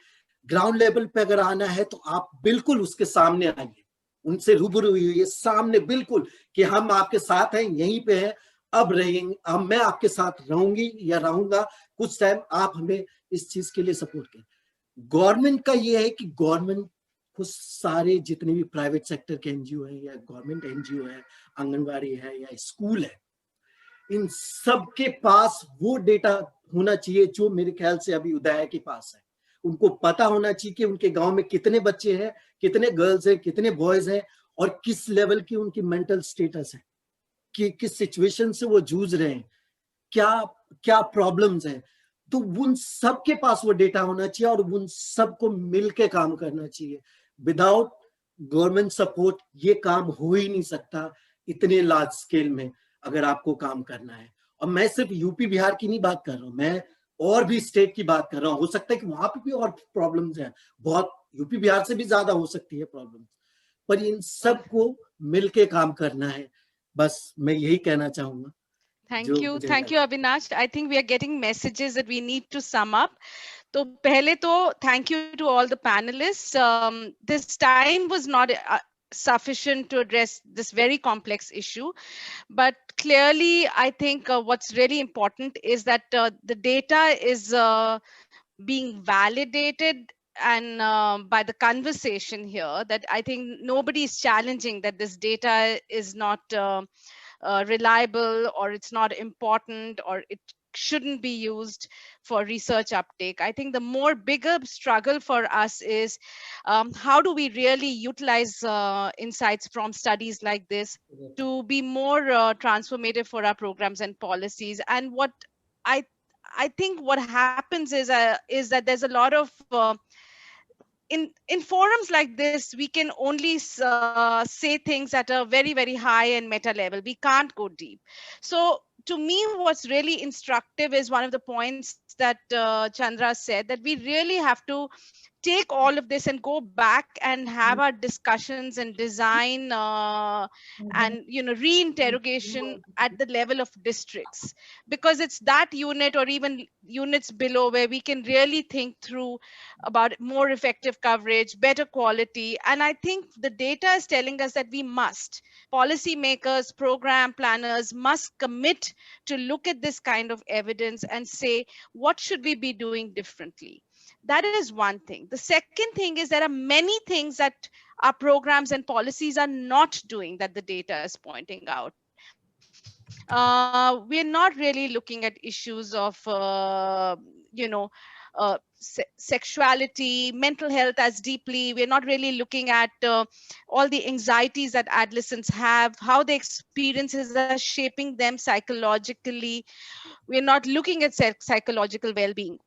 ग्राउंड लेवल पे अगर आना है तो आप बिल्कुल उसके सामने आइए, उनसे रूबरू हुई, सामने बिल्कुल कि हम आपके साथ हैं, यहीं पे हैं, अब रहेंगे, अब मैं आपके साथ रहूंगी या रहूंगा कुछ टाइम, आप हमें इस चीज के लिए सपोर्ट करें। गवर्नमेंट का ये है कि गवर्नमेंट को सारे जितने भी प्राइवेट सेक्टर के एनजीओ है या गवर्नमेंट एनजीओ है, आंगनबाड़ी है या स्कूल है, इन सब के पास वो डेटा होना चाहिए जो मेरे ख्याल से अभी उदय के पास है। उनको पता होना चाहिए कि उनके गांव में कितने बच्चे हैं, कितने गर्ल्स हैं, कितने बॉयज हैं, और किस लेवल की उनकी मेंटल स्टेटस है, कि किस सिचुएशन से वो जूझ रहे हैं, क्या क्या प्रॉब्लम्स हैं। तो उन सब के पास वो डेटा होना चाहिए और उन सबको मिलके काम करना चाहिए। विदाउट गवर्नमेंट सपोर्ट ये काम हो ही नहीं सकता इतने लार्ज स्केल में, अगर आपको काम करना है। और मैं सिर्फ यूपी बिहार की नहीं बात कर रहा हूँ, मैं और भी स्टेट की बात कर रहा हूँ। हो सकता है कि वहां पे भी और प्रॉब्लम्स हैं, बहुत यूपी बिहार से भी ज्यादा हो सकती है प्रॉब्लम्स, पर इन सबको मिलके काम करना है। बस मैं यही कहना चाहूंगा। Thank you. Thank you, Avinash. I think we are getting messages that we need to sum up. तो पहले तो thank you to all the panelists. This time was not sufficient to address this very complex issue, but clearly I think what's really important is that the data is being validated and by the conversation here, that I think nobody is challenging that this data is not reliable, or it's not important, or it shouldn't be used for research uptake. I think the more bigger struggle for us is how do we really utilize insights from studies like this to be more transformative for our programs and policies. And what I I think what happens is that there's a lot of in forums like this, we can only say things at a very, very high and meta level. We can't go deep. So to me, what's really instructive is one of the points that Chandra said, that we really have to take all of this and go back and have our discussions and design and reinterrogation at the level of districts, because it's that unit or even units below where we can really think through about more effective coverage, better quality. And I think the data is telling us that we must, policymakers, program planners must commit to look at this kind of evidence and say, what should we be doing differently? That is one thing. The second thing is there are many things that our programs and policies are not doing that the data is pointing out. We're not really looking at issues of, sexuality, mental health as deeply. We're not really looking at all the anxieties that adolescents have, how the experiences are shaping them psychologically. We're not looking at psychological well-being.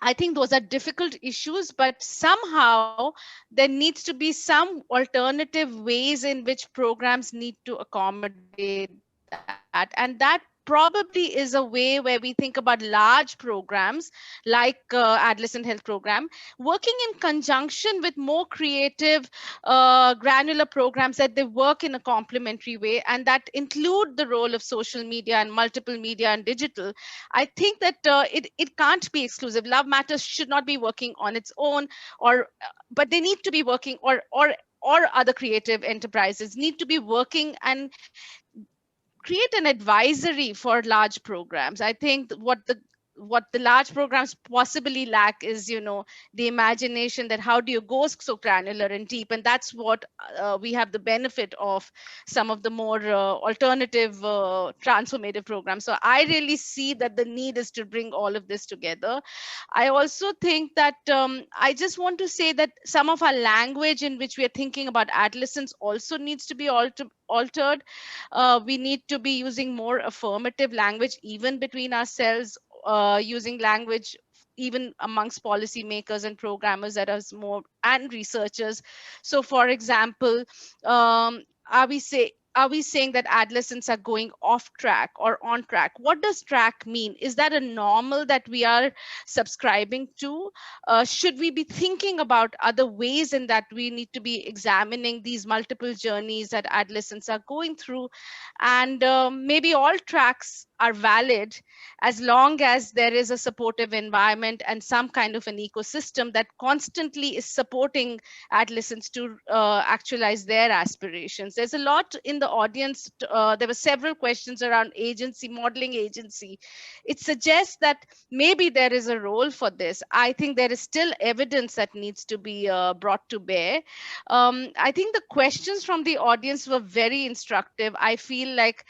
I think those are difficult issues, but somehow there needs to be some alternative ways in which programs need to accommodate that. And that probably is a way where we think about large programs like adolescent health program, working in conjunction with more creative, granular programs, that they work in a complementary way and that include the role of social media and multiple media and digital. I think that it can't be exclusive. Love Matters should not be working on its own, or but they need to be working, or other creative enterprises need to be working and create an advisory for large programs. I think what the large programs possibly lack is, the imagination, that how do you go so granular and deep, and that's what we have the benefit of some of the more alternative transformative programs. So I really see that the need is to bring all of this together. I also think that I just want to say that some of our language in which we are thinking about adolescents also needs to be altered. We need to be using more affirmative language even between ourselves, using language even amongst policymakers and programmers that are more, and researchers. So for example, are we saying that adolescents are going off track or on track? What does track mean? Is that a normal that we are subscribing to? Should we be thinking about other ways in that we need to be examining these multiple journeys that adolescents are going through? And maybe all tracks are valid as long as there is a supportive environment and some kind of an ecosystem that constantly is supporting adolescents to actualize their aspirations. There's a lot in the audience. There were several questions around agency, modeling agency. It suggests that maybe there is a role for this. I think there is still evidence that needs to be brought to bear. I think the questions from the audience were very instructive. I feel like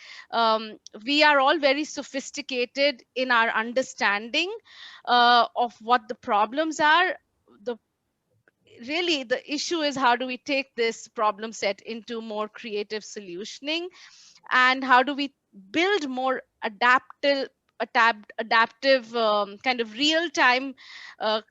we are all very sophisticated in our understanding of what the problems are. Really, the issue is how do we take this problem set into more creative solutioning, and how do we build more adaptive kind of real-time uh,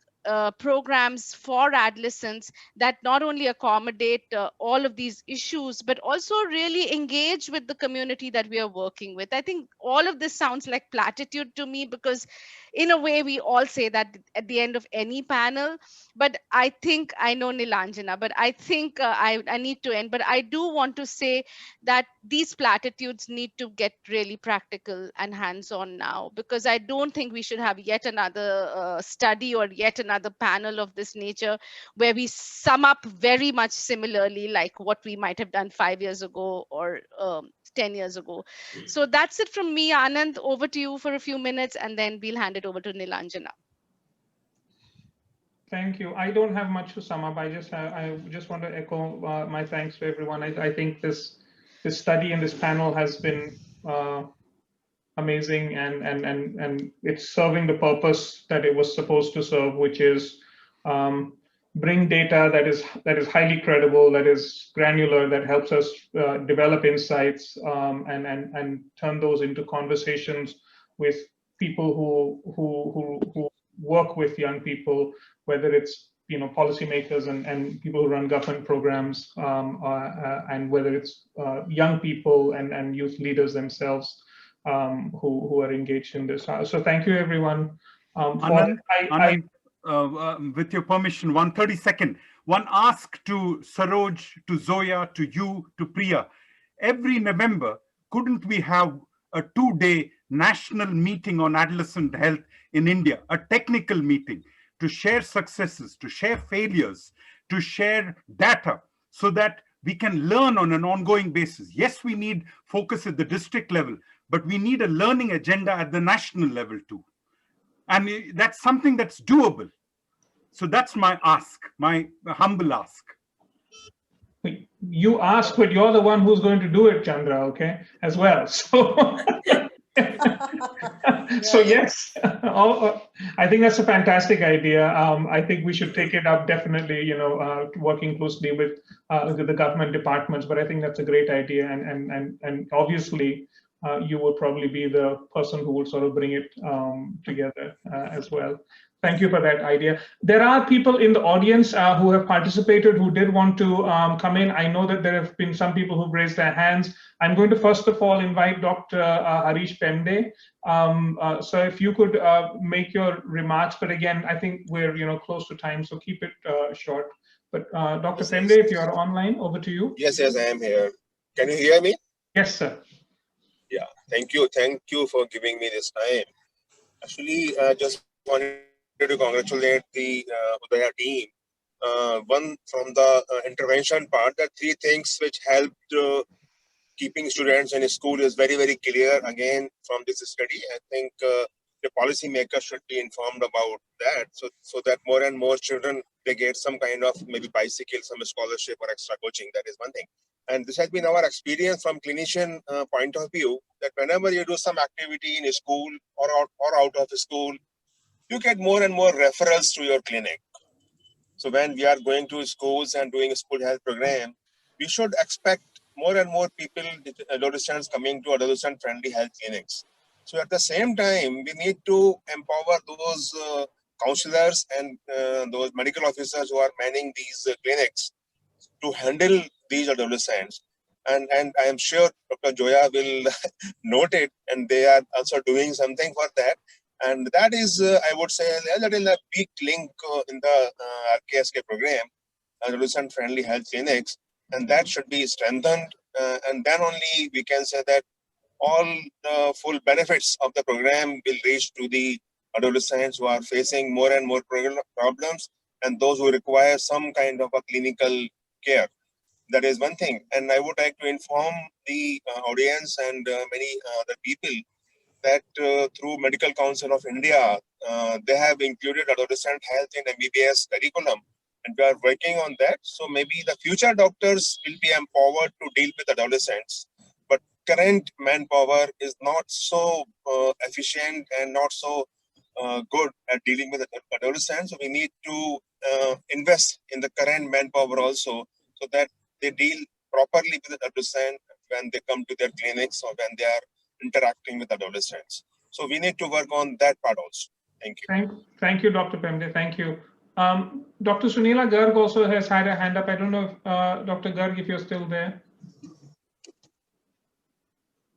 programs for adolescents that not only accommodate all of these issues, but also really engage with the community that we are working with. I think all of this sounds like platitude to me, because in a way we all say that at the end of any panel. But I think, I know Nilanjana, but I think I need to end. But I do want to say that these platitudes need to get really practical and hands-on now, because I don't think we should have yet another study or yet another panel of this nature where we sum up very much similarly like what we might have done 5 years ago or 10 years ago. So that's it from me. Anand, over to you for a few minutes, and then we'll hand it over to Nilanjana. Thank you. I don't have much to sum up. I just want to echo my thanks to everyone. I think this study and this panel has been amazing, and it's serving the purpose that it was supposed to serve, which is bring data that is highly credible, that is granular, that helps us develop insights, and turn those into conversations with people who work with young people, whether it's policymakers and people who run government programs, and whether it's young people and youth leaders themselves who are engaged in this. So thank you, everyone. Anand, with your permission, 1 ask to Saroj, to Zoya, to you, to Priya. Every November, couldn't we have a 2-day national meeting on adolescent health in India, a technical meeting to share successes, to share failures, to share data, so that we can learn on an ongoing basis? Yes, we need focus at the district level, but we need a learning agenda at the national level too. And that's something that's doable. So that's my ask, my humble ask. You ask, but you're the one who's going to do it, Chandra, okay, as well. So, so yes, I think that's a fantastic idea. I think we should take it up, definitely, working closely with the government departments, but I think that's a great idea. And obviously, you will probably be the person who will sort of bring it together as well. Thank you for that idea. There are people in the audience who have participated who did want to come in. I know that there have been some people who've raised their hands. I'm going to first of all invite Dr. Harish Pende. So if you could make your remarks, but again, I think we're close to time, so keep it short. But Dr. Pende, if you're online, over to you. Yes, I am here. Can you hear me? Yes, sir. Yeah, thank you for giving me this time. Actually, just wanted to congratulate the Udaya team. One, from the intervention part, that 3 things which helped keeping students in school is very, very clear. Again, from this study, I think the policymakers should be informed about that, so that more and more children, they get some kind of maybe bicycle, some scholarship or extra coaching. That is one thing. And this has been our experience from clinician point of view, that whenever you do some activity in a school or out of school, you get more and more referrals to your clinic. So when we are going to schools and doing a school health program, we should expect more and more people, adolescents, coming to adolescent-friendly health clinics. So at the same time, we need to empower those counselors and those medical officers who are manning these clinics to handle these adolescents. And I am sure Dr. Joya will note it, and they are also doing something for that. And that is, I would say, a little weak link in the RKSK program, adolescent-friendly health clinics, and that should be strengthened. And then only we can say that all the full benefits of the program will reach to the adolescents who are facing more and more problems and those who require some kind of a clinical care. That is one thing. And I would like to inform the audience and many other people that through Medical Council of India, they have included adolescent health in MBBS curriculum, and we are working on that. So maybe the future doctors will be empowered to deal with adolescents, but current manpower is not so efficient and not so good at dealing with adolescents. So we need to invest in the current manpower also, so that they deal properly with adolescents when they come to their clinics or when they are interacting with adolescents. So we need to work on that part also. Thank you. Thank you, Dr. Pemde. Thank you. Dr. Sunila Garg also has had a hand up. I don't know if Dr. Garg, if you're still there. I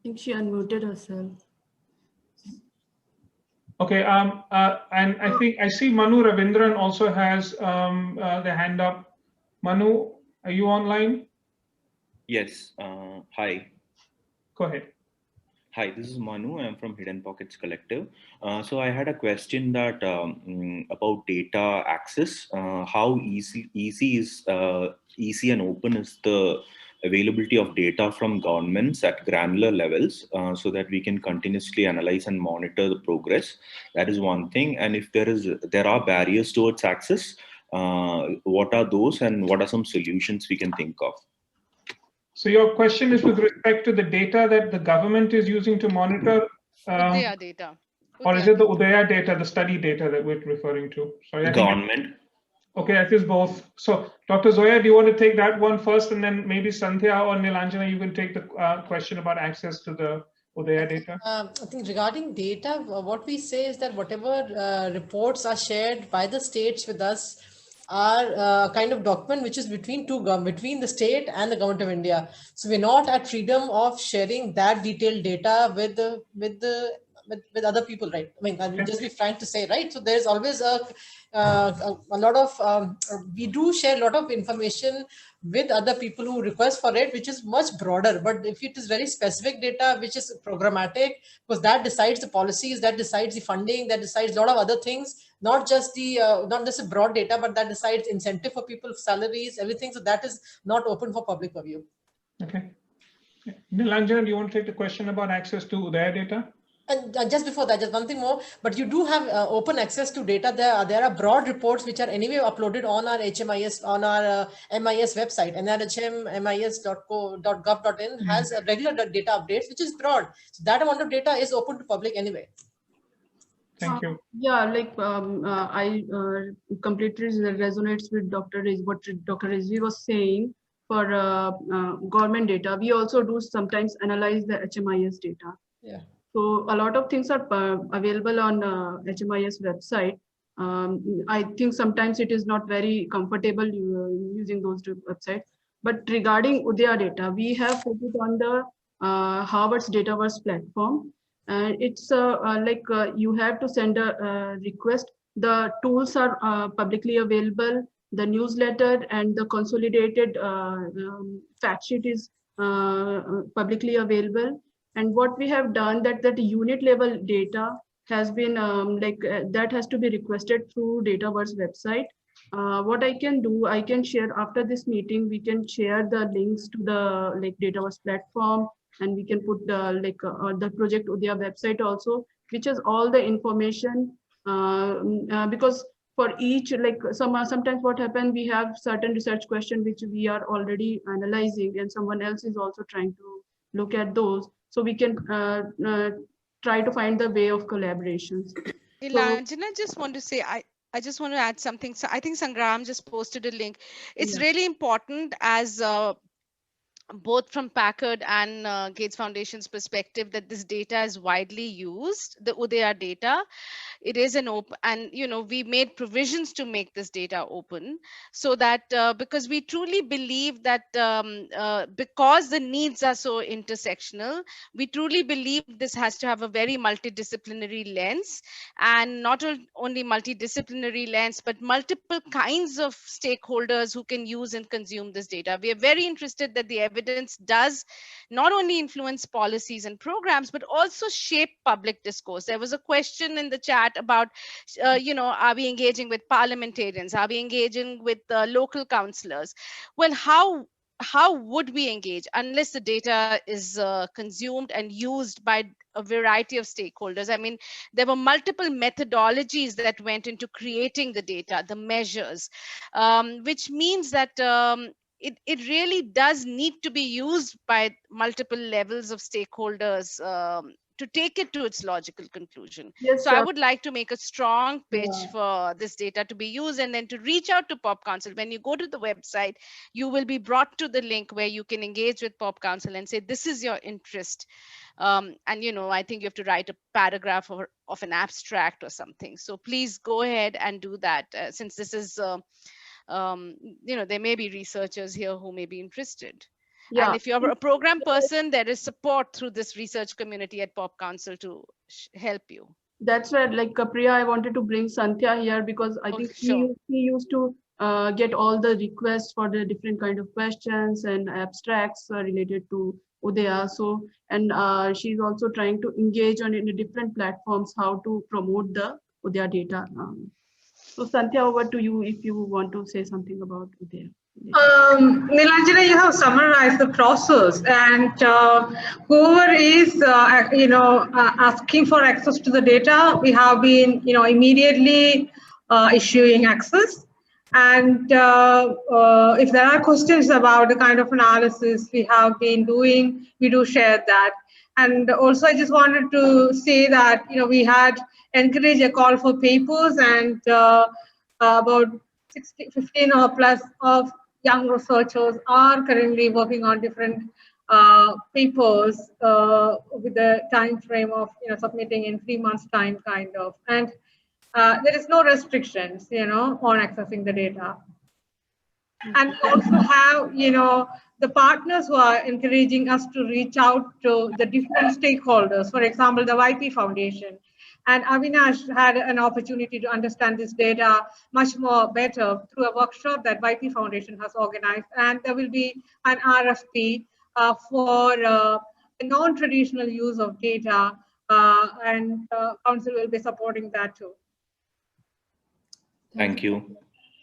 think she unmuted herself. Okay, and I think I see Manu Ravindran also has the hand up. Manu, are you online? Yes. Hi. Go ahead. Hi, this is Manu. I'm from Hidden Pockets Collective. So I had a question that about data access. How easy and open is the availability of data from governments at granular levels, so that we can continuously analyze and monitor the progress? That is one thing. And if there are barriers towards access, what are those, and what are some solutions we can think of? So your question is with respect to the data that the government is using to monitor? Udaya data. Or is it the Udaya data, the study data that we're referring to? Sorry, Government. Okay, it is both. So Dr. Zoya, do you want to take that one first, and then maybe Sandhya or Nilanjana, you can take the question about access to the Udaya data? I think regarding data, what we say is that whatever reports are shared by the states with us are kind of document which is between between the state and the government of India. So we're not at freedom of sharing that detailed data with other people, right? I mean, I'll just be frank to say, right? So there's always a lot of we do share a lot of information with other people who request for it, which is much broader. But if it is very specific data, which is programmatic, because that decides the policies, that decides the funding, that decides a lot of other things, not just the broad data, but that decides incentive for people, salaries, everything. So that is not open for public review. Okay. Nilanjana, do you want to take the question about access to Udaya data? And just before that, just one thing more, but you do have open access to data. There are broad reports which are anyway uploaded on our HMIS, on our MIS website, nrhmmis.gov.in has regular data updates, which is broad. So that amount of data is open to public anyway. Thank you. Yeah, like I completely resonates with what Dr. Rizvi was saying. For government data, we also do sometimes analyze the HMIS data. Yeah. So a lot of things are available on HMIS website. I think sometimes it is not very comfortable using those websites. But regarding Udaya data, we have put it on the Harvard's Dataverse platform. And it's you have to send a request. The tools are publicly available. The newsletter and the consolidated fact sheet is publicly available. And what we have done that unit level data has been that has to be requested through Dataverse website. What I can do, I can share after this meeting, we can share the links to the Dataverse platform, and we can put the Project Udaya website also, which has all the information because for each, sometimes what happens, we have certain research questions which we are already analyzing and someone else is also trying to look at those. So we can try to find the way of collaborations. Nilanjana, I just want to say, I just want to add something. So I think Sangram just posted a link. It's really important as both from Packard and Gates Foundation's perspective that this data is widely used, the Udaya data. It is an open, and we made provisions to make this data open, so that because we truly believe that because the needs are so intersectional, we truly believe this has to have a very multidisciplinary lens, and not only multidisciplinary lens, but multiple kinds of stakeholders who can use and consume this data. We are very interested that the evidence does not only influence policies and programs, but also shape public discourse. There was a question in the chat about, are we engaging with parliamentarians? Are we engaging with local councillors? Well, how would we engage unless the data is consumed and used by a variety of stakeholders? I mean, there were multiple methodologies that went into creating the data, the measures, which means that it really does need to be used by multiple levels of stakeholders to take it to its logical conclusion. Yes, So I would like to make a strong pitch yeah. for this data to be used, and then to reach out to Pop Council. When you go to the website, you will be brought to the link where you can engage with Pop Council and say, this is your interest. And, I think you have to write a paragraph of an abstract or something. So please go ahead and do that, since this is, there may be researchers here who may be interested. Yeah. And if you're a program person, there is support through this research community at Pop Council to help you. That's right. Like Priya, I wanted to bring Santhya here because I think sure. he used to get all the requests for the different kind of questions and abstracts related to Udaya. So, and she's also trying to engage on in the different platforms how to promote the Udaya data. So Santhya, over to you if you want to say something about Udaya. Nilanjana, you have summarized the process, and whoever is, asking for access to the data, we have been, immediately issuing access. And if there are questions about the kind of analysis we have been doing, we do share that. And also, I just wanted to say that, we had encouraged a call for papers, and about 15 or plus of young researchers are currently working on different papers with the time frame of submitting in 3 months time, kind of. And there is no restrictions, on accessing the data. And we also have, the partners who are encouraging us to reach out to the different stakeholders. For example, the YP Foundation. And Avinash had an opportunity to understand this data much more better through a workshop that YP Foundation has organized. And there will be an RFP for the non-traditional use of data, and Council will be supporting that too. Thank you.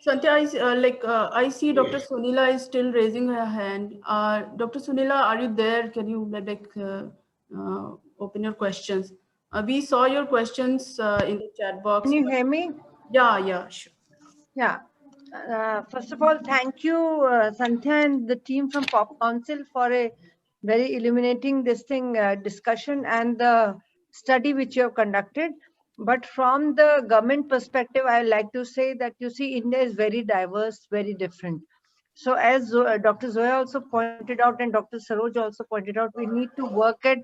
Santhya, I see Dr. Sunila is still raising her hand. Dr. Sunila, are you there? Can you open your questions? We saw your questions in the chat box. Can you hear me? Yeah, sure. Yeah. First of all, thank you, Santhya and the team from Pop Council for a very illuminating discussion and the study which you have conducted. But from the government perspective, I like to say that, you see, India is very diverse, very different. So as Dr. Zoya also pointed out and Dr. Saroj also pointed out, we need to work at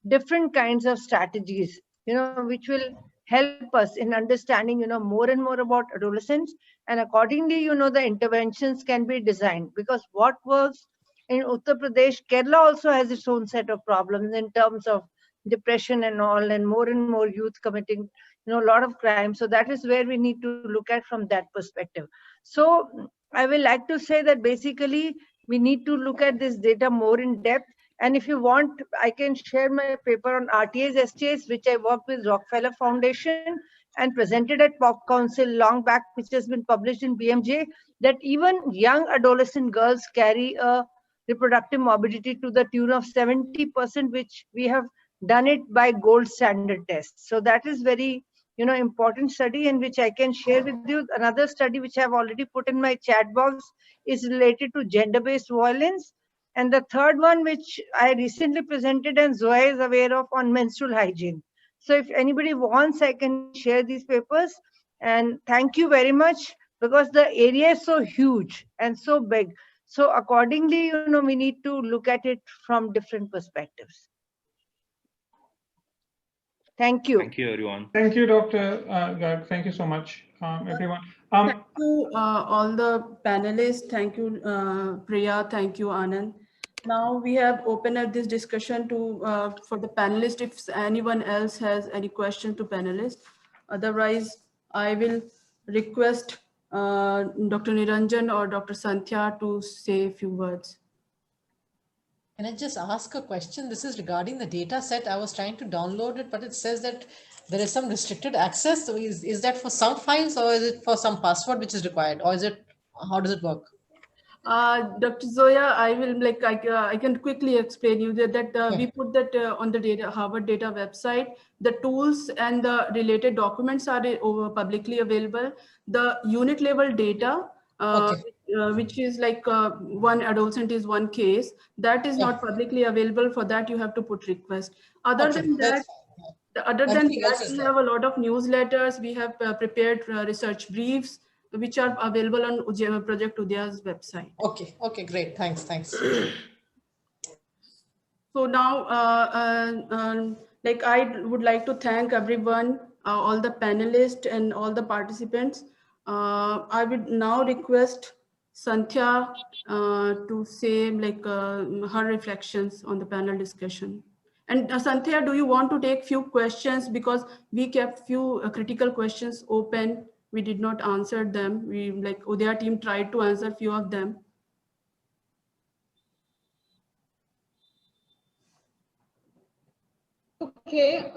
different kinds of strategies, which will help us in understanding, more and more about adolescents. And accordingly, the interventions can be designed, because what works in Uttar Pradesh, Kerala also has its own set of problems in terms of depression and all, and more youth committing, a lot of crime. So that is where we need to look at from that perspective. So I will like to say that basically we need to look at this data more in depth. And if you want, I can share my paper on RTAs, STAs, which I worked with Rockefeller Foundation and presented at Pop Council long back, which has been published in BMJ, that even young adolescent girls carry a reproductive morbidity to the tune of 70%, which we have done it by gold standard tests. So that is very, important study, and which I can share with you. Another study which I've already put in my chat box is related to gender-based violence. And the third one, which I recently presented and Zoya is aware of, on menstrual hygiene. So if anybody wants, I can share these papers. And thank you very much, because the area is so huge and so big. So accordingly, we need to look at it from different perspectives. Thank you. Thank you, everyone. Thank you, Dr. Garg. Thank you so much, everyone. Thank you, all the panelists. Thank you, Priya. Thank you, Anand. Now we have opened up this discussion to for the panelists. If anyone else has any question to panelists, otherwise I will request Dr. Niranjan or Dr. Santhya to say a few words. Can I just ask a question? This is regarding the data set. I was trying to download it, but it says that there is some restricted access. So is that for some files, or is it for some password which is required, or is it, how does it work? Dr. Zoya, I can quickly explain you that we put that on the Harvard data website. The tools and the related documents are publicly available. The unit level data, which is like one adolescent is one case, that is not publicly available. For that, you have to put request. Other than that, we have a lot of newsletters. We have prepared research briefs, which are available on Project Udya's website. Okay, great. Thanks. So now, I would like to thank everyone, all the panelists and all the participants. I would now request Santhya to say her reflections on the panel discussion. And Santhya, do you want to take few questions, because we kept few critical questions open. We did not answer them. Udaya team tried to answer few of them. Okay,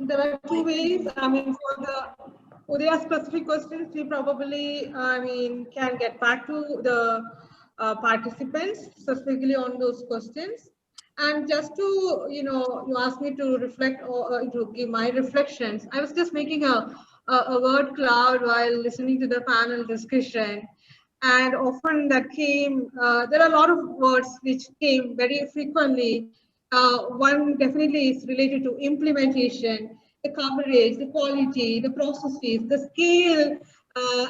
there are two ways. I mean, for the Udaya specific questions, we probably, can get back to the participants specifically on those questions. And just to, you asked me to reflect or to give my reflections. I was just making a word cloud while listening to the panel discussion. And often that came, there are a lot of words which came very frequently. One definitely is related to implementation, the coverage, the quality, the processes, the scale,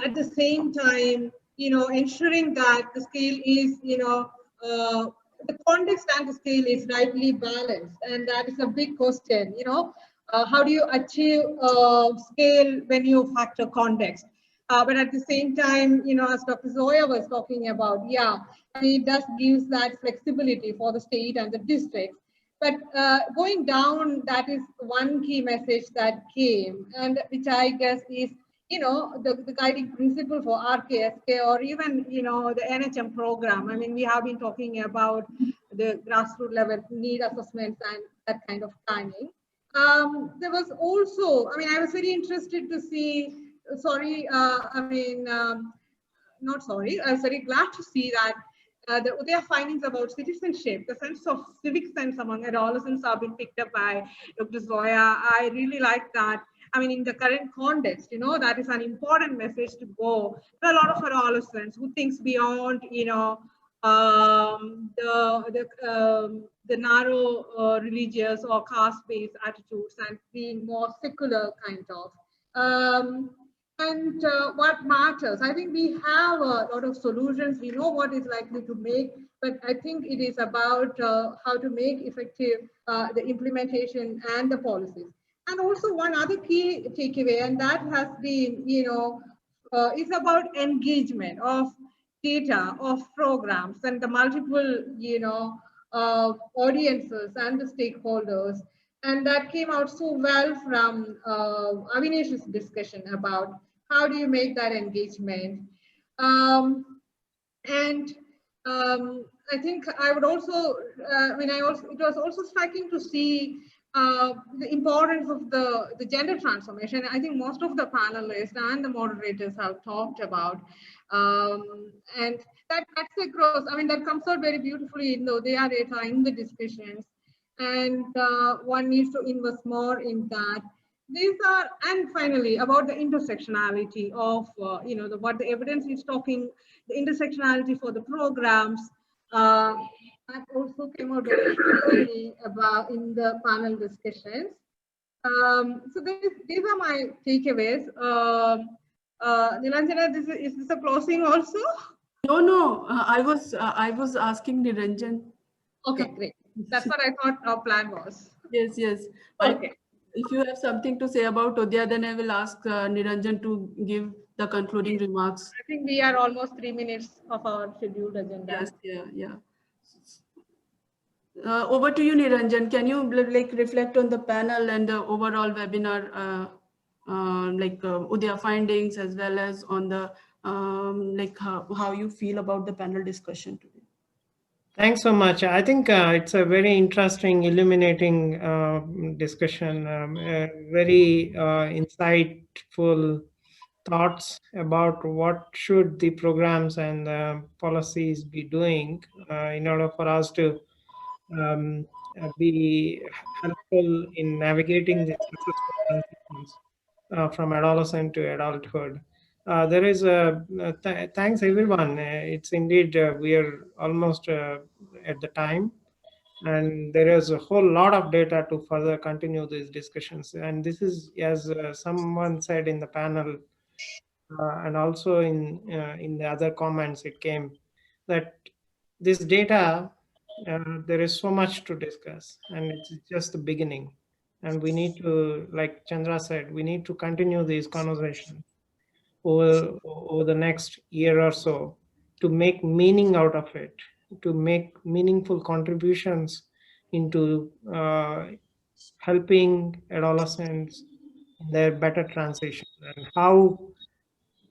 at the same time, ensuring that the scale is, the context and the scale is rightly balanced. And that is a big question, how do you achieve scale when you factor context? But at the same time, as Dr. Zoya was talking about, it does give that flexibility for the state and the districts. But going down, that is one key message that came, and which I guess is, the guiding principle for RKSK or even, the NHM program. I mean, we have been talking about the grassroots level need assessments and that kind of planning. There was also, I was very interested to see, not sorry, I was very glad to see that their findings about citizenship, the sense of civic sense among adolescents have been picked up by Dr. Zoya. I really like that. In the current context, that is an important message to go. There are a lot of adolescents who thinks beyond, the narrow religious or caste-based attitudes and being more secular kind of. What matters, I think we have a lot of solutions. We know what is likely to make, but I think it is about how to make effective the implementation and the policies. And also one other key takeaway, and that has been, is about engagement of data, of programs, and the multiple, audiences and the stakeholders. And that came out so well from Avinesh's discussion about how do you make that engagement. I think I would also, it was also striking to see the importance of the gender transformation. I think most of the panelists and the moderators have talked about, and that's across, that comes out very beautifully in the Udaya data, in the discussions. And one needs to invest more in that. These are, and finally, about the intersectionality of, what the evidence is talking, the intersectionality for the programs. That also came out very clearly about in the panel discussions. So these are my takeaways. Nilanjana, is this a closing also? No. I was asking Niranjan. Okay, great. That's what I thought our plan was. Yes. Okay. If you have something to say about Udaya, then I will ask Niranjan to give the concluding remarks. I think we are almost 3 minutes of our scheduled agenda. Yes, yeah. Over to you, Niranjan. Can you reflect on the panel and the overall webinar, Udaya findings, as well as on the how you feel about the panel discussion today? Thanks so much. I think it's a very interesting, illuminating discussion, very insightful thoughts about what should the programs and policies be doing in order for us to um, be helpful in navigating the successful transitions from adolescent to adulthood. There is a thanks everyone. It's indeed we are almost at the time, and there is a whole lot of data to further continue these discussions. And this is, as someone said in the panel, and also in the other comments, it came that this data, there is so much to discuss, and it's just the beginning. And we need to, like Chandra said, we need to continue these conversations over the next year or so to make meaning out of it, to make meaningful contributions into helping adolescents in their better transition, and how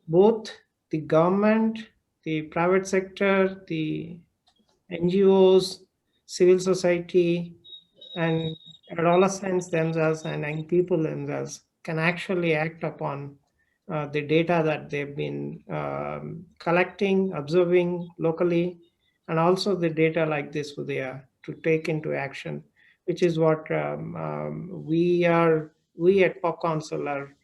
both the government, the private sector, the NGOs, civil society, and adolescents themselves and young people themselves can actually act upon the data that they've been collecting, observing locally, and also the data like this Udaya to take into action, which is what we at Pop Council are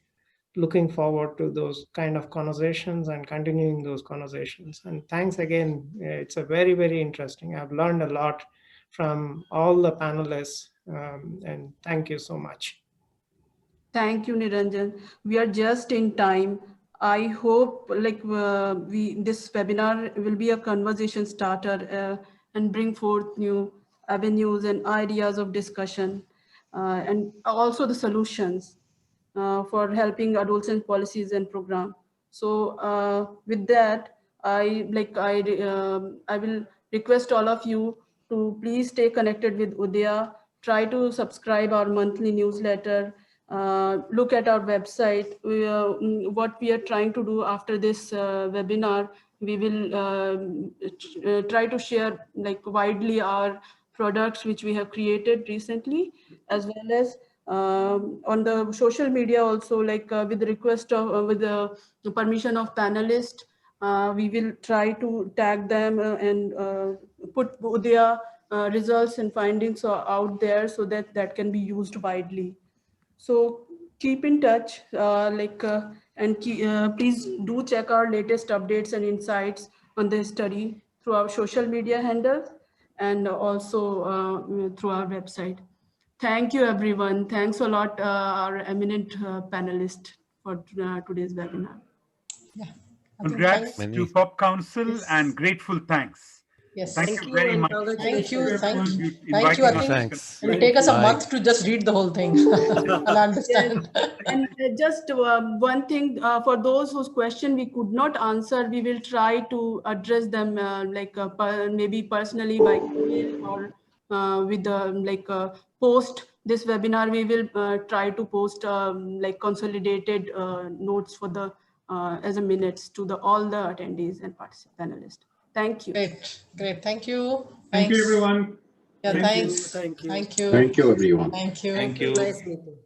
looking forward to, those kind of conversations and continuing those conversations. And thanks again. It's a very, very interesting. I've learned a lot from all the panelists, and thank you so much. Thank you, Niranjan. We are just in time. I hope this webinar will be a conversation starter and bring forth new avenues and ideas of discussion and also the solutions for helping adolescent policies and program. So with that, I will request all of you to please stay connected with Udaya. Try to subscribe our monthly newsletter. Look at our website. What we are trying to do after this webinar, we will try to share widely our products which we have created recently, as well as on the social media also, with the request of with the permission of panelists, we will try to tag them and put their results and findings out there so that that can be used widely. So keep in touch, please do check our latest updates and insights on the study through our social media handles and also through our website. Thank you, everyone. Thanks a lot, our eminent panelists for today's webinar. Yeah. Congrats to Pop Council and grateful thanks. Yes. Thank you very much. Thank you. Thank you. Inviting I think us. it will take us a month to just read the whole thing and understand. Yes. And just one thing, for those whose question we could not answer, we will try to address them maybe personally by email or with post this webinar. We will try to post consolidated notes for the as a minutes to all the attendees and panelists. Thank you. Great. Thank you. Thank you, everyone. Yeah, Thank thanks. you. Thank you. Thank you, everyone. Thank you. Nice meeting.